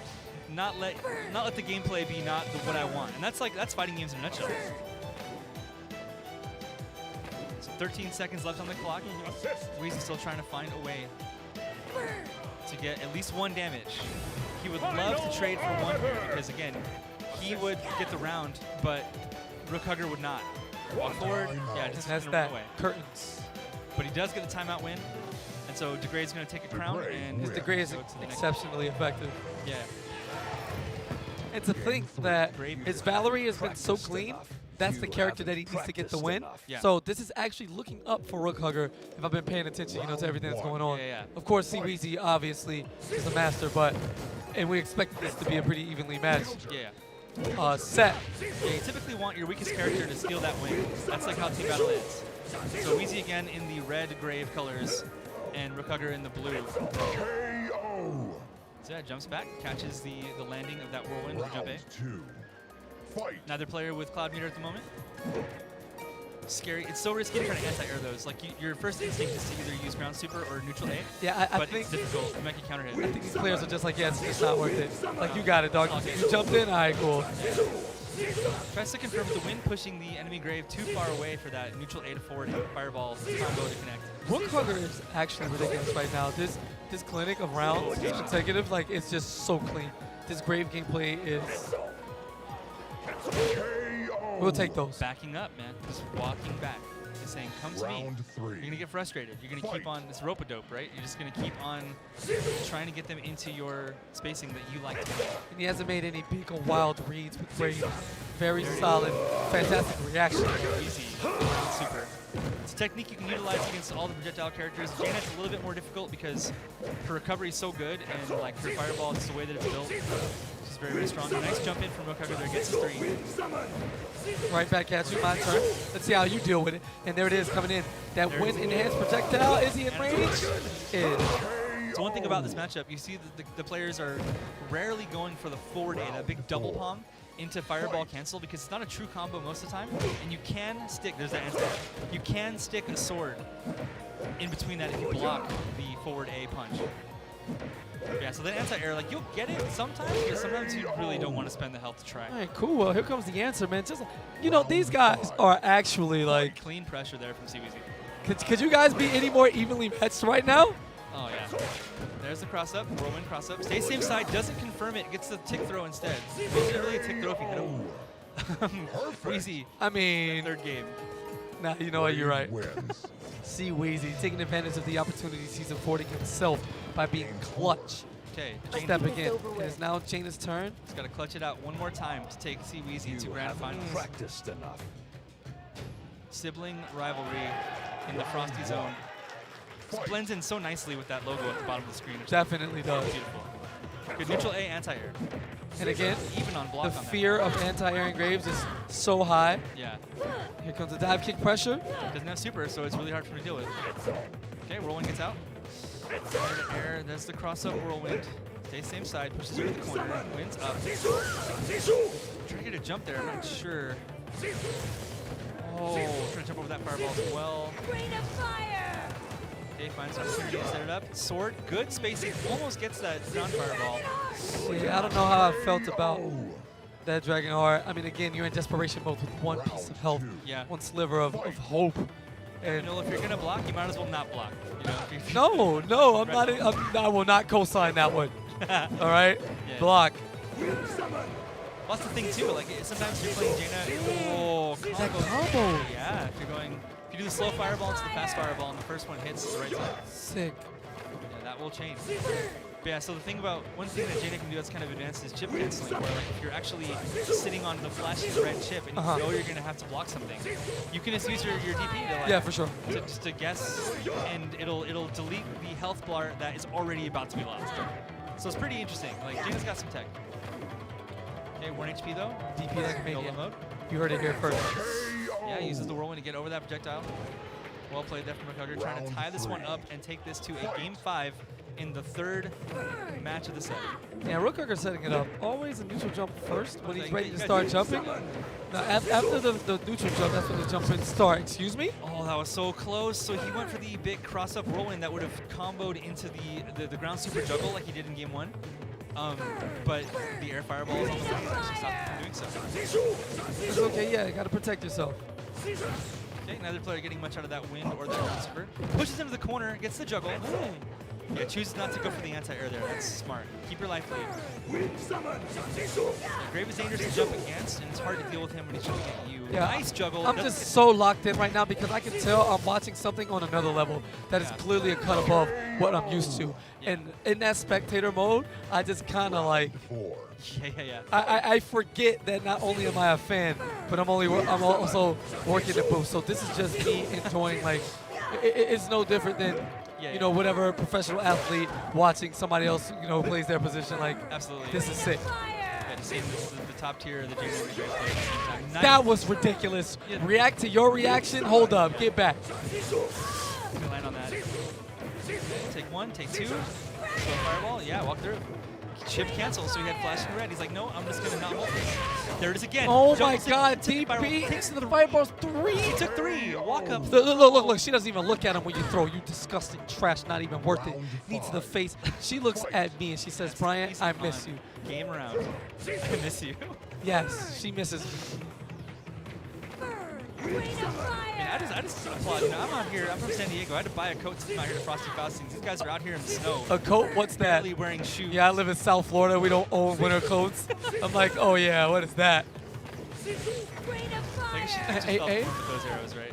not let the gameplay be not what I want, and that's fighting games in a nutshell. So 13 seconds left on the clock. Weezy's still trying to find a way to get at least 1 damage. He would love to trade for 1 here because, again, he would get the round, but Rook Hugger would not. Walk forward, yeah, just
That's
gonna
that
run away.
curtains.
But he does get the timeout win, and so Degrade's going to take a crown, and
His degree is
go to the next-
exceptionally effective.
Yeah.
And to think that his Valerie has been so clean, that's the
You
character that he
haven't
needs to get the
practiced
win.
enough.
Yeah.
So this is actually looking up for Rook Hugger if I've been paying attention, to everything that's going on.
Yeah, yeah.
Of course, Weezy obviously is a master, and we expect this to be a pretty evenly matched
Yeah.
set.
Yeah, you typically want your weakest character to steal that win. That's like how team battle is. So Weezy again in the red grave colors, and Rook Hugger in the blue.
KO.
So yeah, jumps back, catches the landing of that whirlwind with jump A.
Round 2. Fight.
Neither player with Cloud Meter at the moment. Scary. It's so risky to try to anti-air those. Like your first instinct is to either use ground super or neutral A.
Yeah, I
But
think
it's difficult. You might get counter
I
hit.
think these players are just like, yeah, it's just not worth it. Like, you got it, dog. You jumped in? All right, cool.
Tries to confirm with the wind pushing the enemy grave too far away for that neutral A to forward and fireball combo to connect.
Rook Hugger is actually ridiculous right now. This clinic of rounds consecutive, like, it's just so clean. This grave gameplay is...
KO.
We'll take those.
Backing up, man. Just walking back. Just saying, come to me.
Round 3.
You're going to get frustrated. You're going to keep on this rope-a-dope, right? You're just going to keep on trying to get them into your spacing that you like to do.
And he hasn't made any big or wild reads with grave. Very solid, fantastic reaction.
Easy. Ground super. It's a technique you can utilize against all the projectile characters. Jaina's a little bit more difficult because her recovery is so good, and like her fireball, just the way that it's built, she's very, very strong. A nice jump in from Rook Hugger there, gets us 3.
Right back at you, my turn. Let's see how you deal with it. And there it is, coming in. That
There it
wind
is.
enhanced projectile, is he in range? Is.
So one thing about this matchup, you see that the players are rarely going for the forward A, that big double palm into fireball cancel, because it's not a true combo most of the time, and you can stick, there's that answer, you can stick a sword in between that if you block the forward A punch. Yeah, so then anti-air, like, you'll get it sometimes, but sometimes you really don't want to spend the health to try.
All right, cool. Well, here comes the answer, man. Just, these guys are actually, like,
Clean pressure there from CWZ.
could you guys be any more evenly matched right now?
Oh, yeah. There's the cross-up, whirlwind cross-up. Stay same side, doesn't confirm it, gets the tick throw instead. It's really a tick throw if you hit him. Weezy,
I mean,
third game.
nah, you know what, you're right.
Wins.
See Weezy taking advantage of the opportunities he's affording himself by being clutch.
Okay,
Stepping in. It is now Jaina's turn.
He's got to clutch it out one more time to take Weezy to grand finals.
Practiced enough.
Sibling rivalry in the Frosty zone. This blends in so nicely with that logo at the bottom of the screen. Which
Definitely
is
does.
beautiful. Good neutral A, anti-air.
And again,
Even on block
the
on
fear of anti-airing graves is so high.
that. Yeah.
Here comes the dive kick pressure.
Doesn't have super, so it's really hard for him to deal with. Okay, whirlwind gets out. Air to air, there's the cross-up whirlwind. Stays same side, pushes her to the corner, wins up. Trying to get a jump there, I'm not sure. Oh, trying to jump over that fireball as well.
Rain of fire!
Okay, finds an opportunity to set it up. Sword, good spacing, almost gets that ground fireball.
Yeah, I don't know how I felt about that Dragon Heart. I mean, again, you're in desperation mode with one piece of health,
Yeah.
one sliver of hope.
You
And
know, if you're gonna block, you might as well not block. You know, if you-
no, I'm not. I will not co-sign that one. All right,
Yeah.
block.
Well, that's the thing too. Like sometimes you're playing Jaina. Oh,
That combo.
Yeah, if you do the slow fireball into the fast fireball, and the first one hits at the right time,
Sick.
yeah, that will change. But yeah, so the thing about one thing that Jaina can do that's kind of advanced is chip canceling, where like if you're actually sitting on the flashing red chip and you know you're gonna have to block something, you can just use your DP to like
Yeah, for sure.
just to guess, and it'll delete the health bar that is already about to be lost. So it's pretty interesting. Like Jaina's got some tech. Okay, 1 HP though.
DP that
Solo
Canadian.
mode.
You heard it here first.
Yeah, uses the whirlwind to get over that projectile. Well played there from Rook Hugger, trying to tie this one up and take this to a game 5 in the third match of the set.
Yeah, Rook Hugger setting it up. Always a neutral jump first when he's
Okay,
ready
you
to
gotta
start
do
jumping. Now, after the neutral jump, that's when the jump in start. Excuse me?
Oh, that was so close. So he went for the big cross-up whirlwind that would have comboed into the ground super juggle like he did in game 1. But the air fireballs on the way actually stopped him from doing so.
It's okay, yeah, you gotta protect yourself.
Okay, neither player getting much out of that win or that ground super. Pushes into the corner, gets the juggle. Yeah, chooses not to go for the anti-air there. That's smart. Keep your life lead. Yeah, Grave is dangerous to jump against, and it's hard to deal with him when he's jumping at you.
Yeah,
Nice juggle.
I'm
Doesn't
just
get-
so locked in right now because I can tell I'm watching something on another level that is
Yeah.
clearly a cut above what I'm used to.
Yeah.
And in that spectator mode, I just kind of like,
4.
Yeah.
I forget that not only am I a fan, but I'm also working the booth. So this is just me enjoying, like, it's no different than,
Yeah,
you know, whatever professional athlete watching somebody else, you know, plays their position. Like,
Absolutely.
this is sick.
Yeah, just seeing the top tier of the Jaina and the Grave players at the same time. Nice.
That was ridiculous.
Yeah.
React to your reaction. Hold up. Get back.
Gonna land on that. Take one, take two. Throw a fireball. Yeah, walk through. Chip cancels, so he had flash and red. He's like, no, I'm just gonna not hold this. There it is again.
Oh
Jump
my
into-
God,
took the fireball,
DP
takes
into the fireballs 3.
He took 3. Walk up.
Look, she doesn't even look at him when you throw. You disgusting trash, not even worth it.
Round
Knee to the
5.
face. She looks at me and she says, Brian,
Easy
I
fun.
miss you.
Game round. I miss you.
Yes, she misses me.
Ring of
I
fire.
just applaud. You know, I'm out here. I'm from San Diego. I had to buy a coat to come out here to Frosty Faustings. These guys are out here in the snow,
A coat? What's that?
barely wearing shoes.
Yeah, I live in South Florida. We don't own winter coats. I'm like, oh yeah, what is that?
Ring of
I think she
fire.
just
Hey,
fell
hey.
with those arrows, right?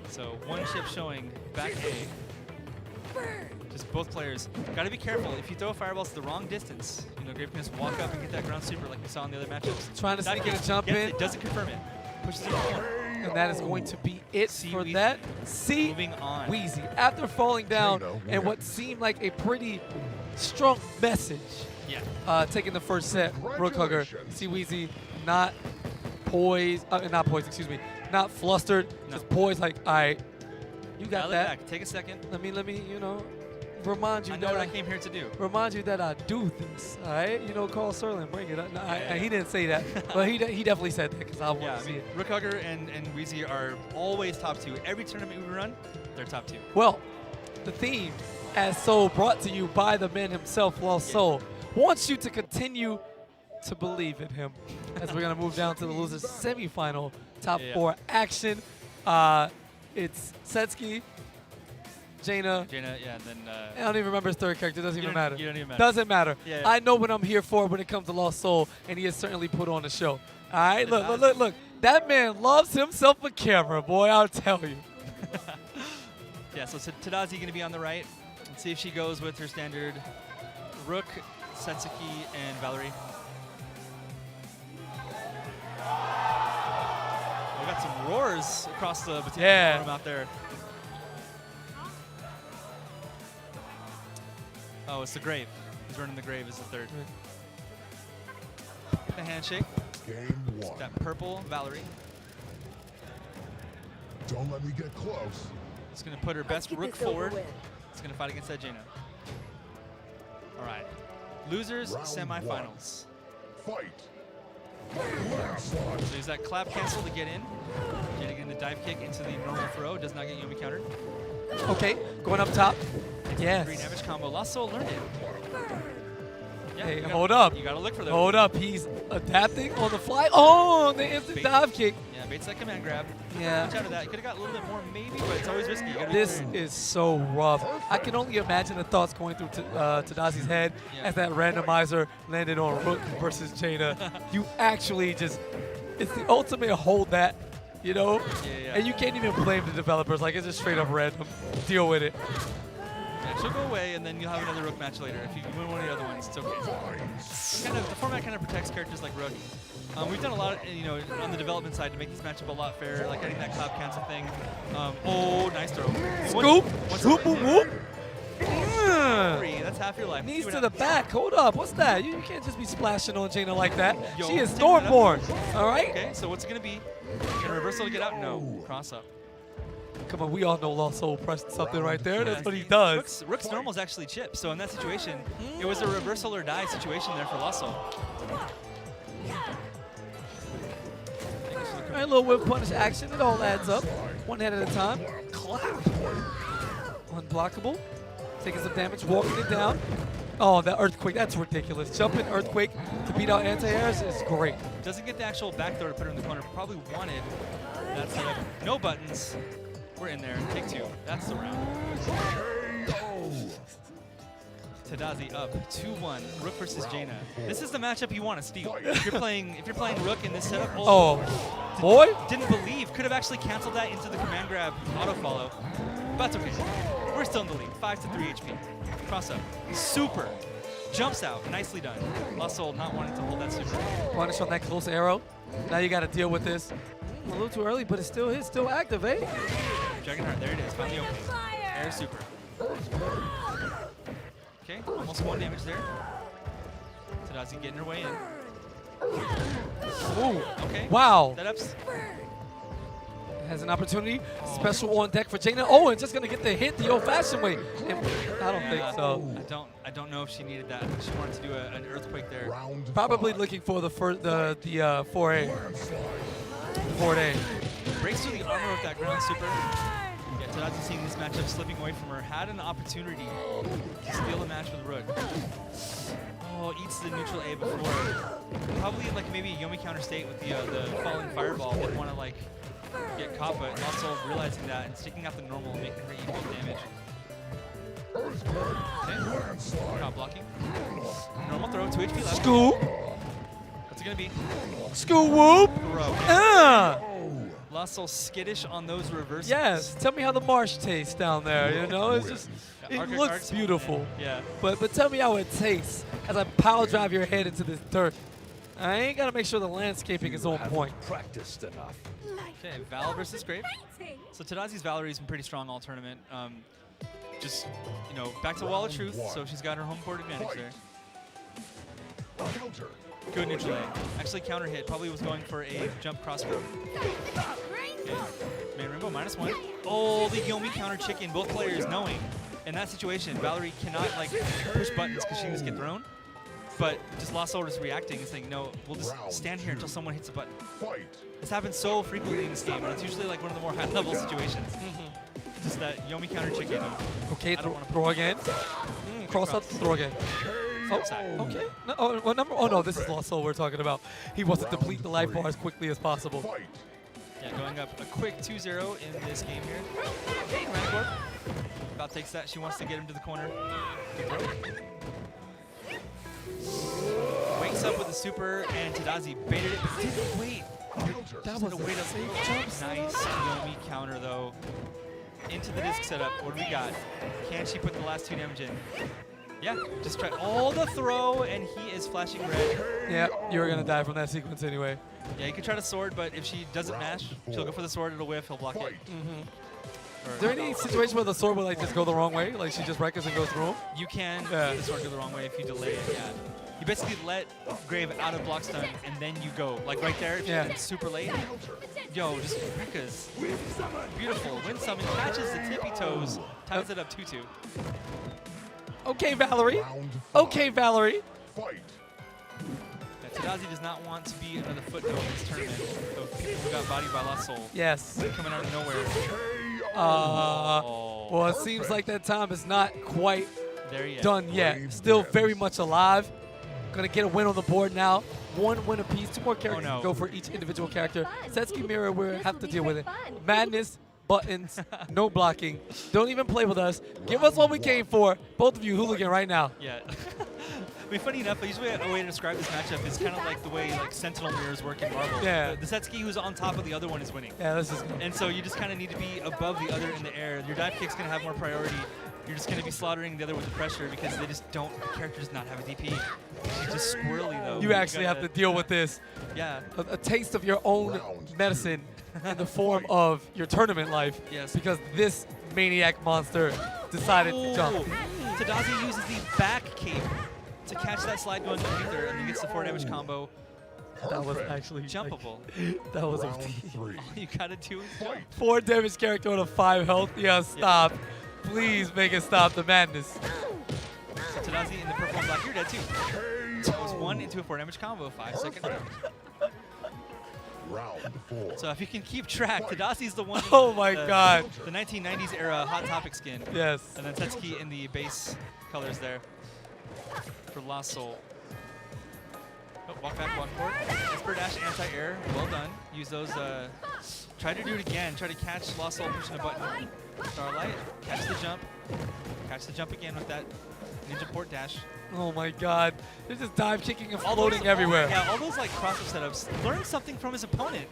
So one chip showing back A.
Burn.
Just both players. Got to be careful. If you throw fireballs to the wrong distance, you know, Grave can just walk up and get that ground super like we saw in the other matchups.
Trying to
That
sneak in a
gets-
jump
gets
in.
It doesn't confirm it. Pushes it in the corner.
And that is going to be it
See
for
Weezy.
that. See
Moving on.
Weezy, after falling down
Jaina
and what
wins.
seemed like a pretty strong message,
Yeah.
taking the first set, Rook Hugger.
Congratulations.
See Weezy not poised, excuse me, not flustered,
No.
just poised like, all right, you got
Dial it
that.
back. Take a second.
Let me, you know, remind you
I know
that
what I came here to do.
remind you that I do this, all right? You know, call Sterling, bring it up. No,
Yeah.
he didn't say that, but he definitely said that because I want
Yeah,
to
I
see
mean,
it.
Rook Hugger and Weezy are always top 2. Every tournament we run, they're top 2.
Well, the theme, as so brought to you by the man himself, Lost Soul, wants you to continue to believe in him. As we're gonna move down to the losers semifinal, top
Yeah.
4 action. It's Satsuki, Jaina.
Jaina, yeah, and then
I don't even remember his third character. Doesn't
You
even
don't-
matter.
you don't even matter.
Doesn't matter.
Yeah, yeah.
I know what I'm here for when it comes to Lost Soul, and he has certainly put on the show. All right, look. That man loves himself a camera, boy. I'll tell you.
Yeah, so Tadazi going to be on the right. Let's see if she goes with her standard Rook, Satsuki, and Valerie. We got some roars across the Botanical
Yeah.
Forum out there. Oh, it's the Grave. He's running the Grave as the third. The handshake.
Game 1.
That purple Valerie.
Don't let me get close.
It's going to put her best
Keep
Rook
this over
forward.
with.
It's going to fight against that Jaina. All right. Losers,
Round
semifinals.
Fight. Landslide.
So use that clap cancel to get in. Jaina getting the dive kick into the normal throw. Does not get Yumi countered.
Okay, going up top. Yes.
3 damage combo. Lost Soul learned it. Yeah,
Hey,
you gotta-
hold up.
You got to look for those.
Hold up, he's adapting on the fly. Oh, the instant
Bait.
dive kick.
Yeah, baits that command grab.
Yeah.
Watch out of that. Could have got a little bit more maybe, but it's always risky. You gotta be
This
careful.
is so rough. I can only imagine the thoughts going through Tadazi's head
Yeah.
as that randomizer landed on Rook versus Jaina. You actually just, it's the ultimate hold that, you know?
Yeah.
And you can't even blame the developers. Like, it's just straight up random. Deal with it.
Yeah, she'll go away, and then you'll have another Rook match later. If you win one of the other ones, it's okay. The format kind of protects characters like Rook. We've done a lot, you know, on the development side to make this matchup a lot fairer, like adding that clap cancel thing. Oh, nice throw.
Scoop.
One
Swoop, whoop, whoop.
three. That's half your life.
Knees
See
to
what
the
happens.
back. Hold up. What's that? You can't just be splashing on Jaina like that.
Yo,
She is
take that up.
Stormborn. All right?
Okay, so what's it gonna be? Gonna reversal to get out? No. Cross up.
Come on, we all know Lost Soul pressed something right there. That's
Yeah,
what he does.
Rook's normal is actually chip, so in that situation, it was a reversal or die situation there for Lost Soul.
All right, little whip punish action. It all adds up. One head at a time. Clap. Unblockable. Taking some damage, walking it down. Oh, that earthquake. That's ridiculous. Jumping earthquake to beat out anti-airs is great.
Doesn't get the actual back throw to put her in the corner. Probably wanted That's it. No buttons. We're in there. Take 2. That's the round. Tadazi up 2-1. Rook versus Jaina. This is the matchup you want to steal. If you're playing Rook in this setup,
Oh, boy.
didn't believe. Could have actually canceled that into the command grab auto follow. But that's okay. We're still in the lead. 5 to 3 HP. Cross up. Super. Jumps out. Nicely done. Lost Soul not wanting to hold that super.
Punish on that close arrow. Now you got to deal with this. A little too early, but it's still active, eh?
Dragonheart, there it is. Finally open. Air super. Okay, almost 1 damage there. Tadazi getting her way in.
Ooh.
Okay.
Wow.
That ups.
Has an opportunity. Special on deck for Jaina. Oh, and just going to get the hit the old-fashioned way. And I don't think so.
I don't know if she needed that. She wanted to do an earthquake there.
Round
Probably
5.
looking for the 4A. 4A.
Breaks through the armor with that ground super. Yeah, Tadazi seeing this matchup slipping away from her. Had an opportunity to steal a match with Rook. Oh, eats the neutral A before. Probably in like maybe a Yomi counter state with the falling fireball. Didn't want to like get caught, but also realizing that and sticking out the normal, making her eat both damage. Okay. Caught blocking. Normal throw, 2 HP left.
Scoop.
What's it gonna be?
Scoop whoop.
Throw. Lost Soul skittish on those reverses.
Yes. Tell me how the marsh tastes down there. You know, it's just it
Arc
looks
arcs,
beautiful.
Yeah.
But tell me how it tastes as I power drive your head into this dirt. I ain't gotta make sure the landscaping is on point.
Practiced enough.
Okay, Val versus Grave. So Tadazi's Valerie's been pretty strong all tournament. Just, you know, back to Wall of Truth, so she's got her home court advantage there.
Counter.
Good neutral A. Actually counter hit, probably was going for a jump crossbow. Okay. Main Rainbow -1. Oh, the Yomi counter chicken, both players knowing. In that situation, Valerie cannot like push buttons because she needs to get thrown. But just Lost Soul is reacting and saying, no, we'll just stand here until someone hits a button.
Fight.
This happens so frequently in this game, and it's usually like one of the more high-level situations. Just that Yomi counter chicken.
Okay,
I don't wanna
throw again. Cross up, throw again. Oh, okay. No, what number? Oh no, this is Lost Soul we're talking about. He wants to deplete the life bar as quickly as possible.
Fight.
Yeah, going up a quick 2-0 in this game here. Okay, Rancor. Val takes that. She wants to get him to the corner. Good throw. Wakes up with a super, and Tadazi baited it, but didn't wait.
That
Just
was
had to wait
a
up.
safe jump.
Nice Yomi counter though. Into the disc setup. What do we got? Can she put the last 2 damage in? Yeah, just try all the throw, and he is flashing red.
Yeah, you were gonna die from that sequence anyway.
Yeah, you can try to sword, but if she doesn't mash, she'll go for the sword, it'll whiff, he'll block it.
Is there any situation where the sword will like just go the wrong way? Like she just wreckers and goes through?
You can
Yeah.
let the sword go the wrong way if you delay it, yeah. You basically let Grave out of block stun, and then you go. Like right there,
Yeah.
it's super late. Yo, just Rika's beautiful. Wind summon, catches the tippy toes, ties it up 2-2.
Okay, Valerie.
Round 5.
Okay, Valerie.
Fight.
Yeah, Tadazi does not want to be another footnote in this tournament of people who got bodied by Lost Soul.
Yes.
Coming out of nowhere.
Well, it seems like that time is not quite
There he is.
done yet. Still very much alive. Gonna get a win on the board now. 1 win apiece. 2 more characters
no.
to go for each individual character. Satsuki Mirror, we have to deal with it. Madness, buttons, no blocking. Don't even play with us. Give us what we came for. Both of you hooligan right now.
Yeah. I mean, funny enough, usually a way to describe this matchup is kind of like the way like Sentinel mirrors work in Marvel.
Yeah.
The Satsuki who's on top of the other one is winning.
Yeah, this is
And so you just kind of need to be above the other in the air. Your dive kick's going to have more priority. You're just going to be slaughtering the other with the pressure because they just don't, the character does not have a DP. She's just squirrely though.
You actually have to deal with this.
Yeah.
A taste of your own medicine in the form of your tournament life.
Yes.
Because this maniac monster decided to jump.
Tadazi uses the back cape to catch that slide going underneath her and then gets the 4 damage combo.
That was actually
Jumpable.
Like, that was a
Round 3.
All you gotta do is jump.
4 damage character on a 5 health. Yeah, stop. Please make it stop the madness.
So Tadazi in the purple and black, you're dead too. That was 1 into a 4 damage combo, 5-second round.
Round 4.
So if you can keep track, Tadazi's the one.
Oh my God.
The 1990s era Hot Topic skin.
Yes.
And then Satsuki in the base colors there for Lost Soul. Oh, walk back, walk forward. Esper dash anti-air, well done. Use those Try to do it again. Try to catch Lost Soul pushing a button. Starlight, catch the jump. Catch the jump again with that ninja port dash.
Oh my god. They're just dive kicking and floating everywhere.
Yeah, all those like cross-up setups. Learn something from his opponent.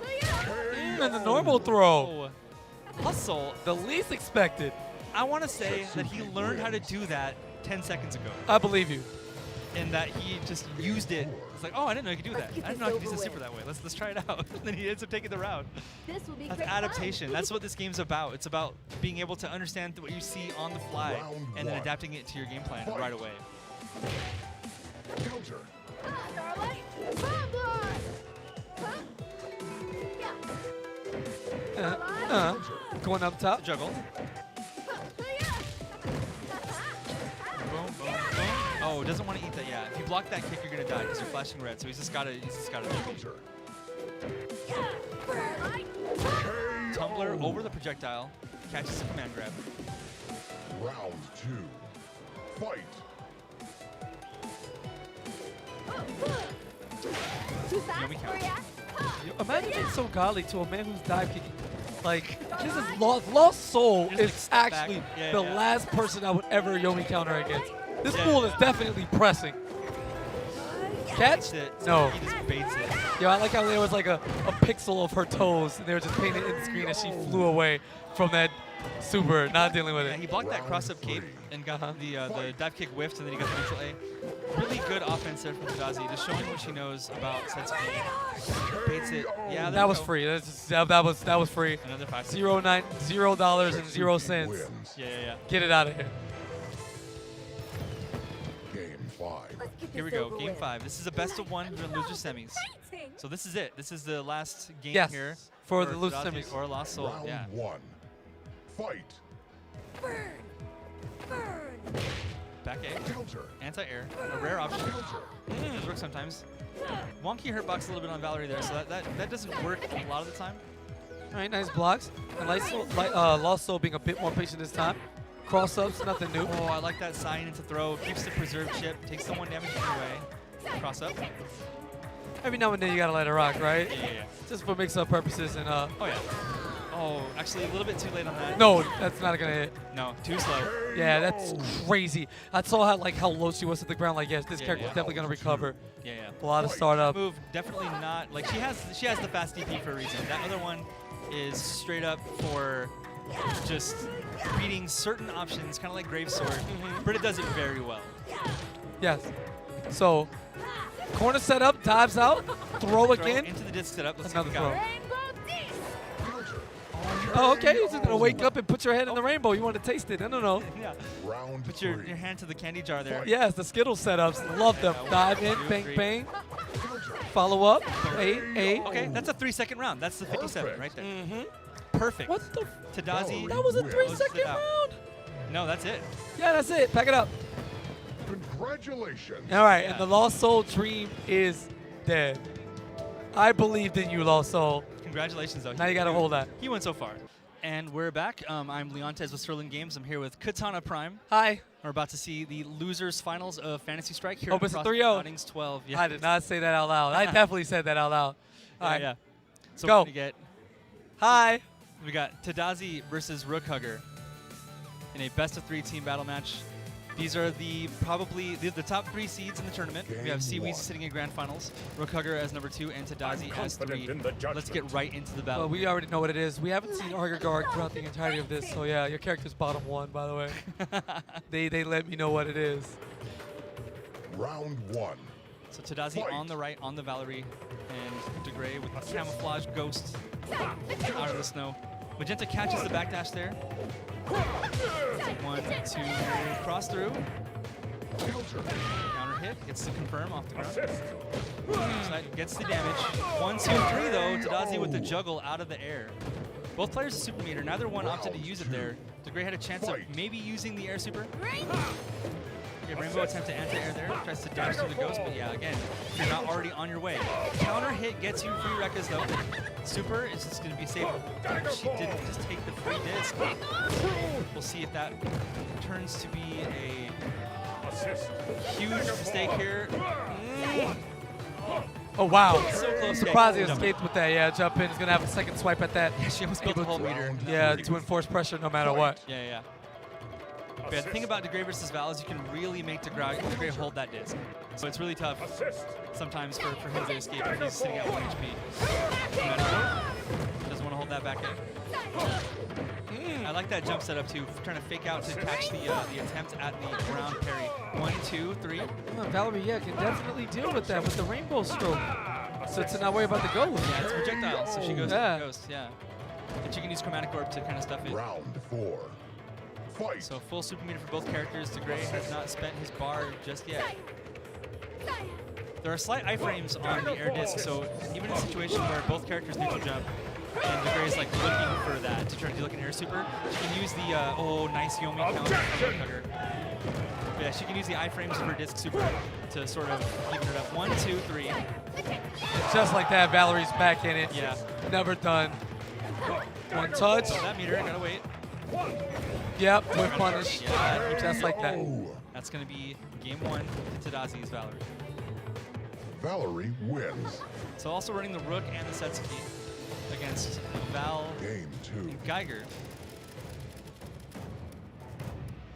And the normal throw.
Hustle.
The least expected.
I want to say that he learned how to do that 10 seconds ago.
I believe you.
And that he just used it. It's like, oh, I didn't know you could do that. I didn't know I could use the super that way. Let's try it out. And then he ends up taking the round.
This will be
That's
great
adaptation.
fun.
That's what this game's about. It's about being able to understand what you see on the fly
Round
and then
one.
adapting it to your game plan
Fight.
right away.
Counter.
Starlight, bomb blast. Huh?
Going up top.
Juggle. Boom, boom, boom. Oh, doesn't want to eat that. Yeah, if you block that kick, you're gonna die because you're flashing red. So he's just gotta juggle.
Counter.
Tumbler over the projectile, catches the command grab.
Round 2. Fight.
Too fast
Yummy
for
count.
ya?
Imagine being so godly to a man who's dive kicking. Like, this is Lost Soul
Just, like,
is
step back.
actually
Yeah,
the
yeah.
last person I would ever Yomi counter against. This
Yeah,
fool is
yeah.
definitely pressing. Catch?
Baits it.
No.
He just baits it.
Yo, I like how there was like a pixel of her toes, and they were just painted in the screen as she flew away from that super, not dealing with
Yeah,
it.
he blocked that cross-up cape and got the dive kick whiffed, and then he got the neutral A. Really good offense there from Tadazi, just showing what she knows about Satsuki. Baits it. Yeah, there
That
we
was
go.
free. That was free.
Another 5.
$0 and 0 cents.
Wins.
Yeah.
Get it out of here.
Game 5.
Let's get
Here we
this
go,
over
game
with.
5. This is a best of 1 for the loser semis. So this is it. This is the last game
Yes,
here
for the loser
Tadazi
semis.
or Lost Soul.
Round
Yeah.
1. Fight.
Burn. Burn.
Back A.
Counter.
Anti-air. A rare option.
Counter.
Does work sometimes. Wonky hurtbox a little bit on Valerie there, so that doesn't work a lot of the time.
All right, nice blocks. And Lost Soul being a bit more patient this time. Cross-ups, nothing new.
Oh, I like that sign into throw. Keeps the preserve chip. Takes the 1 damage away. Cross up.
Every now and then you gotta let it rock, right?
Yeah.
Just for mix-up purposes. And
Oh, yeah. Oh, actually, a little bit too late on that.
no, that's not gonna hit.
No, too slow.
Yeah, that's crazy. I saw how low she was at the ground. Like, yes, this
Yeah,
character's
yeah.
definitely gonna recover.
Yeah.
A lot of startup.
Move definitely not. Like, she has the fast DP for a reason. That other one is straight up for just beating certain options, kind of like Grave Sword, but it does it very well.
Yes. So, corner setup, dives out, throw
Throw
again.
into the disc setup. Let's see what we
Another
got.
throw.
Rainbow disc.
Counter.
Oh, okay. You're just gonna wake up and put your head in the rainbow. You want to taste it? No.
Yeah.
Round
Put
3.
your hand to the candy jar there.
Yes, the Skittles setups. Love them. Dive in, bang, bang. Follow up. A.
Okay, that's a 3-second round. That's the 57 right there.
Mm-hmm.
Perfect.
What the?
Tadazi.
That was a
Wins.
3-second
it out.
round.
No, that's it.
Yeah, that's it. Pack it up.
Congratulations.
All right,
Yeah.
and the Lost Soul dream is dead. I believed in you, Lost Soul.
Congratulations, though.
Now you gotta hold that.
He went so far. And we're back. I'm Leontes with Sterling Games. I'm here with Katana Prime.
Hi.
We're about to see the losers finals of Fantasy Strike here
Oh,
at
it's a
Frosty
3-0.
Faustings 12.
I did not say that out loud. I definitely said that out loud. All right.
Yeah. So
Go.
we get
Hi.
we got Tadazi versus Rook Hugger in a best of 3 team battle match. These are probably the top 3 seeds in the tournament. We have
Game
Weezy
1.
sitting in grand finals, Rook Hugger as number 2, and Tadazi as 3.
in the judgment.
Let's get right into the battle.
Well, we already know what it is. We haven't seen Arger Guard throughout the entirety of this, so yeah, your character's bottom 1, by the way. They let me know what it is.
Round 1.
So Tadazi
Fight.
on the right on the Valerie, and DeGray with the camouflage ghost out of the snow. Magenta catches the backdash there. 1, 2, cross through. Counter hit, gets to confirm off the ground.
Assist.
Side gets the damage. 1, 2, 3 though. Tadazi with the juggle out of the air. Both players are super meter. Neither one opted to use it there. DeGray had a chance of maybe using the air super. Okay, Rainbow attempt to anti-air there. Tries to dash through the ghost, but yeah, again, if you're not already on your way. Counter hit gets you free Rekkas though. Super is just going to be safe. She didn't just take the free disc. We'll see if that turns to be a
Assist.
huge mistake here.
Oh, wow.
So close.
Surprised he
Yeah, jump
escaped with that. Yeah, jump in. He's going to have a second swipe at that.
in. She almost built a whole meter.
Yeah, to enforce pressure no matter what.
Yeah, yeah. But yeah, the thing about DeGray versus Val is you can really make DeGray hold that disc. So it's really tough sometimes for him to escape if he's sitting at 1 HP. Doesn't want to hold that back in. I like that jump setup too, trying to fake out to catch the attempt at the ground parry. 1, 2, 3.
Valerie, yeah, can definitely deal with that with the rainbow stroke. So to not worry about the ghost.
Yeah, it's projectile, so she goes
Yeah.
to the ghost, yeah. And she can use Chromatic Orb to kind of stuff it.
Round 4. Fight.
So full super meter for both characters. DeGray has not spent his bar just yet. There are slight iframes on the air disc, so even in a situation where both characters neutral jump, and DeGray is like looking for that to try to do like an air super, she can use the nice Yomi counter from Hugger. Yeah, she can use the iframes of her disc super to sort of even it up. 1, 2, 3.
And just like that, Valerie's back in it.
Yeah.
Never done. One touch.
So that meter, gotta wait.
Yep, with punish.
Yeah,
Just like that.
that's gonna be game 1 to Tadazi's Valerie.
Valerie wins.
So also running the Rook and the Satsuki against Val
Game 2.
and Geiger.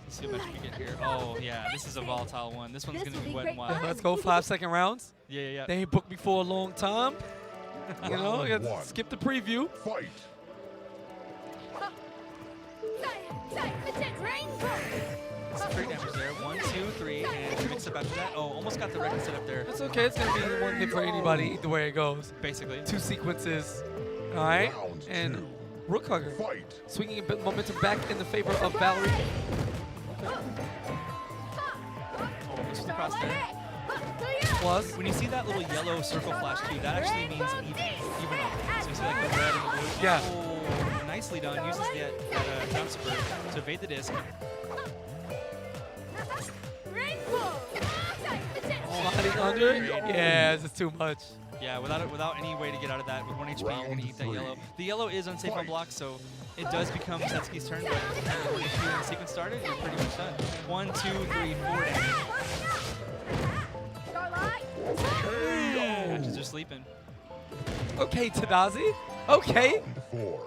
Let's see what match we get here. Oh yeah, this is a volatile one. This one's gonna be wet and wild.
Let's go 5-second rounds.
Yeah, yeah, yeah.
They ain't booked me for a long time. You know,
Round
you gotta
1.
skip the preview.
Fight.
Some free damage there. 1, 2, 3, and mix up after that. Oh, almost got the record set up there.
It's okay. It's gonna be one hit for anybody either way it goes.
Basically.
2 sequences. All right.
Round
And
2.
Rook Hugger
Fight.
swinging a bit momentum back in the favor of Valerie.
Oh, this was across there.
Plus,
When you see that little yellow circle flash too, that actually means even up. So you see like the red and the blue.
Yeah.
Oh, nicely done. Uses that jump spurt to evade the disc.
sliding under. Yeah, it's just too much.
Yeah, without any way to get out of that, with 1 HP, you're going to eat that
Round
yellow.
3.
The yellow is unsafe on block, so it does become Satsuki's turn, but when the sequence started, you're pretty much done. 1, 2, 3, 4 damage. Matches are sleeping.
Okay, Tadazi. Okay.
Round 4.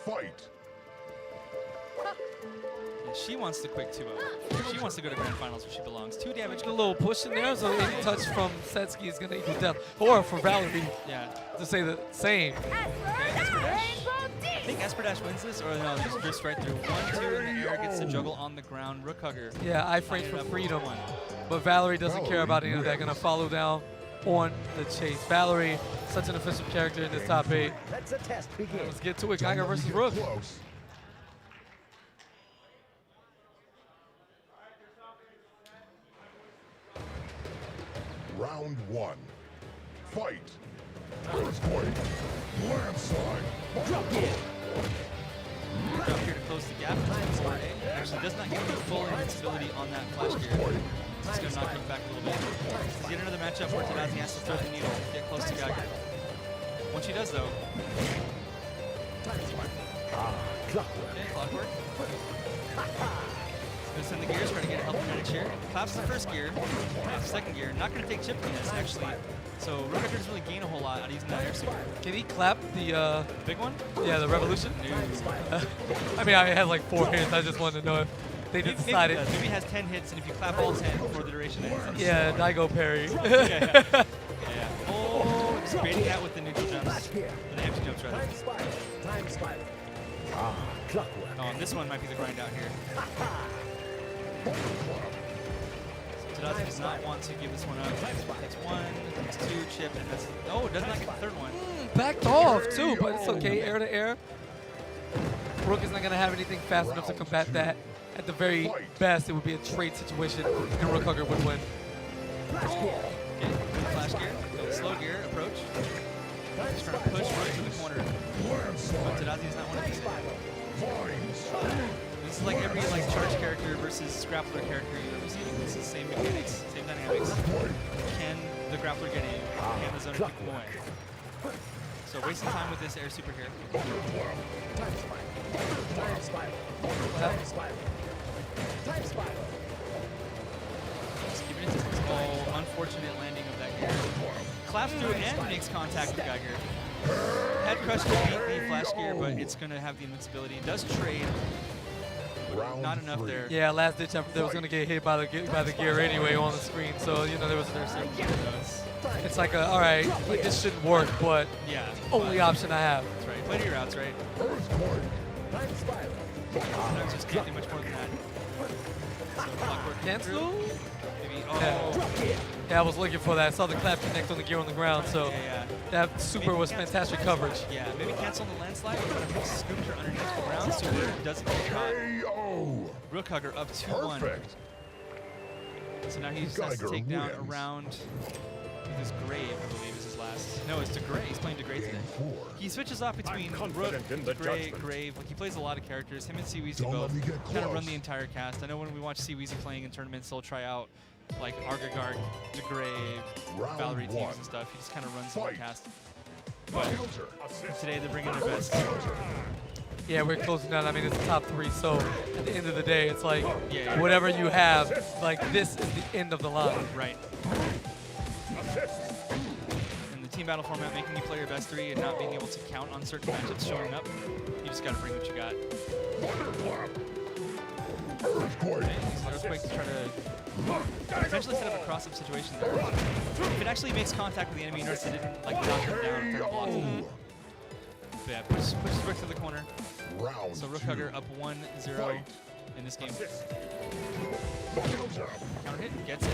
Fight.
And she wants to quick 2-0. She wants to go to grand finals where she belongs. 2 damage.
A little push in there, so any touch from Satsuki is going to equal death. Or for Valerie
Yeah.
to say the same.
I think Esperdash wins this, or no, just drifts right through. 1, 2 in the air, gets the juggle on the ground. Rook Hugger.
Yeah, iframes for freedom. But Valerie doesn't care about any of that. Going to follow down on the chase. Valerie, such an efficient character in this top 8.
Let's the test begin.
Let's get to it. Geiger versus Rook.
Close. Round 1. Fight. Earthquake. Landslide.
Drop here to close the gap. Actually, does not get any full invincibility on that flash gear. It's going to knock him back a little bit. Let's get another matchup where Tadazi has to throw the needle, get close to Geiger. Once she does, though. Okay, clockwork. Gonna send the gears, try to get a health advantage here. Claps the first gear, claps the second gear. Not gonna take chip cleanness, actually. So Rook doesn't really gain a whole lot out of using that air super.
Can he clap the,
Big one?
yeah, the revolution?
No.
I mean, I had like 4 hits. I just wanted to know if they just decided.
Maybe has 10 hits, and if you clap all 10 before the duration ends.
Yeah, Daigo parry.
Yeah. Oh, just baiting that with the neutral jumps. The empty jumps, rather.
Time spiral. Time spiral. Clockwork.
Oh, and this one might be the grind out here. So Tadazi does not want to give this one up. It's 1, it's 2, chip, and that's. Oh, does not get the third one.
Backed off too, but it's okay. Air to air. Rook is not going to have anything fast enough to combat that. At the very best, it would be a trade situation, and Rook Hugger would win.
Okay, flash gear, go slow gear, approach. Just trying to push Rook to the corner. But Tadazi does not want to do that. This is like every charge character versus grappler character you've ever seen. This is the same mechanics, same dynamics. Can the grappler get in? Can the zoner keep him away? So wasting time with this air super here.
Time spiral. Time spiral. Time spiral. Time spiral.
Just keeping it distance. Oh, unfortunate landing of that gear. claps through and makes contact with Geiger. Head crush will beat the flash gear, but it's going to have the invincibility. It does trade.
Round
Not enough
3.
there.
Yeah, last ditch effort. They was gonna get hit by the gear anyway on the screen. So you know there was it's like all right, like this shouldn't work, but
Yeah.
only option I have.
That's right. Play to your outs, right?
Earthquake.
Time spiral.
Sometimes just can't do much more than that. So clockwork
Cancel?
Maybe. Oh.
Yeah. Yeah, I was looking for that. I saw the clap connect on the gear on the ground, so
Yeah.
that super was fantastic coverage.
Yeah, maybe cancel the landslide. Scooped her underneath the ground so it doesn't get caught.
KO.
Rook hugger up 2-1.
Perfect.
So now he just has to
Geiger
take down
wins.
around with his Grave, I believe is his last. No, it's DeGray. He's playing DeGray today.
Game 4.
He switches off between Rook,
confident in the
DeGray,
judgment.
Grave. Like he plays a lot of characters. Him and Weezy
Don't let
both
me get
kind of run
close.
the entire cast. I know when we watch Weezy playing in tournaments, they'll try out like Argagarg, DeGray,
Round
Valerie
1.
teams and stuff. He just kind of runs the whole
Fight.
cast.
Counter.
Today they're bringing their best.
Counter.
Yeah, we're closing down. I mean, it's the top 3, so at the end of the day, it's like
Yeah.
whatever you have, like this is the end of the line.
Right. In the team battle format, making you play your best 3 and not being able to count on certain matchups showing up, you just got to bring what you got.
Thunderclap. Earthquake.
Okay, use the Earthquake to try to potentially set up a cross-up situation there. If it actually makes contact with the enemy, notice it didn't like knock him down and blocks him.
KO.
But yeah, pushes Rook to the corner.
Round
So Rook
2.
Hugger up 1-0
Fight.
in this game.
Counter.
Counter hit, gets it.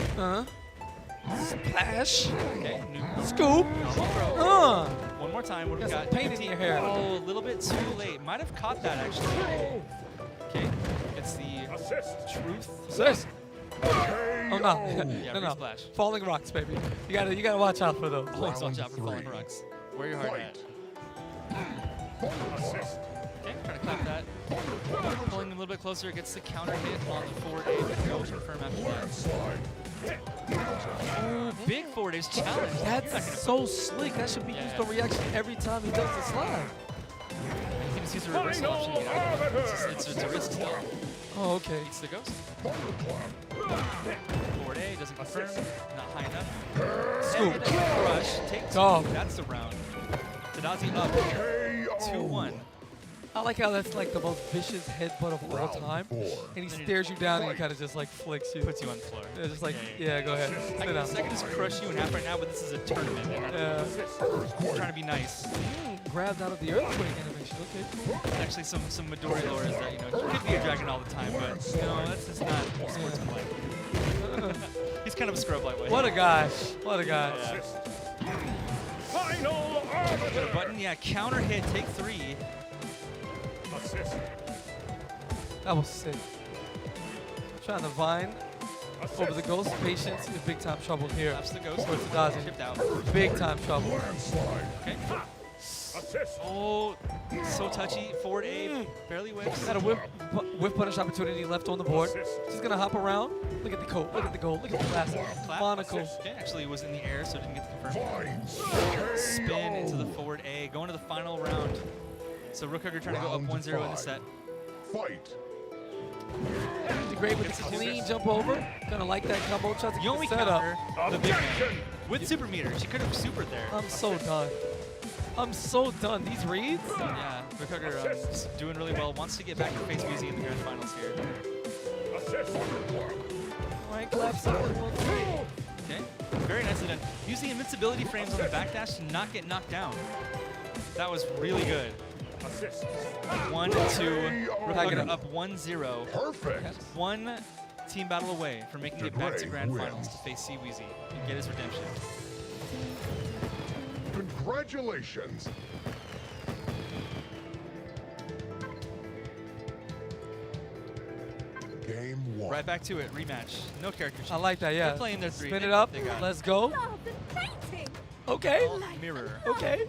Splash.
Okay, new
Scoop.
normal throw.
One
more time, what do we
Got
got?
some paint in your hair.
Oh, a little bit too late. Might have caught that actually. Okay, it's the truth.
Assist. Oh no.
Yeah,
no, no.
splash.
Falling rocks, baby. You gotta watch out for those.
Please watch
Round
out for falling
3.
rocks. Where your heart
Fight.
at? Okay, trying to clap that. Pulling him a little bit closer, gets the counter hit on the forward A, but no confirm after that.
Landslide.
Ooh, big forward A's challenge.
That's so slick. That should be
Yeah.
used on reaction every time he does the slide.
You can just use the reversal option. You know? It's a risk still.
Oh, okay.
Beats the ghost.
Thunderclap.
Forward A doesn't confirm. Not high enough.
Scoop.
And crush. Take 2.
Dog.
That's the round. Tadazi up.
KO.
2-1.
I like how that's like the most vicious headbutt of all
Round
time.
4.
And he
Then he
stares you down and he
fight.
kind of just like flicks you.
Puts you on the floor.
Yeah, just like,
Yeah,
yeah, go ahead.
I
Sit
can,
down.
I can just crush you in half right now, but this is a tournament.
Yeah.
I'm trying to be nice.
Grabbed out of the earthquake animation. Okay, cool.
Actually, some Midori lore is that, you know, he could be a dragon all the time, but, you know, that's just not sportsmanlike. He's kind of a scrub lightweight.
What a guy. What a guy.
Yeah. Got a button, yeah, counter hit, take 3.
That was sick. Trying to vine over the ghost. Patience is big time trouble here.
Slaps the ghost.
For Tadazi.
Chipped out.
Big time trouble.
Landslide.
Okay. Oh, so touchy. Forward A, barely whips.
Got a whip punish opportunity left on the board. Just gonna hop around. Look at the coat. Look at the goal. Look at the glass.
Clap.
Monocle.
Okay, actually it was in the air, so it didn't get the confirm.
Vines.
Spin into the forward A, going to the final round. So Rook Hugger trying to go up
Round
1-0 in the
5.
set.
Fight.
Great with the clean jump over. Gonna like that combo. Tries to
You
get
only
the setup.
counter the big man with super meter. She could have supered there.
I'm so done. I'm so done. These reads?
Yeah, Rook Hugger is doing really well. Wants to get back to face Weezy in the grand finals here.
Right, claps up.
Okay, very nicely done. Use the invincibility frames on the backdash to not get knocked down. That was really good. 1-2. Rook Hugger up 1-0.
Perfect.
One team battle away from making it back to grand finals to face Weezy and get his redemption.
Congratulations. Game 1.
Right back to it, rematch. No character change.
I like that, yeah.
They're playing their 3.
Spin it up.
They got
Let's go.
Oh, the painting.
Okay.
mirror.
Okay.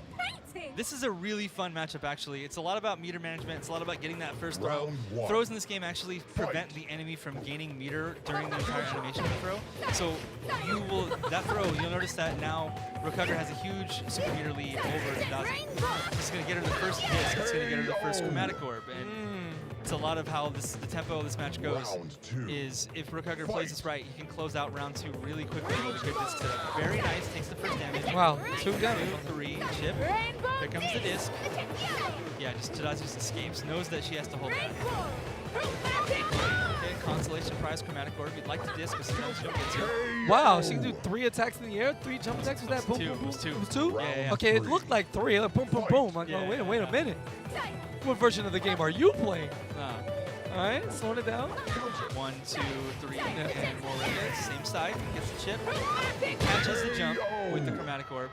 Painting.
This is a really fun matchup, actually. It's a lot about meter management. It's a lot about getting that first throw.
Round 1.
Throws in this game actually prevent the enemy from gaining meter during the entire animation of the throw. So you will, that throw, you'll notice that now Rook Hugger has a huge super meter lead over Tadazi. It's going to get her the first disc. It's going to get her the first chromatic orb. And it's a lot of how the tempo of this match goes.
Round 2.
Is if Rook Hugger plays this right, he can close out round 2 really quickly with a good disc setup. Very nice, takes the first damage.
Wow, 2 damage.
3 chip.
Rainbow
Here comes the disc.
Beam.
Yeah, Tadazi just escapes, knows that she has to hold that.
Rainbow. Rook back in.
Okay, consolation prize, chromatic orb. You'd like the disc, but sometimes you don't get to.
Wow, she can do 3 attacks in the air, 3 jump attacks. Was that boom,
Two,
boom,
it
boom?
was two.
It was 2?
Yeah, yeah.
Okay, it looked like 3. Like boom, boom, boom. I'm
Yeah,
going, wait a
yeah.
minute.
Tight.
What version of the game are you playing?
Ah.
All right, slowing it down.
1, 2, 3, and more rockets. Same side, gets the chip. Catches the jump with the chromatic orb.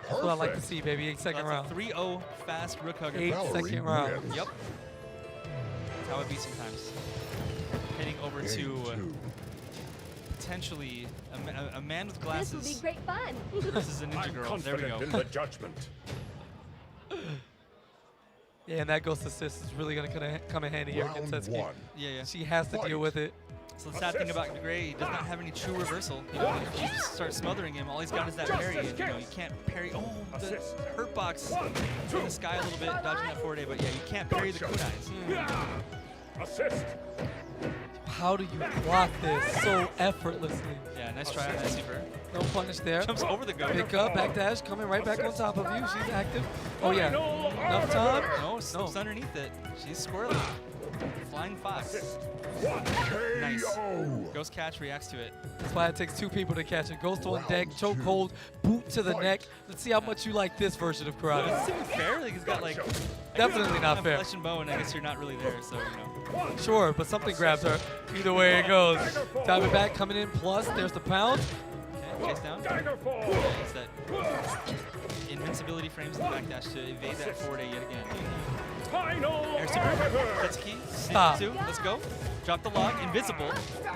That's what I like to see, baby. 8
So
second round.
that's a 3-0 fast Rook Hugger.
8
Valerie
second round.
wins.
Yep. That's how it be sometimes. Heading over
Game
to
2.
potentially a man with
This
glasses.
will be great fun.
This is a ninja
I'm
girl. There we
confident
go.
in the judgment.
Yeah, and that ghost assist is really going to come in handy here against
Round
Satsuki.
1.
Yeah, yeah.
She has to deal with it.
So the sad thing about Gray, he does not have any true reversal. You know, if you just start smothering him, all he's got is that parry. And, you know, you can't parry. Oh, the hurt box in the sky a little bit, dodging that forward A. But yeah, you can't parry the kunais.
Assist.
How do you block this so effortlessly?
Yeah, nice try on that super.
No punish there.
Jumps over the go.
Pick up, backdash, coming right back on top of you. She's active. Oh yeah, enough time.
No, slips underneath it. She's squirrely. Flying fox. Nice.
KO.
Ghost catch reacts to it.
That's why it takes 2 people to catch it. Ghost on deck,
Round
choke
2.
hold, boot to the
Fight.
neck. Let's see how much you like this version of karate.
Is this even fair? Like he's got like
Definitely not
have
fair.
flesh and bone. I guess you're not really there, so you know.
Sure, but something grabs her. Either way it goes. Time it back, coming in. Plus, there's the pound.
Okay, chase down.
Geiger fall.
It's that invincibility frames in the backdash to evade that forward A yet again.
Final
Air super.
arbiter.
That's key.
Stop.
2. Let's go. Drop the log. Invisible.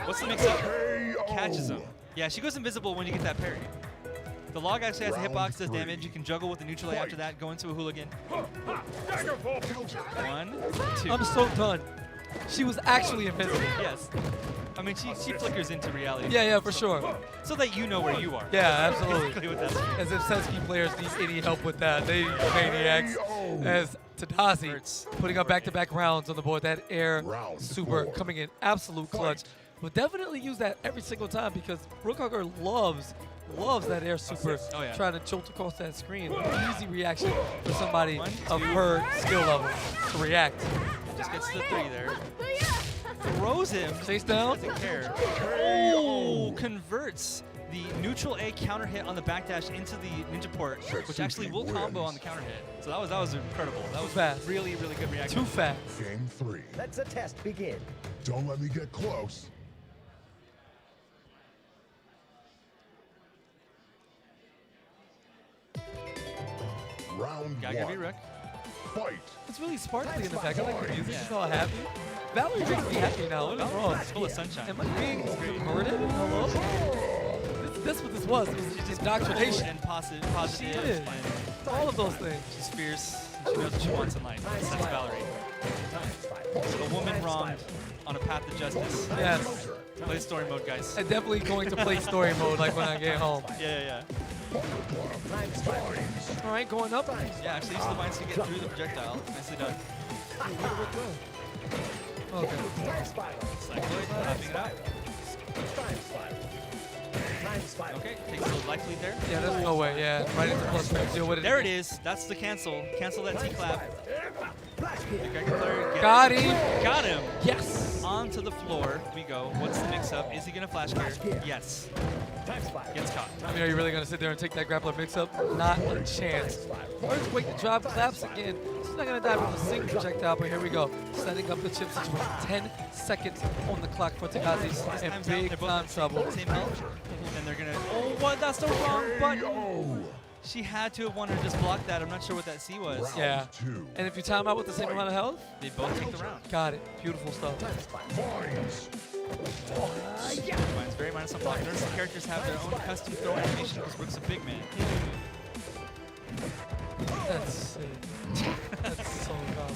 What's the mix-up?
KO.
Catches him. Yeah, she goes invisible when you get that parry. The log actually has a hitbox,
Round
does
3.
damage. You can juggle with the neutral A after that, go into a hooligan.
Geiger fall.
1, 2.
I'm so done. She was actually invisible.
Yes. I mean, she flickers into reality.
Yeah, for sure.
So that you know where you are.
Yeah, absolutely.
Basically what that's
As if Satsuki players need any help with that. They maniacs.
KO.
As Tadazi
Hurts.
putting up back-to-back rounds on the board. That air
Round
super
4.
coming in absolute clutch.
Fight.
We'll definitely use that every single time because Rook Hugger loves that air super.
Oh, yeah.
Trying to jolt across that screen. Easy reaction for somebody
1,
of
2.
her skill level to react.
Just gets to the 3 there.
Booyah.
Throws him.
Chase down.
Doesn't care. Oh, converts the neutral A counter hit on the backdash into the ninja port, which actually will combo on the counter hit. So that was incredible. That was
fast.
really good reaction.
Too fast.
Game 3.
Let the test begin.
Don't let me get close. Round
Geiger v
1.
Rook.
Fight.
It's really sparkly in the back. I like the music.
Yeah.
She's all happy. Valerie makes me happy now. What is wrong?
It's full of sunshine.
Am I being converted? Hello? That's what this was. It was just indoctrination.
And positive.
She is.
And
All of those things.
she's fierce. She knows what she wants in life. That's Valerie. A woman wronged on a path to justice.
Yes.
Play story mode, guys.
I'm definitely going to play story mode like when I get home.
Yeah.
All right, going up.
Yeah, actually use the mines to get through the projectile. Nicely done.
Okay.
Cycloid, wrapping it up. Okay, takes a little life lead there.
Yeah, there's no way. Yeah, right into plus frame. Deal with it.
There it is. That's the cancel. Cancel that T-clap. Geiger player, get
Got
it.
him.
Got him.
Yes.
Onto the floor we go. What's the mix-up? Is he going to flash gear? Yes. Gets caught.
I mean, are you really going to sit there and take that grappler mix-up? Not a chance. Earthquake the drop, claps again. She's not going to die from a single projectile, but here we go. Setting up the chip situation. 10 seconds on the clock for Tagazi and
Time's out.
big
They're both
time
at
trouble.
Same health. And they're going to... Oh, what? That's the wrong button.
KO.
She had to have wanted to just block that. I'm not sure what that C was.
Round
Yeah.
2.
And if you time out with the same amount of health,
They both take the round.
got it. Beautiful stuff.
Mines.
Mine's very minus on block. Notice the characters have their own custom throw animation because Rook's a big man.
That's sick. That's so dumb.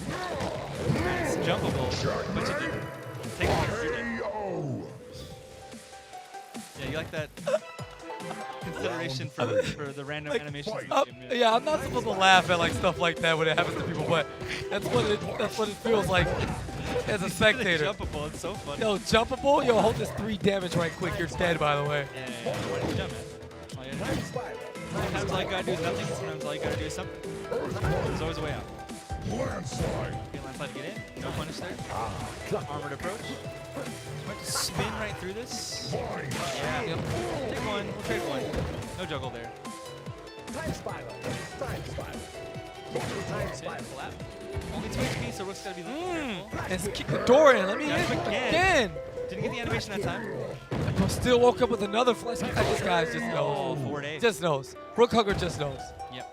It's jumpable, but you didn't. Take it. You're dead.
KO.
Yeah, you like that consideration for the random animations. in the
Oh,
game,
yeah, I'm not supposed to laugh at like stuff like that when it happens to people, but that's what it feels like as a
It's
spectator.
jumpable. It's so funny.
Yo, jumpable. Yo, hold this 3 damage right quick. You're dead, by the way.
Yeah. Why did you jump it? Oh, yeah. Sometimes all you gotta do is nothing. Sometimes all you gotta do is something. There's always a way out.
Landslide.
Okay, landslide to get in. No punish there.
Clockwork.
Armored approach. Might just spin right through this.
Vines.
Yeah. Take one. We'll trade one. No juggle there.
Time spiral. Time spiral. Time spiral.
Flap. Only 2 HP, so Rook's gotta be careful.
And kick the door in. Let me
Yeah,
hit
quick
again.
Didn't get the animation that time.
But still woke up with another flash. This guy just
Oh,
knows.
4 days.
Just knows. Rook Hugger just knows.
Yep.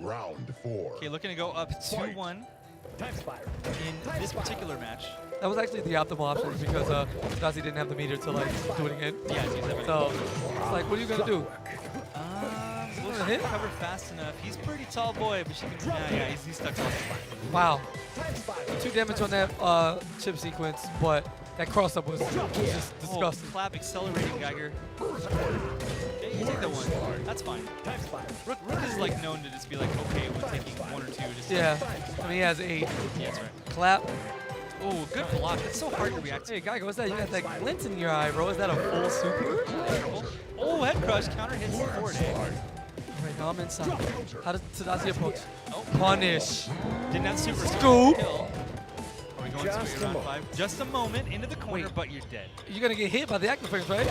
Round 4.
Okay, looking to go up 2-1
Time spiral.
in this particular match.
That was actually the optimal option because Nazi didn't have the meter to like do it again.
Yeah, it's everything.
So it's like, what are you gonna do?
Looks
gonna
like
hit?
cover fast enough. He's pretty tall boy, but she can. Yeah, he's stuck to us.
Wow.
Time spiral.
2 damage on that chip sequence, but that cross up was just disgusting.
Oh, clap accelerating Geiger. Okay, you take that one. That's fine.
Time spiral.
Rook is like known to just be like okay with taking 1 or 2. Just
Yeah. I mean, he has 8.
Yeah, that's right.
Clap.
Oh, good block. It's so hard to react to.
Hey, Geiger, what's that? You got that glint in your eye, bro. Is that a full super?
Oh, head crush counter hits the forward.
Right now I'm inside. How does Tadashi approach?
Oh,
Punish.
didn't have super
Scoop.
kill. Are we going
Just
to
a
round
moment.
5? Just a moment into the corner,
Wait.
but you're dead.
You're gonna get hit by the active frames, right?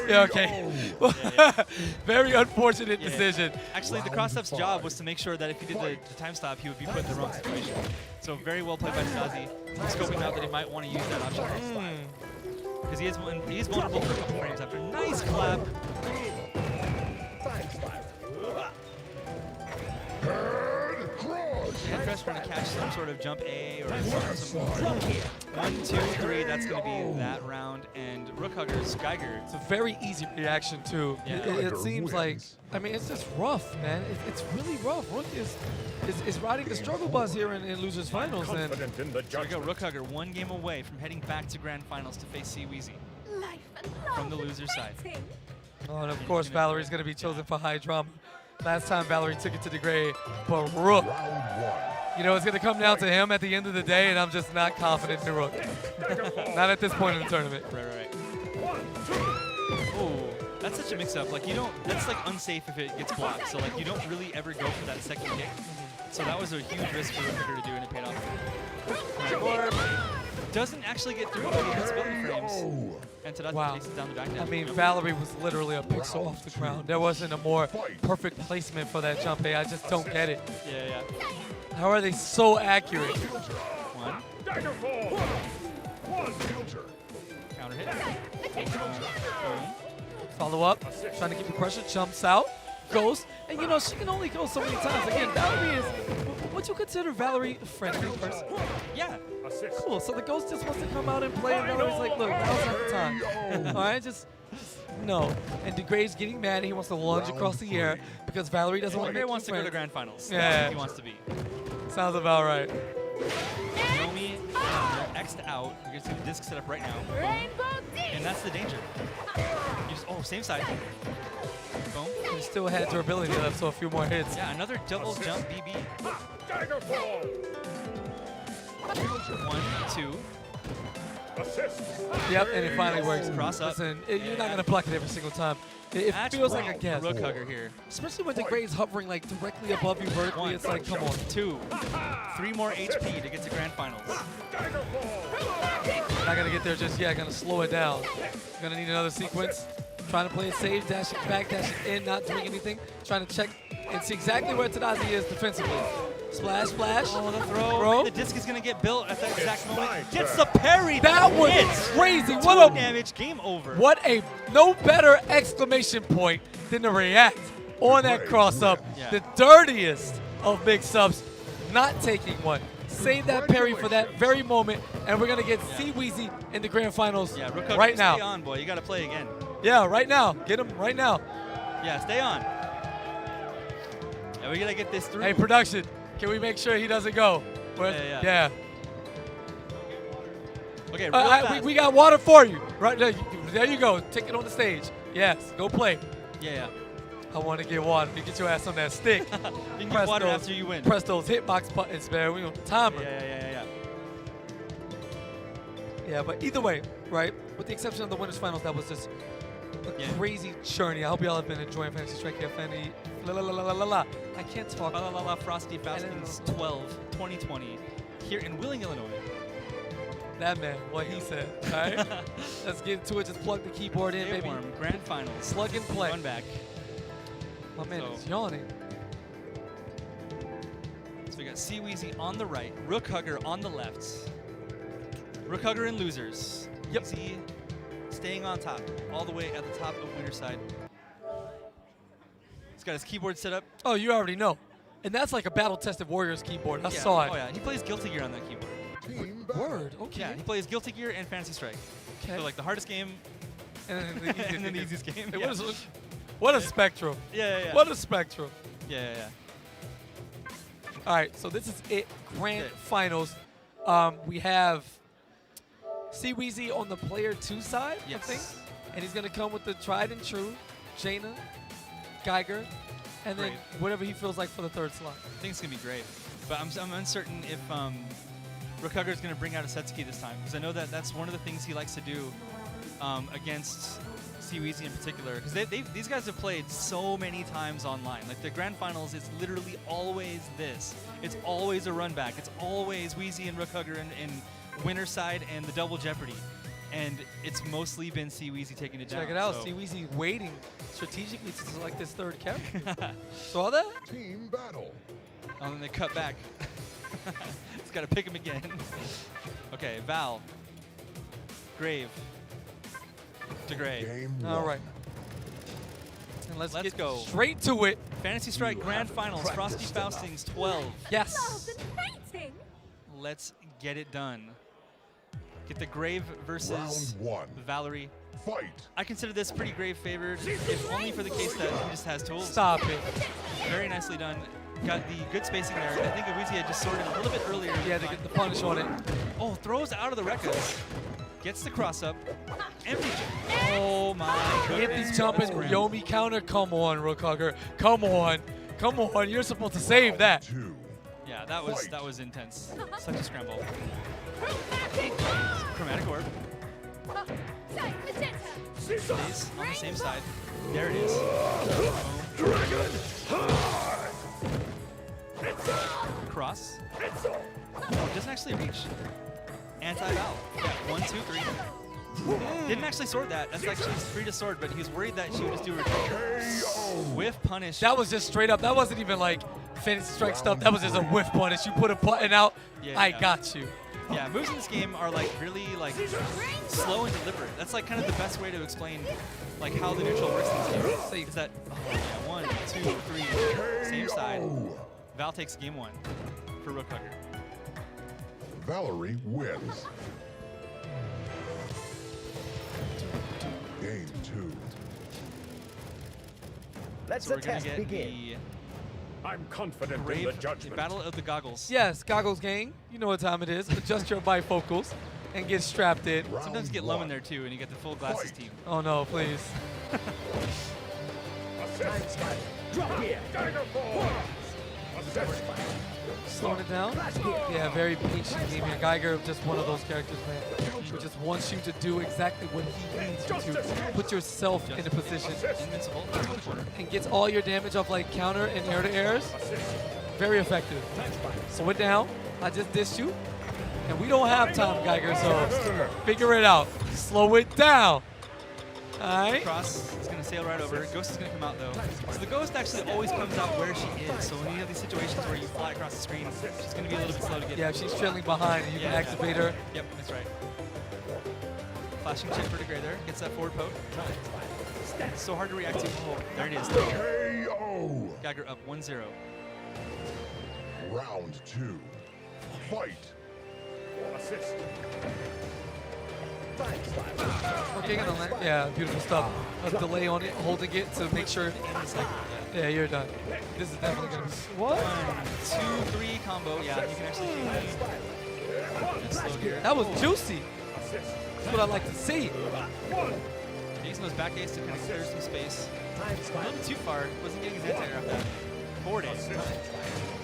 Yeah, okay.
Yeah.
Very unfortunate
Yeah.
decision.
Actually, the cross-up's job was to make sure that if he did the time stop, he would be put in the wrong situation. So very well played by Tadashi, scoping out that he might want to use that option. Because he is vulnerable for a couple frames after. Nice clap.
Time spiral.
Head crush.
Head crush trying to catch some sort of jump A or some 1, 2, 3. That's going to be that round. And Rook Hugger's Geiger.
It's a very easy reaction too.
Yeah.
It seems like, I mean, it's just rough, man. It's really rough. Rook is riding the struggle bus here in losers finals, and
Confident in the
There we go.
judgment.
Rook Hugger 1 game away from heading back to grand finals to face Weezy.
Life and
From the
love
loser
and
side.
waiting.
oh, and of course Valerie's gonna be chosen for high drama. Last time Valerie took it to the grave, but Rook,
Round 1.
you know, it's gonna come down to him at the end of the day, and I'm just not confident in Rook. Not at this point in the tournament.
Right. Oh, that's such a mix-up. Like you don't. That's like unsafe if it gets blocked. So like you don't really ever go for that second kick. So that was a huge risk for Rook Hugger to do, and it paid off. Or doesn't actually get through the invincibility frames.
Oh.
And Tadashi
Wow.
takes it down the back net.
I mean,
Yep.
Valerie was literally a pixel off the ground. There wasn't a more perfect placement for that jump A. I just don't get it.
Yeah.
How are they so accurate?
1
Daggerfall.
Filter.
counter hit. Boom.
Follow up, trying to keep the pressure, jumps out, goes, and you know, she can only go so many times. Again, Valerie is, would you consider Valerie a friendly person?
Yeah.
Assist.
Cool, so the ghost just wants to come out and play, and Valerie's like, look, now's not the time. All right, just no. And DeGrave's getting mad, and he wants to lunge across the air because Valerie doesn't want to
Geiger
make
wants to go to
friends.
grand finals.
Yeah.
That's what he wants to be.
Sounds about right.
Nomi, X'd out. You're going to see the disc set up right now.
Rainbow
And
Deep.
that's the danger. You just, oh, same side. Boom.
He still had durability left, so a few more hits.
Yeah, another double jump BB.
Daggerfall.
1, 2.
Assist.
Yep, and it finally works.
Cross up.
Listen, you're not gonna block it every single time. It
That's
feels like a guess.
Rook Hugger here.
Especially when the grade's hovering like directly above you vertically.
1,
It's like, come on.
2. 3 more HP to get to grand finals.
Not gonna get there just yet. Gonna slow it down. Gonna need another sequence. Trying to play it safe, dashing back, dashing in, not doing anything. Trying to check and see exactly where Tadashi is defensively. Splash, splash.
Oh, the throw.
Throw.
The disc is going to get built at that exact moment. Gets the parry.
That was
hits.
crazy.
2
What a
damage. Game over.
What a no better exclamation point than to react on that cross up.
Yeah.
The dirtiest of big subs, not taking one. Save that parry for that very moment, and we're gonna get C Weezy in the grand finals
Yeah, Rook Hugger,
right
stay
now.
on, boy. You got to play again.
Yeah, right now. Get him right now.
Yeah, stay on. Yeah, we got to get this through.
Hey, production, can we make sure he doesn't go?
Yeah. Okay, real
Yeah.
fast.
We got water for you. Right there you go. Take it on the stage. Yes, go play.
Yeah.
I want to get water. You get your ass on that stick.
You can
Press
get water
those-
after you win.
Press those hitbox buttons, man. We on timer.
Yeah.
Yeah, but either way, right? With the exception of the winners finals, that was just a
Yeah.
crazy journey. I hope y'all have been enjoying Fantasy Strike Fantasy La la la la la la la. I can't talk.
La la la la Frosty Faustings 12, 2020, here in Wheeling, Illinois.
That man, what he said. All right, let's get into it. Just plug the keyboard in,
Stay
baby.
warm. Grand finals.
Slug and play.
Run back.
My man
So-
is yawning.
So we got Weezy on the right, Rook Hugger on the left. Rook Hugger and losers.
Yep.
Weezy staying on top, all the way at the top of winner side. He's got his keyboard set up.
Oh, you already know. And that's like a battle-tested Warriors keyboard. I
Yeah.
saw it.
Oh yeah, he plays Guilty Gear on that keyboard.
Team battle.
Word. Okay.
Yeah, he plays Guilty Gear and Fantasy Strike.
Okay.
So like the hardest game
and then the easiest,
and then the easiest game.
Hey,
Yeah.
what a spectrum.
Yeah.
What a spectrum.
Yeah.
All right, so this is it. Grand
Okay.
finals. We have Weezy on the player 2 side, I
Yes.
think. And he's going to come with the tried and true Jaina, Geiger, and then
Great.
whatever he feels like for the third slot.
I think it's gonna be great, but I'm uncertain if Rook Hugger is gonna bring out a Satsuki this time, because I know that that's one of the things he likes to do against Weezy in particular, because these guys have played so many times online. Like the grand finals is literally always this. It's always a run back. It's always Weezy and Rook Hugger in winner side and the double jeopardy, and it's mostly been Weezy taking it down.
Check it out.
so-
Weezy waiting strategically to select this third character. Saw that?
Team battle.
And then they cut back. It's got to pick him again. Okay, Val. Grave. To Gray.
Game
All
one.
right. And let's get
go.
straight to it.
Fantasy Strike
You
Grand
haven't
Finals. Frosty
practiced enough.
Faustings 12.
Yes.
Oh, the painting!
Let's get it done. Get the Grave versus
Round one.
Valerie.
Fight.
I consider this pretty Grave favored, if only for the case that he just has tools.
Stop it.
Very nicely done. Got the good spacing there. I think Weezy had just sorted a little bit earlier.
Yeah, to get the punish on it.
Oh, throws out of the Rekkas. Gets the cross up. Empty jump. Oh my goodness.
Empty jumping Yomi counter. Come on, Rook Hugger. Come on. Come on. You're supposed to save that.
2.
Yeah, that was intense. Such a scramble. Chromatic orb. Stays on the same side. There it is. Cross. Oh, doesn't actually reach. Anti-Val. Yeah, 1, 2, 3. Didn't actually sword that. That's actually free to sword, but he was worried that she would just do a return. Whiff punish.
That was just straight up. That wasn't even like fantasy strike stuff. That was just a whiff punish. You put a button out.
Yeah,
I
yeah.
got you.
Yeah, moves in this game are like really like slow and deliberate. That's like kind of the best way to explain like how the neutral works in this game. Is that oh yeah, 1, 2, 3, same side. Val takes game 1 for Rook Hugger.
Valerie wins. Game 2.
Let
So
the
we're gonna
test
get
begin. I'm confident in the
the
judgment.
battle of the goggles.
Yes, goggles gang. You know what time it is. Adjust your bifocals and get strapped in.
Round
Sometimes get low in
one.
there too, and you get the full glasses
Fight.
team.
Oh no, please.
Time spike. Drop here. Geiger ball.
Slowing it down. Yeah, very patient game here. Geiger, just one of those characters, man, who just wants you to do exactly what he needs you to. Put yourself in a position
Invincible.
and gets all your damage off like counter and air to airs. Very effective. Slow it down. I just dissed you. And we don't have time, Geiger, so figure it out. Slow it down. All right.
Cross is going to sail right over. Ghost is going to come out though. So the Ghost actually always comes out where she is. So when you have these situations where you fly across the screen, she's going to be a little bit slow to get.
Yeah, if she's trailing behind, you can
Yeah,
activate her.
Yep, that's right. Flashing chip for Gray there. Gets that forward poke. It's so hard to react to. Oh, there it is.
KO.
Geiger up 1-0.
Round 2. Fight.
Assist.
Okay, gonna land. Yeah, beautiful stuff. A delay on it, holding it to make sure. Yeah, you're done. This is definitely gonna be. What?
1, 2, 3 combo. Yeah, you can actually keep it. Slow gear.
That was juicy. That's what I like to see.
Using those back ace to kind of clear some space.
Time
A
spike.
little bit too far. Wasn't getting his anti-air off that. Forward ace.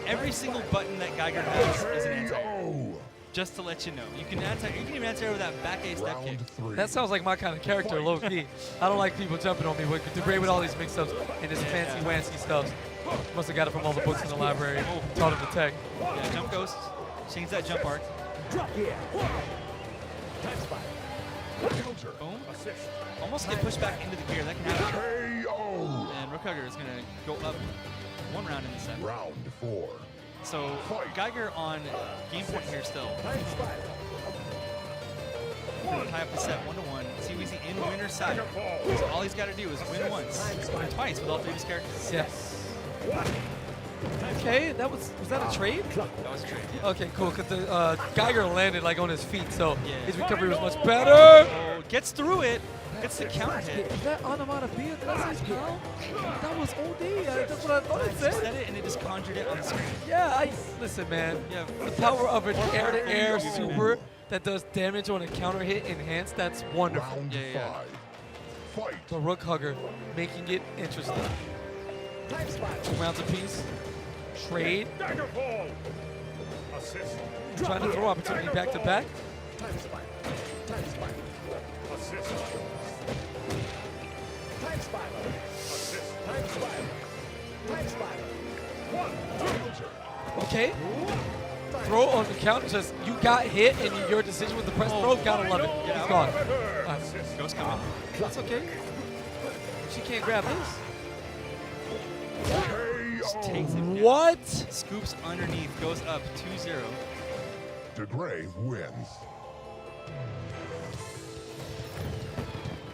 Every single button that Geiger has is an anti-air.
KO.
Just to let you know, you can anti. You can even anti with that back A step kick.
Round 3.
That sounds like my kind of character, low key. I don't like people jumping on me with Great with all these mix-ups and this fancy wancy stuff. Must have got it from all the books in the library. Taught him the tech.
Yeah, jump ghost. Change that jump arc.
Drop gear. Time spike.
Counter.
Boom.
Assist.
Almost get pushed back into the gear. That can happen.
KO.
And Rook is going to go up 1 round in the set.
Round 4.
So Geiger on game point here still.
Time spike.
Tie up the set 1-1. See Weezy in winner's side. So all he's got to do is win once or twice with all 3 of his characters.
Yes. Okay, was that a trade?
That was a trade. Yeah.
Okay, cool. Because the Geiger landed like on his feet, so
Yeah.
his recovery was much better.
Oh, gets through it. Gets the counter hit.
Is that onomatopoeia? Did I say pound? That was OD. That's what I thought it
She
said.
said it and it just conjured it on the screen.
Yeah, listen, man.
Yeah.
The power of an air-to-air super that does damage on a counter hit enhanced, that's wonderful.
Round
Yeah.
5. Fight.
The Rook Hugger, making it interesting.
Time spike.
2 rounds apiece. Trade.
Daggerfall. Assist.
Trying to throw opportunity back to back.
Time spike. Time spike. Assist. Time spike. Assist. Time spike. Time spike. 1.
Counter.
Okay. Throw on the counter. Just you got hit and your decision with the press throw. Gotta love it. He's gone. All right.
Ghost coming.
That's okay. She can't grab this.
KO.
Takes it. Yeah.
What?
Scoops underneath. Goes up 2-0.
DeGray wins.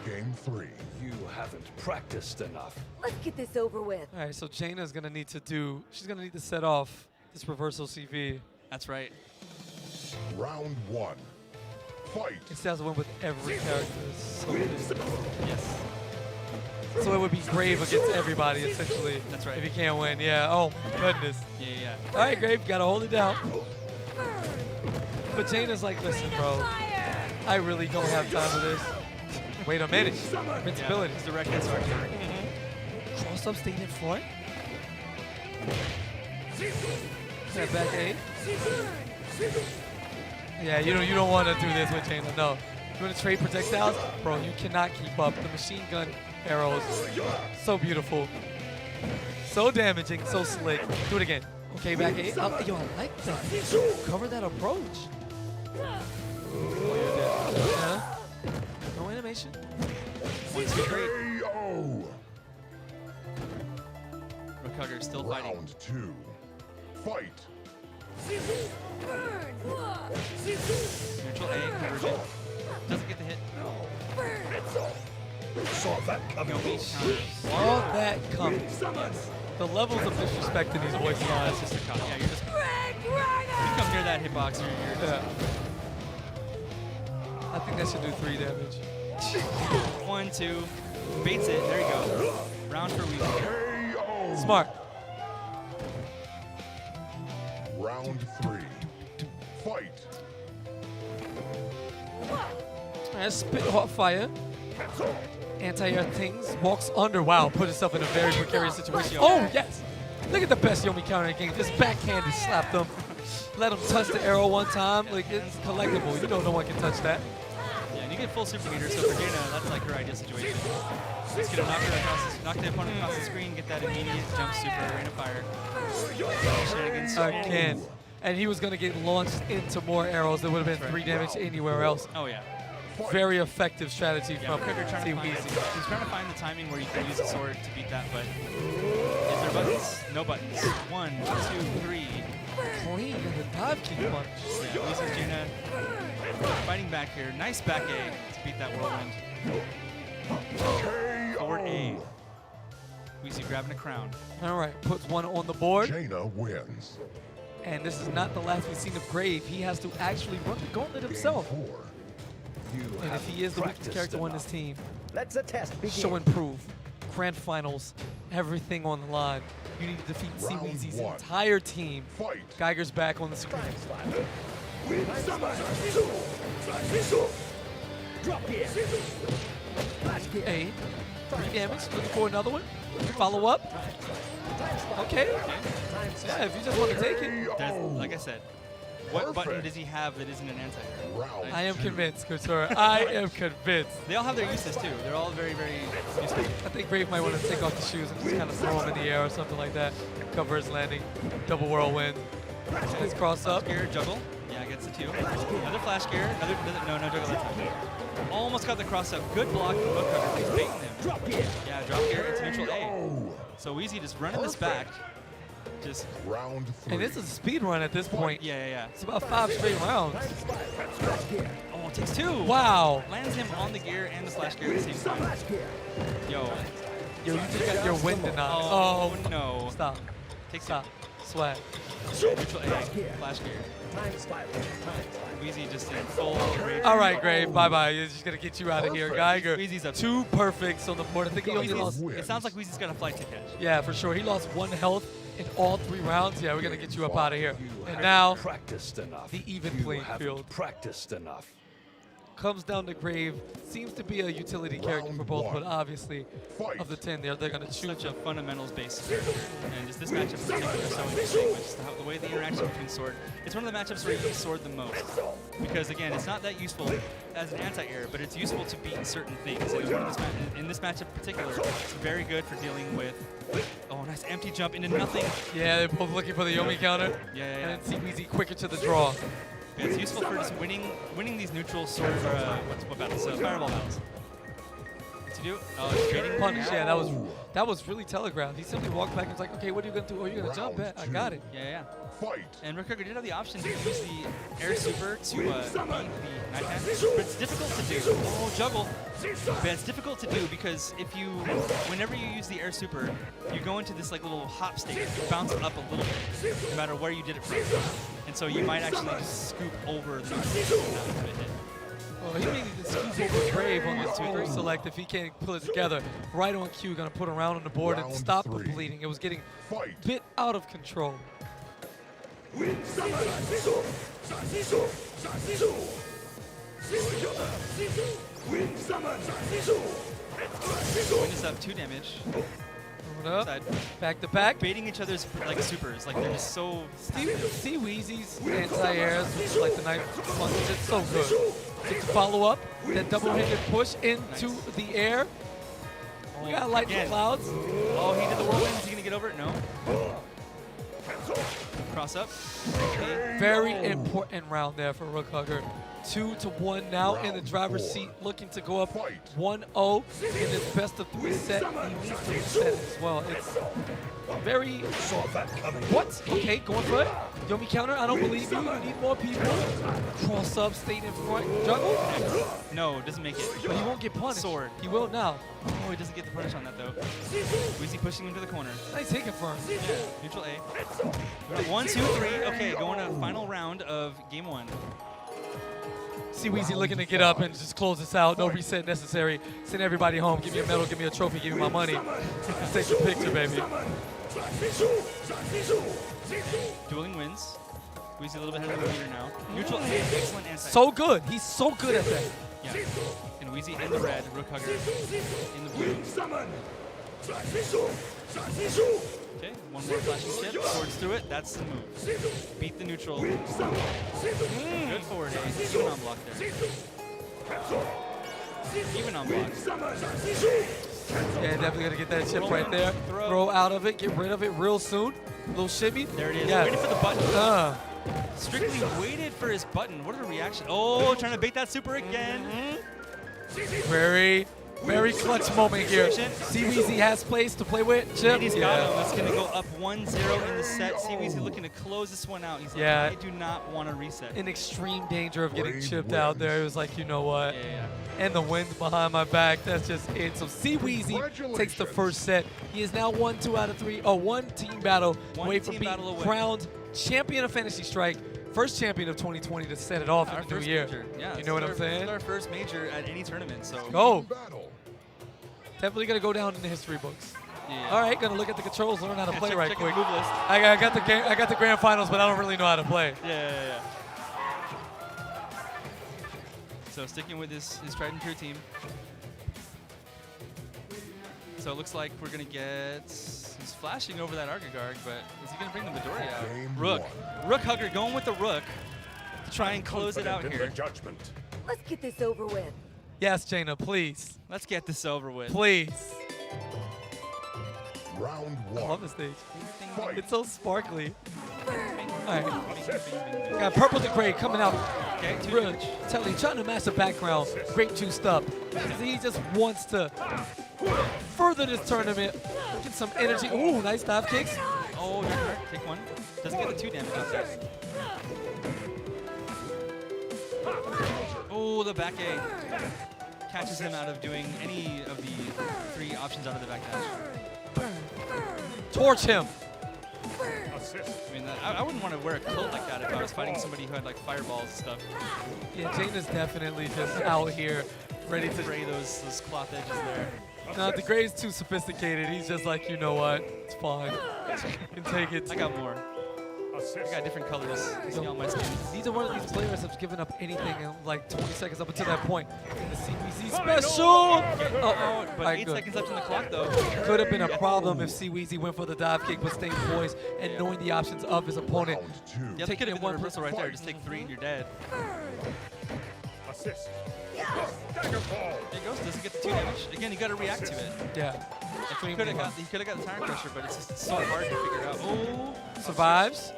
Game 3.
You haven't practiced enough.
Let's get this over with.
All right, so Jaina's gonna need to set off this reversal CV.
That's right.
Round 1. Fight.
It has to win with every character. So good.
Yes.
So it would be Grave against everybody, essentially.
That's right.
If he can't win, yeah. Oh, goodness.
Yeah.
All right, Grave, gotta hold it down. But Jaina's like, listen, bro, I really don't have time for this. Wait a minute. Invincibility.
It's direct SR.
Cross up, staying in front. That back A. Yeah, you don't want to do this with Jaina. No. You want to trade projectiles? Bro, you cannot keep up. The machine gun arrows, so beautiful. So damaging, so slick. Do it again. Okay, back A. Oh, yo, I like that. Cover that approach. Yeah. No animation.
One's great.
KO.
Rook still fighting.
Round 2. Fight.
Neutral A, conversion. Doesn't get the hit.
Saw that coming.
All that comes. The levels of disrespect in these voice lines.
Just a cop. Yeah, you're just. You come near that hitbox, you're just.
Yeah. I think that should do 3 damage.
1, 2. Baits it. There you go. Round for Weezy.
KO.
Smart.
Round 3. Fight.
And spit hot fire. Anti-air things. Walks under. Wow, put himself in a very precarious situation. Oh, yes. Look at the best Yomi counter in the game. Just backhanded slapped him. Let him touch the arrow one time. Like, it's collectible. You know no one can touch that.
Yeah, and you get full super meter, so for Jaina, that's like her ideal situation. Just gonna knock the opponent across the screen, get that immediate jump super, rain of fire. Shenanigans.
Again. And he was going to get launched into more arrows. There would have been 3 damage anywhere else.
Oh yeah.
Very effective strategy
Yeah,
from
Creative trying to find,
Weezy.
he's trying to find the timing where you can use the sword to beat that, but is there buttons? No buttons. 1, 2, 3.
Clean and the dive kick punch.
Yeah, Weezy Jaina fighting back here. Nice back A to beat that whirlwind. Forward A. Weezy grabbing a crown.
All right, puts 1 on the board.
Jaina wins.
And this is not the last we've seen of Grave. He has to actually run the gauntlet himself.
Game 4.
You
And if he is the weakest character on this team,
Let's the test begin.
show and prove. Grand finals, everything on the line. You need to defeat
Round
Weezy's
1.
entire team.
Fight.
Geiger's back on the screen.
Time spike. Drop gear. Flash gear.
A, 3 damage. Looking for another one. Follow up.
Time spike.
Okay.
Time spike.
Yeah, if you just want to take it.
There's, like I said, What button does he have that isn't an anti-air?
Round
I am
two.
convinced, Couture. I am convinced.
They all have their uses too. They're all very, very useful.
I think Grave might want to take off the shoes and just kind of throw him in the air or something like that. Cover his landing. Double whirlwind. Let's cross up.
Gear, juggle. Yeah, gets the 2. Another flash gear. No juggle that time. Almost got the cross up. Good block from Rook Hugger. He's baiting him. Yeah, drop gear. It's neutral A.
Oh,
So Weezy just running this back. Just,
round 3.
And this is a speed run at this point.
yeah.
It's about 5 straight rounds.
Oh, it takes 2.
Wow.
Lands him on the gear and the slash gear at the same time. Yo.
Yo, you just got your wind denied.
Oh, no.
Stop.
Takes
Stop. Swag.
Neutral A. Flash gear. Weezy just in full rage.
All right, Grave. Bye-bye. It's just going to get you out of here. Geiger.
Weezy's up
2 perfects on the board. I think he only lost.
Wins.
It sounds like Weezy's got a flight to catch.
Yeah, for sure. He lost 1 health in all 3 rounds. Yeah, we're going to get you up out of here. And now,
Practiced enough.
the even
You
playing
haven't
field.
Practiced enough.
Comes down to Grave. Seems to be a utility character for both, but obviously,
Fight.
of the 10 there, they're going to choose
Such a
him.
fundamentals based. And just this matchup in particular is so interesting, which is the way the interaction between sword. It's one of the matchups where you use sword the most. Because again, it's not that useful as an anti-air, but it's useful to beat certain things. And in this matchup in particular, it's very good for dealing with, oh, nice empty jump into nothing.
Yeah, they're both looking for the Yomi counter.
Yeah.
And then see Weezy quicker to the draw.
Yeah, it's useful for just winning these neutral sword, what battles? Fireball battles. What's he do? Oh, he's trading.
Punish, yeah, that was really telegraphed. He simply walked back and was like, okay, what are you going to do? Oh, you're going to jump? Bet. I got it.
Yeah.
Fight.
And Rook Hugger did have the option to use the air super to beat the knife hand, but it's difficult to do. Oh, juggle. But it's difficult to do because whenever you use the air super, you go into this like little hop state. You bounce up a little bit, no matter where you did it from. And so you might actually just scoop over the neutral and not have it hit.
Well, he may need to scoop over Grave on this 2-3 select if he can't pull it together. Right on cue, going to put him around on the board and
Round
stop the
3.
bleeding. It was getting
Fight.
a bit out of control.
Wind is up 2 damage.
Hold up.
Side.
Back to back.
Baiting each other's like supers, like they're just so.
See Weezy's anti-airs, which is like the knife punches. It's so good. Get to follow up. That double-handed push into the air. We got light
Again.
clouds.
Oh, he did the whirlwind. Is he gonna get over it? No. Cross up. Okay.
Very important round there for Rook Hugger. 2-1 now in the driver's seat, looking to go up 1-0 in this best of 3 set. He needs to reset it as well. It's very. What? Okay, going for it. Yomi counter. I don't believe you. You need more people. Cross up, stay in front. Juggle.
No, doesn't make it.
But he won't get punished.
Sword.
He will now.
Oh, he doesn't get the punish on that though. Weezy pushing him to the corner.
Nice hit confirm.
Yeah, neutral A. 1, 2, 3. Okay, going to final round of game 1.
See Weezy looking to get up and just close this out. No reset necessary. Send everybody home. Give me a medal, give me a trophy, give me my money. Let's take the picture, baby.
Dueling wins. Weezy a little bit ahead of the meter now. Neutral A, excellent anti.
So good. He's so good at that.
Yeah. And Weezy in the red, Rook Hugger in the blue. Okay, one more flashing skip, swords through it, that's the move. Beat the neutral. Good forward A, even on block there. Even on block.
Yeah, definitely gonna get that chip right there.
Throw.
Throw out of it, get rid of it real soon. Little shimmy.
There it is,
Yeah.
waited for the button. Strictly waited for his button. What a reaction. Oh, trying to bait that super again.
Very, very clutch moment here. See Weezy has place to play with. Chip.
And he's got him. It's going to go up 1-0 in the set. Weezy looking to close this one out. He's like,
Yeah.
I do not want to reset.
In extreme danger of getting
Brave
chipped out
wins.
there. It was like, you know what?
Yeah.
And the wind's behind my back. That's just it. So C Weezy takes the first set. He is now 1-2 out of 3. Oh, one team battle
One
away from
team
being
battle away.
crowned champion of Fantasy Strike. First champion of 2020 to set it off
Our
in the new
first
year.
major. Yeah,
You know what I'm
This
saying?
is our first major at any tournament. So
Go.
Battle.
Definitely going to go down in the history books.
Yeah.
All right, going to look at the controls, learn how to play right
check
quick.
the move list.
I got the game. I got the grand finals, but I don't really know how to play.
Yeah. So sticking with his tried and true team. So it looks like we're gonna get. He's flashing over that Argagarg, but is he gonna bring the Midori out?
Game
Rook.
one.
Rook Hugger going with the Rook. try and close it out
Confident in
here.
the judgment.
Let's get this over with.
Yes, Jaina, please.
Let's get this over with.
Please.
Round
I love
one.
the stage.
Fight.
It's so sparkly. All right.
Assist.
Got purple to gray coming out.
Okay, two
Really,
damage.
tell you, trying to match the background. Great juiced up. He just wants to further this tournament. Get some energy. Ooh, nice dive kicks.
Oh, Geiger, take one. Doesn't get the 2 damage out there. Oh, the back A catches him out of doing any of the 3 options out of the back dash.
Torch him.
Assist.
I mean, I wouldn't want to wear a coat like that if I was fighting somebody who had like fireballs and stuff.
Yeah, Jaina's definitely just out here ready to.
Spray those cloth edges there.
No, the gray's too sophisticated. He's just like, you know what? It's fine. You can take it.
I got more. I
Assist.
got different colors. You see on my skin.
Neither one of these players have given up anything in like 20 seconds up until that point. The CBC special! Oh,
But 8 seconds left on the clock though.
Could have been a problem if Weezy went for the dive kick, but staying poised and knowing the options of his opponent.
Round two.
Yeah,
Taking
could have
it
been the
one
reversal right there. Just take 3 and you're dead.
Assist. Dagger ball.
There he goes. Doesn't get the 2 damage. Again, you got to react to it.
Yeah.
He could have got the tire crusher, but it's just so hard to figure out. Oh,
Survives.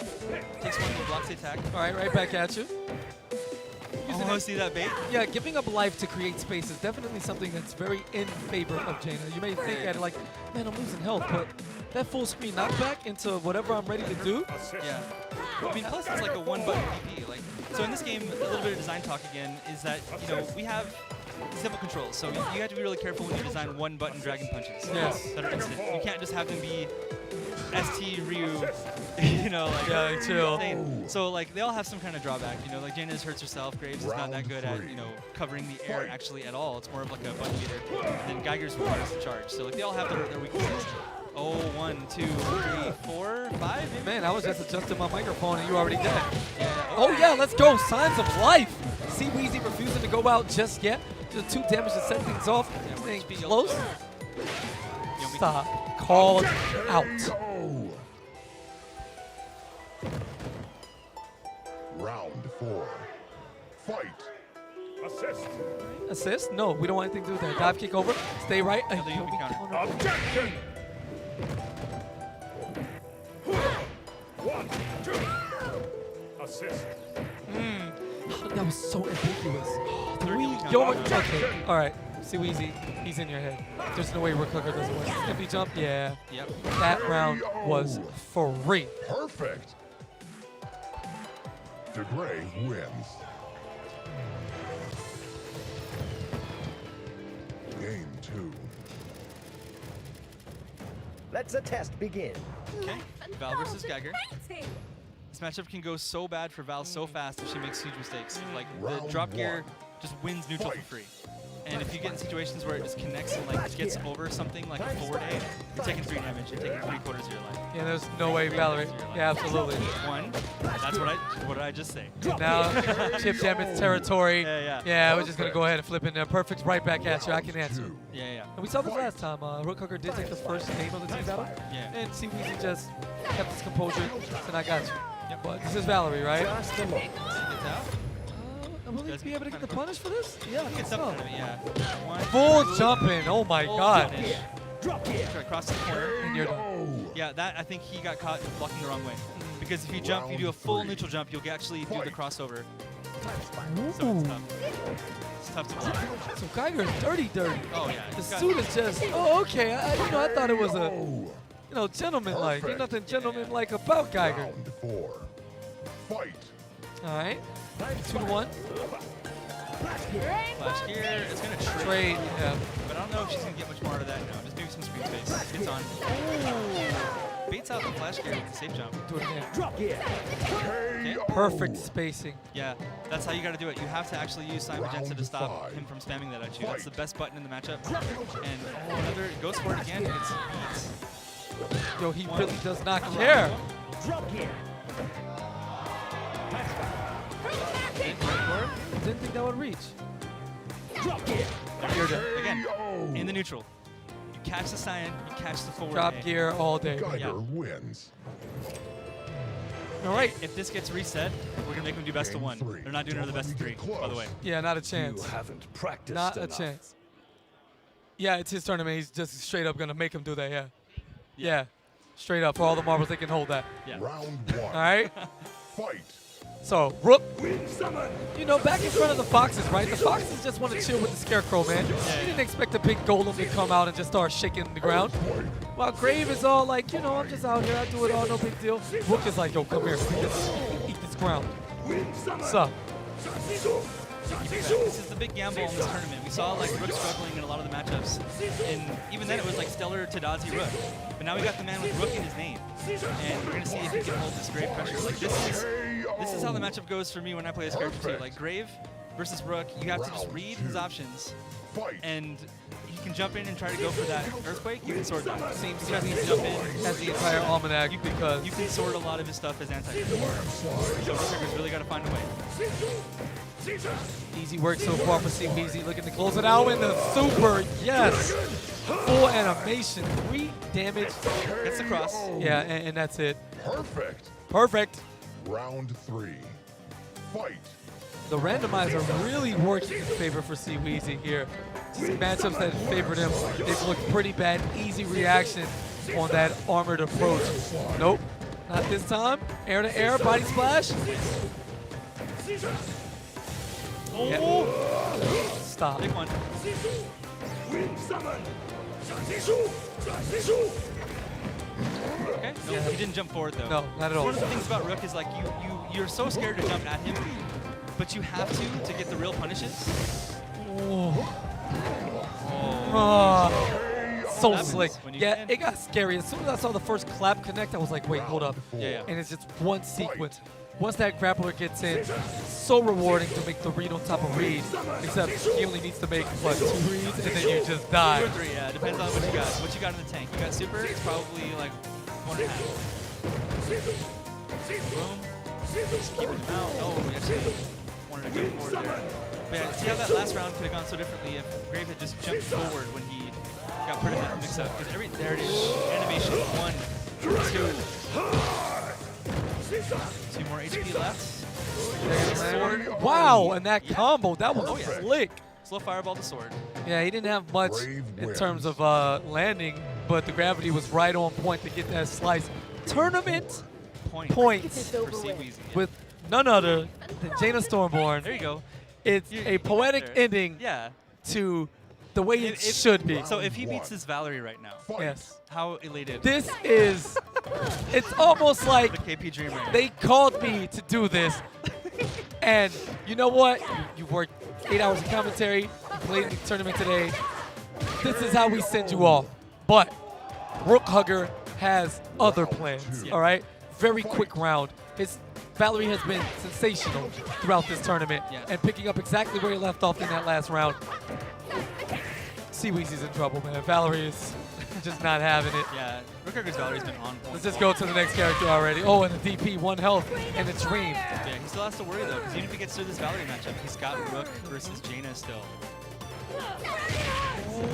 takes one, blocks the attack.
All right, right back at you.
Oh, see that bait?
Yeah, giving up life to create space is definitely something that's very in favor of Jaina. You may think at it like, man, I'm losing health, but that full screen knockback into whatever I'm ready to do.
Assist.
Yeah. I mean, plus it's like a 1-button DP. Like, so in this game, a little bit of design talk again is that we have simple controls. So you have to be really careful when you design 1-button dragon punches.
Yes.
That are instant. You can't just have them be ST Ryu, like
Yeah, chill.
insane. So like they all have some kind of drawback. Like Jaina hurts herself. Graves is not that good at covering the air actually at all. It's more of like a button beater. And then Geiger's requires the charge. So like they all have their weaknesses. Oh, 1, 2, 3, 4, 5, maybe?
Man, I was just adjusting my microphone and you already dead.
Yeah.
Oh yeah, let's go. Signs of life. See Weezy refusing to go out just yet. Just 2 damage to set things off.
Yeah,
Staying
HP
close.
Yummy.
Stop. Called out.
Go. Round 4. Fight.
Assist.
Assist? No, we don't want anything to do with that. Dive kick over. Stay right.
Another Yumi counter.
Objection. 1, 2. Assist.
That was so ambiguous.
Third Yumi counter.
Yo, okay. All right. See Weezy, he's in your head. There's no way Rook Hooker doesn't win. If he jump, yeah.
Yep.
That round was free.
Perfect. De Grey wins. Game 2.
Let's the test begin.
Okay. Val versus Geiger.
Painting.
This matchup can go so bad for Val so fast if she makes huge mistakes. Like the
Round
drop gear
1.
just wins neutral for
Fight.
free. And if you get in situations where it just connects and like gets over something like a forward A, you're taking 3 damage. You're taking 3/4 of your life.
Yeah, there's no way, Valerie. Yeah, absolutely.
1. That's what did I just say?
Now, chip damage territory.
Yeah.
Yeah, we're just going to go ahead and flip in there. Perfect right back at you. I can answer.
Two.
Yeah.
And we saw this last time. Rook Hooker did take the first aim of the team battle.
Yeah.
And see Weezy just kept his composure. And I got you. But this is Valerie, right?
Just a moment.
Gets out.
Will he be able to get the punish for this? Yeah, I think
Gets
so.
up out of it, yeah. 1.
Full jumping. Oh my
Full
god.
finish.
Drop kick.
Try to cross the corner.
And you're done.
Go.
Yeah, that I think he got caught blocking the wrong way. Because if you jump, you do a full
Round 3.
neutral jump, you'll actually do the
Fight.
crossover.
Ooh.
So it's tough. It's tough to block.
So Geiger is dirty.
Oh yeah.
The
he's got-
suit is just, oh, okay. I thought it was a,
Go.
gentleman-like. There's
Perfect.
nothing gentleman-like about Geiger.
Round 4. Fight.
All right. 2-1.
Flash gear. It's gonna trade.
Trade. Yeah.
But I don't know if she's gonna get much more out of that now. Just maybe some screen space. Gets on. Ooh. Baits out the flash gear with the safe jump.
Do it again.
Drop kick.
Okay.
Perfect spacing.
Yeah, that's how you gotta do it. You have to actually use Simon Jensen to
Round
stop
5.
him from spamming that at you. That's the
Fight.
best button in the matchup. And another goes for it again. It's
Yo, he
One.
really does not care.
Drop kick.
Didn't think that would reach.
Drop kick.
You're done.
again
Yo.
in the neutral. You catch the cyan, you catch the forward.
Drop
A.
gear all day.
Geiger
Yeah.
wins.
All right.
If this gets reset, we're gonna make them do best of one. They're not doing another best of three, by the way.
Yeah, not a chance.
You haven't practiced
Not a
enough.
chance. Yeah, it's his tournament. He's just straight up going to make him do that, yeah. Straight up. For all the marbles, they can hold that.
Yeah.
Round 1.
All right?
Fight.
So, Rook,
Wind summon.
you know, back in front of the Foxes, right? The Foxes just want to chill with the Scarecrow, man. You didn't expect a big golem to come out and just start shaking the ground. While Grave is all like, you know, I'm just out here. I do it all, no big deal. Rook is like, yo, come here. Eat this ground.
Wind summon.
What's up?
This is the big gamble in this tournament. We saw like Rook struggling in a lot of the matchups, and even then it was like Stellar Tadazi Rook. But now we got the man with Rook in his name, and we're gonna see if he can hold this Grave pressure. Like this is how the matchup goes for me when I play this character too. Like Grave versus Rook, you have to just read his options, and he can jump in and try to go for that Earthquake. You can sword that.
Seems
You
to
guys
be
need to jump in.
as the entire almanac because
You can sword a lot of his stuff as anti. So Rook's really got to find a way.
easy work so far for Weezy. Looking to close it out in the super. Yes. Full animation. 3 damage.
Gets the cross.
Yeah, and that's it.
Perfect.
Perfect.
Round 3. Fight.
The randomizer really working in favor for Weezy here. Just matchups that favored him. They've looked pretty bad. Easy reaction on that armored approach. Nope. Not this time. Air to air. Body splash. Yeah. Stop.
Big one.
Wind summon.
Okay. No, he didn't jump forward though.
No, not at all.
One of the things about Rook is like you're so scared to jump at him, but you have to get the real punishes.
So
Happens
slick.
when you
Yeah,
can.
it got scary. As soon as I saw the first clap connect, I was like, wait, hold up.
Yeah.
And it's just one sequence. Once that grappler gets in, so rewarding to make the read on top of read. Except he only needs to make, what, 2 reads, and then you just
2
die.
or 3, yeah. Depends on what you got. What you got in the tank. You got super, it's probably like 1.5. Boom. Just keeping him out. Oh, we actually wanted to go forward there. But yeah, see how that last round could have gone so differently if Grave had just jumped forward when he got put in that mix-up. Because there it is. Animation. 1, 2. 2 more HP left.
Wow, and that combo, that was slick.
Slow fireball to sword.
Yeah, he didn't have much
Brave
in
wins.
terms of landing, but the gravity was right on point to get that slice. Tournament
Points
points
for Weezy.
with none other than Jaina Stormborn.
There you go.
It's
You-
a poetic
there.
ending
Yeah.
to the way it should be.
So if he beats this Valerie right now,
Fight.
Yes.
how elated?
This is, it's almost like
The KP Dream right now.
they called me to do this. And you know what? You worked 8 hours of commentary, you played in the tournament today. This is how we send you off. But Rook Hugger has other plans, all right? Very quick round. Valerie has been sensational throughout this tournament and picking up exactly where he left off in that last round. Weezy's in trouble, man. Valerie is just not having it.
Yeah, Rook Hugger's Valerie's been on point.
Let's just go to the next character already. Oh, and the DP, 1 health, and a dream.
Yeah, he still has to worry though, because even if he gets through this Valerie matchup, he's got Rook versus Jaina still.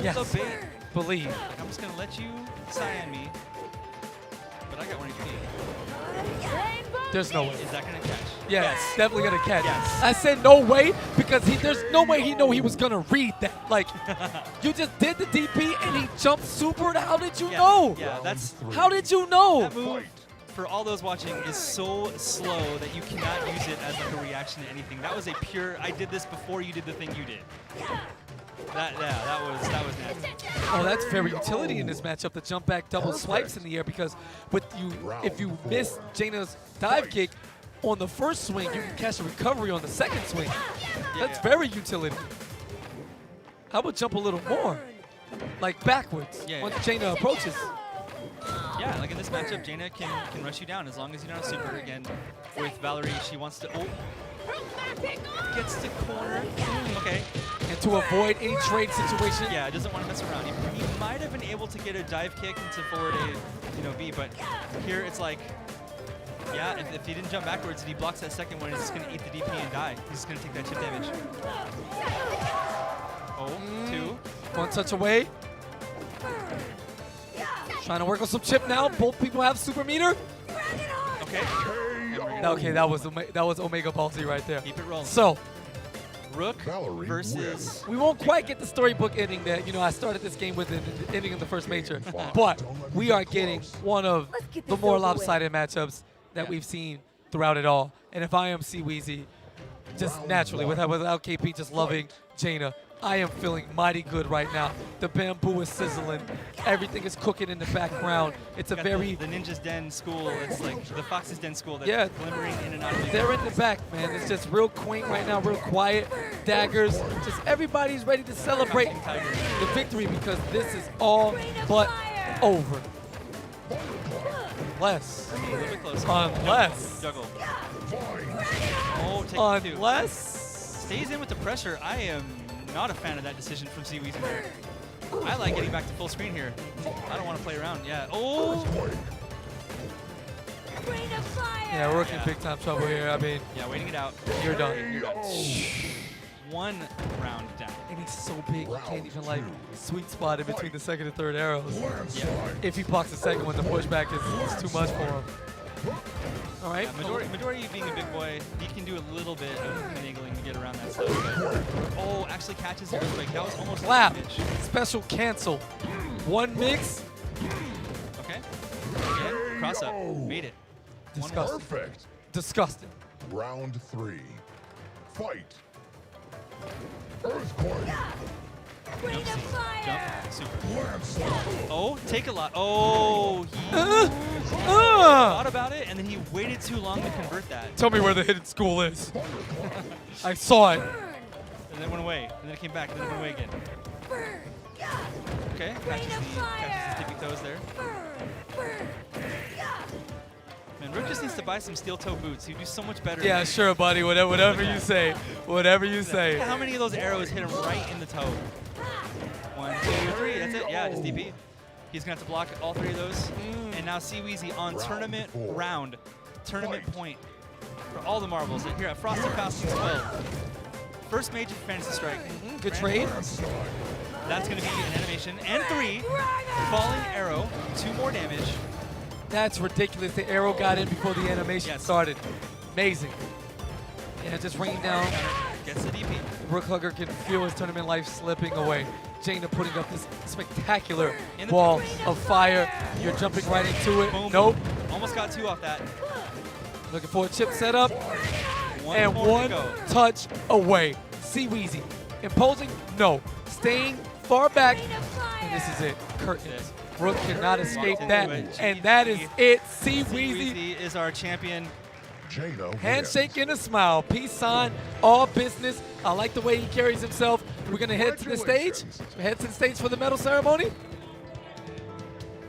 Yes,
So big.
believe.
Like, I'm just gonna let you Cyan me, but I got 1 HP.
There's no way.
Is that gonna catch?
Yes, definitely gonna catch.
Yes.
I said no way because there's no way he knew he was gonna read that. Like, you just did the DP and he jumped super. How did you know?
Yeah, that's
How did you know?
that move. For all those watching, is so slow that you cannot use it as like a reaction to anything. That was a pure. I did this before you did the thing you did. That was nasty.
Oh, that's very utility in this matchup. The jump back double swipes in the air because if you miss Jaina's dive kick on the first swing, you can catch a recovery on the second swing. That's very utility. How about jump a little more? Like backwards once Jaina approaches.
Yeah, like in this matchup, Jaina can rush you down as long as you don't have super. Again, with Valerie, she wants to. Oh, gets to corner. Okay.
And to avoid any trade situation.
Yeah, doesn't want to mess around. He might have been able to get a dive kick into forward A, B, but here it's like, yeah, if he didn't jump backwards and he blocks that second one, he's just gonna eat the DP and die. He's just gonna take that chip damage. Oh, 2.
1 touch away. Trying to work on some chip now. Both people have super meter.
Okay.
Okay, that was Omega Ballsy right there.
Keep it rolling.
So
Rook
Valerie
versus.
wins.
we won't quite get the storybook ending that I started this game with the ending of the first major, but we are getting one of
Let's get
the
this
more
over with.
lopsided matchups that we've seen throughout it all. And if I am Weezy, just
Round
naturally
one.
without KP just loving Jaina, I am feeling mighty good right now. The bamboo is sizzling. Everything is cooking in the background. It's a
Got
very
the Ninja's Den school. It's like the Fox's Den school that's
Yeah.
glimmering in and out of the
they're in the back, man. It's just real quaint right now, real quiet. Daggers. Just everybody's ready to celebrate the victory because this is all but over. Unless,
A little bit closer.
unless,
Juggle.
Fight.
Oh, take two.
unless.
Stays in with the pressure. I am not a fan of that decision from Weezy there. I like getting back to full screen here. I don't want to play around. Yeah. Oh.
Rain of fire!
Yeah, we're in
Yeah.
big time trouble here. I mean,
Yeah, waiting it out.
you're done.
You're done. One round down.
And he's so big, you can't even like
Round
sweet spot in between the second and third arrows.
Landslide.
If he blocks the second one, the pushback is too much for him. All right.
Midori being a big boy, he can do a little bit of finagling to get around that stuff. But, oh, actually catches the earthquake. That was almost
Clap.
damage.
Special cancel. One mix.
Okay. Again, cross up. Made it.
Disgusting.
Perfect.
Disgusting.
Round 3. Fight. Earthquake.
Rain of fire!
Jump. Super.
Landslide.
Oh, take a lot. Oh, he
Uh,
thought about it, and then he waited too long to convert that.
Tell me where the hidden school is. I saw it.
And then went away. And then it came back, and then it went away again.
Burn!
Okay.
Rain
Catches
of
the
fire!
tippy toes there.
Burn!
Man, Rook just needs to buy some steel toe boots. He'd do so much better.
Yeah, sure, buddy. Whatever you say. Whatever you
Look
say.
at how many of those arrows hit him right in the toe. 1, 2, 3. That's it. Yeah, just DP. He's going to have to block all 3 of those. And now Weezy on
Round
tournament
4.
round. Tournament
Fight.
point for all the marbles here at Frosty Faustings XII. First major Fantasy Strike.
Good trade.
Landslide.
That's going to be an animation. And 3. Falling arrow. 2 more damage.
That's ridiculous. The arrow got in before the animation
Yes.
started. Amazing. Yeah, just rain down.
Gets the DP.
Rook Hugger can feel his tournament life slipping away. Jaina putting up this spectacular
In the
wall of fire. You're jumping right into it.
Boom.
Nope.
Almost got 2 off that.
Looking for a chip setup.
One
And
more
one
to go.
touch away. Weezy. Imposing? No. Staying far back. And this is it. Curtains. Rook cannot escape
Walked
that.
into it.
And that is it. Weezy.
Weezy is our champion.
Jaina
Handshake
wins.
and a smile. Peace sign. All business. I like the way he carries himself. We're going to head to the stage.
Congratulations.
Head to the stage for the medal ceremony.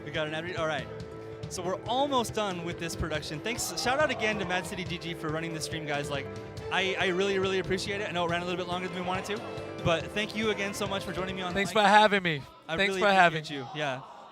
We got an ad. All right. So we're almost done with this production. Thanks. Shout out again to Mad City GG for running this stream, guys. Like, I really, really appreciate it. I know it ran a little bit longer than we wanted to, but thank you again so much for joining me on.
Thanks
mic.
for having me.
I
Thanks
really
for having
appreciate you. Yeah.